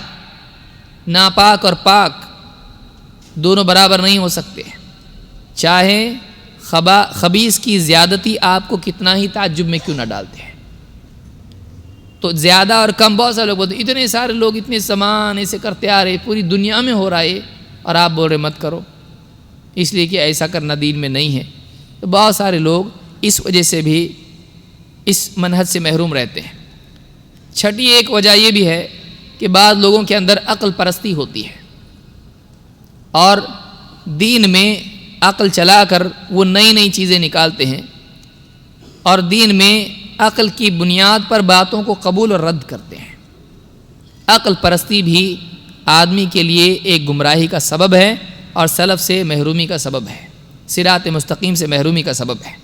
ناپاک اور پاک دونوں برابر نہیں ہو سکتے، چاہے خبیث کی زیادتی آپ کو کتنا ہی تعجب میں کیوں نہ ڈالتے ہیں۔ تو زیادہ اور کم، بہت سارے لوگ بولتے ہیں اتنے سارے لوگ اتنے سامان ایسے کرتے آ رہے، پوری دنیا میں ہو رہا ہے اور آپ بول رہے مت کرو، اس لیے کہ ایسا کرنا دین میں نہیں ہے۔ تو بہت سارے لوگ اس وجہ سے بھی اس منہج سے محروم رہتے ہیں۔ چھٹی ایک وجہ یہ بھی ہے کہ بعض لوگوں کے اندر عقل پرستی ہوتی ہے اور دین میں عقل چلا کر وہ نئی نئی چیزیں نکالتے ہیں اور دین میں عقل کی بنیاد پر باتوں کو قبول اور رد کرتے ہیں۔ عقل پرستی بھی آدمی کے لیے ایک گمراہی کا سبب ہے اور سلف سے محرومی کا سبب ہے، صراط مستقیم سے محرومی کا سبب ہے۔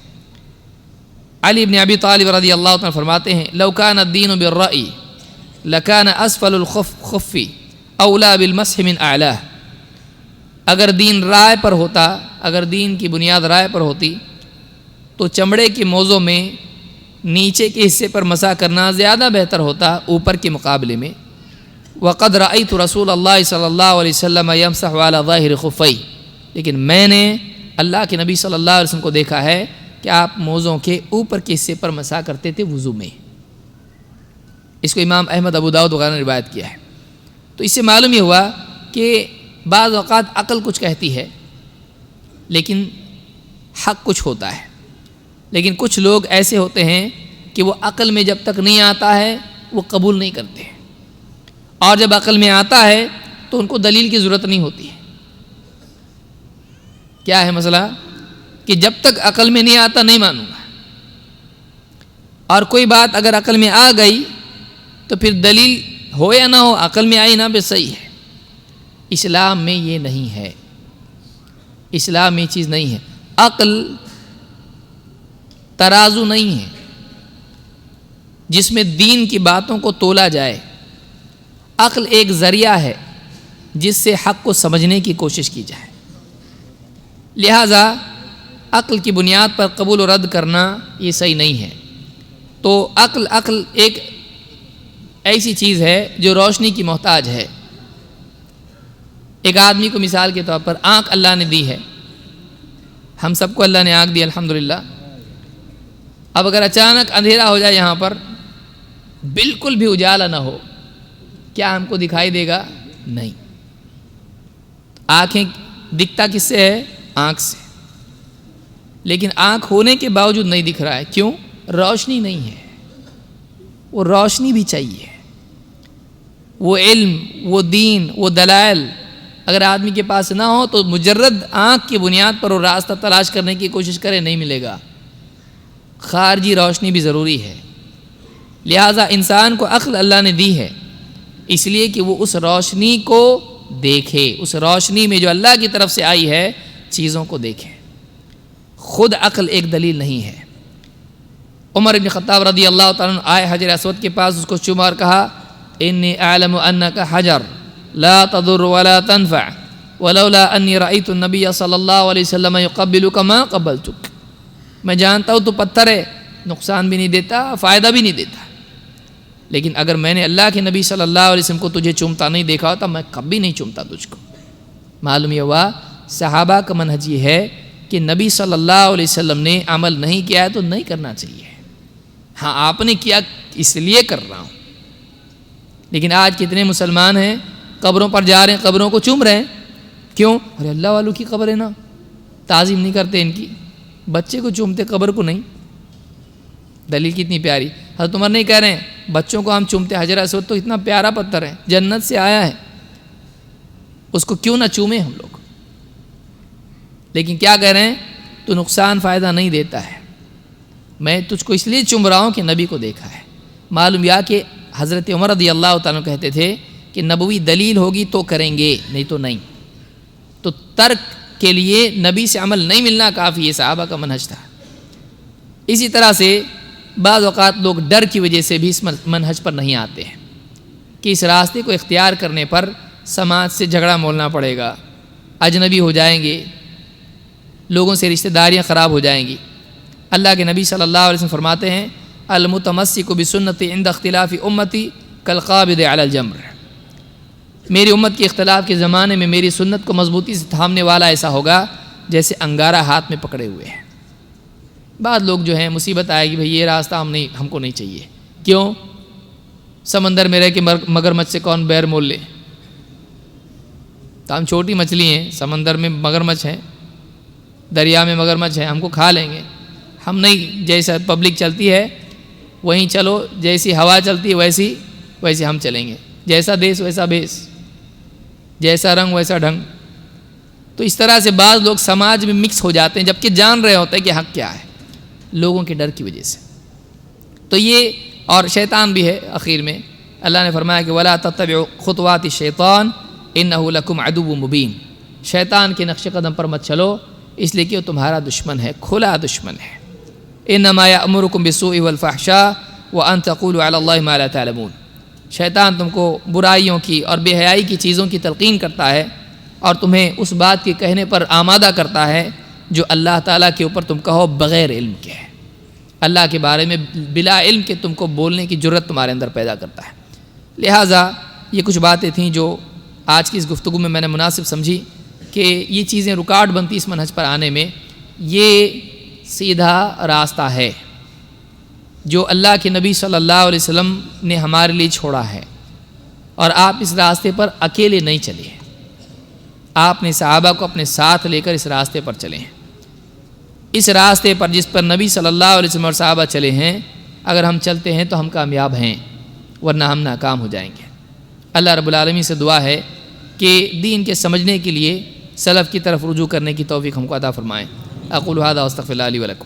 علی بن ابی طالب رضی اللہ عنہ فرماتے ہیں لو کان الدین بالرأی لکان اسفل الخف اولا بالمسح من اعلاہ۔ اگر دین رائے پر ہوتا، اگر دین کی بنیاد رائے پر ہوتی تو چمڑے کے موزوں میں نیچے کے حصے پر مسح کرنا زیادہ بہتر ہوتا اوپر کے مقابلے میں۔ وقد رأیت رسول اللہ صلی اللہ علیہ وسلم یمسح علی ظاہر خفی، لیکن میں نے اللہ کے نبی صلی اللہ علیہ وسلم کو دیکھا ہے کہ آپ موزوں کے اوپر کے حصے پر مسح کرتے تھے وضو میں۔ اس کو امام احمد، ابو داؤد وغیرہ نے روایت کیا ہے۔ تو اس سے معلوم یہ ہوا کہ بعض اوقات عقل کچھ کہتی ہے لیکن حق کچھ ہوتا ہے، لیکن کچھ لوگ ایسے ہوتے ہیں کہ وہ عقل میں جب تک نہیں آتا ہے وہ قبول نہیں کرتے، اور جب عقل میں آتا ہے تو ان کو دلیل کی ضرورت نہیں ہوتی ہے۔ کیا ہے مسئلہ؟ کہ جب تک عقل میں نہیں آتا نہیں مانوں گا، اور کوئی بات اگر عقل میں آ گئی تو پھر دلیل ہو یا نہ ہو، عقل میں آئی نہ بے صحیح ہے۔ اسلام میں یہ نہیں ہے، اسلام میں یہ چیز نہیں ہے۔ عقل ترازو نہیں ہے جس میں دین کی باتوں کو تولا جائے، عقل ایک ذریعہ ہے جس سے حق کو سمجھنے کی کوشش کی جائے۔ لہذا عقل کی بنیاد پر قبول و رد کرنا یہ صحیح نہیں ہے۔ تو عقل ایک ایسی چیز ہے جو روشنی کی محتاج ہے۔ ایک آدمی کو مثال کے طور پر آنکھ اللہ نے دی ہے، ہم سب کو اللہ نے آنکھ دی الحمدللہ۔ اب اگر اچانک اندھیرا ہو جائے، یہاں پر بالکل بھی اجالا نہ ہو، کیا ہم کو دکھائی دے گا؟ نہیں۔ آنکھیں دکھتا کس سے ہے؟ آنکھ سے، لیکن آنکھ ہونے کے باوجود نہیں دکھ رہا ہے، کیوں؟ روشنی نہیں ہے۔ وہ روشنی بھی چاہیے، وہ علم، وہ دین، وہ دلائل اگر آدمی کے پاس نہ ہو تو مجرد آنکھ کی بنیاد پر وہ راستہ تلاش کرنے کی کوشش کرے نہیں ملے گا۔ خارجی روشنی بھی ضروری ہے۔ لہٰذا انسان کو عقل اللہ نے دی ہے اس لیے کہ وہ اس روشنی کو دیکھے، اس روشنی میں جو اللہ کی طرف سے آئی ہے چیزوں کو دیکھے۔ خود عقل ایک دلیل نہیں ہے۔ عمر بن خطاب رضی اللہ تعالیٰ عنہ آئے حجر اسود کے پاس، اس کو چوما اور کہا انی اعلم انک حجر لا تضر ولا تنفع ولولا انی رأیت النبی صلی اللہ علیہ وسلم یقبلک ما قبلتک۔ میں جانتا ہوں تو پتھر ہے، نقصان بھی نہیں دیتا، فائدہ بھی نہیں دیتا، لیکن اگر میں نے اللہ کے نبی صلی اللہ علیہ وسلم کو تجھے چومتا نہیں دیکھا ہوتا میں کبھی نہیں چومتا تجھ کو۔ معلوم یہ ہوا صحابہ کا منہج یہ ہے کہ نبی صلی اللہ علیہ وسلم نے عمل نہیں کیا ہے تو نہیں کرنا چاہیے۔ ہاں آپ نے کیا اس لیے کر رہا ہوں، لیکن آج کتنے مسلمان ہیں قبروں پر جا رہے ہیں، قبروں کو چوم رہے ہیں، کیوں؟ ارے اللہ والوں کی قبر ہے نا، تعظیم نہیں کرتے ان کی، بچے کو چومتے قبر کو نہیں۔ دلیل کتنی پیاری، حضرت عمر نہیں کہہ رہے ہیں بچوں کو ہم چومتے، حجر اسود تو اتنا پیارا پتھر ہے، جنت سے آیا ہے، اس کو کیوں نہ چومیں ہم لوگ۔ لیکن کیا کہہ رہے ہیں؟ تو نقصان فائدہ نہیں دیتا ہے، میں تجھ کو اس لیے چوم رہا ہوں کہ نبی کو دیکھا ہے۔ معلوم یا کہ حضرت عمر رضی اللہ تعالیٰ کہتے تھے کہ نبوی دلیل ہوگی تو کریں گے، نہیں تو نہیں۔ تو ترک کے لیے نبی سے عمل نہیں ملنا کافی، یہ صحابہ کا منہج تھا۔ اسی طرح سے بعض اوقات لوگ ڈر کی وجہ سے بھی اس منہج پر نہیں آتے ہیں کہ اس راستے کو اختیار کرنے پر سماج سے جھگڑا مولنا پڑے گا، اجنبی ہو جائیں گے، لوگوں سے رشتہ داریاں خراب ہو جائیں گی۔ اللہ کے نبی صلی اللہ علیہ وسلم فرماتے ہیں المتمسک بسنتی عند اختلاف امتی کالقابض علی الجمر، میری امت کے اختلاف کے زمانے میں میری سنت کو مضبوطی سے تھامنے والا ایسا ہوگا جیسے انگارہ ہاتھ میں پکڑے ہوئے ہیں۔ بعض لوگ جو ہیں مصیبت آئے گی بھئی یہ راستہ ہم کو نہیں چاہیے، کیوں؟ سمندر میں رہ کے مگرمچھ سے کون بیر مول لے؟ تو ہم چھوٹی مچھلی ہیں، سمندر میں مگرمچھ ہیں، دریا میں مگرمچھ ہیں، ہم کو کھا لیں گے۔ ہم نہیں، جیسا پبلک چلتی ہے وہیں چلو، جیسی ہوا چلتی ہے ویسی ہم چلیں گے، جیسا دیس ویسا بیس، جیسا رنگ ویسا ڈھنگ۔ تو اس طرح سے بعض لوگ سماج میں مکس ہو جاتے ہیں جبکہ جان رہے ہوتے ہیں کہ حق کیا ہے، لوگوں کے ڈر کی وجہ سے۔ تو یہ اور شیطان بھی ہے آخر میں، اللہ نے فرمایا کہ وَلَا تَتَّبِعُوا خُطُوَاتِ الشَّيْطَانِ إِنَّهُ لَكُمْ عَدُوٌّ مُبِينٌ، شیطان کے نقش قدم پر مت چلو، اس لیے کہ وہ تمہارا دشمن ہے، کھلا دشمن ہے۔ إِنَّمَا يَأْمُرُكُم بِالسُّوءِ وَالْفَحْشَاءِ وَأَن تَقُولُوا عَلَى اللَّهِ مَا لَا تَعْلَمُونَ، شیطان تم کو برائیوں کی اور بے حیائی کی چیزوں کی تلقین کرتا ہے اور تمہیں اس بات کے کہنے پر آمادہ کرتا ہے جو اللہ تعالیٰ کے اوپر تم کہو بغیر علم کے ہے، اللہ کے بارے میں بلا علم کے تم کو بولنے کی جرت تمہارے اندر پیدا کرتا ہے۔ لہٰذا یہ کچھ باتیں تھیں جو آج کی اس گفتگو میں میں نے مناسب سمجھی کہ یہ چیزیں رکاوٹ بنتی اس منہج پر آنے میں۔ یہ سیدھا راستہ ہے جو اللہ کے نبی صلی اللہ علیہ وسلم نے ہمارے لیے چھوڑا ہے، اور آپ اس راستے پر اکیلے نہیں چلے ہیں، آپ نے صحابہ کو اپنے ساتھ لے کر اس راستے پر چلے ہیں۔ اس راستے پر جس پر نبی صلی اللہ علیہ وسلم اور صحابہ چلے ہیں، اگر ہم چلتے ہیں تو ہم کامیاب ہیں، ورنہ ہم ناکام ہو جائیں گے۔ اللہ رب العالمین سے دعا ہے کہ دین کے سمجھنے کے لیے سلف کی طرف رجوع کرنے کی توفیق ہم کو عطا فرمائیں۔ اقول ھذا واستغفر اللہ لی ولکم۔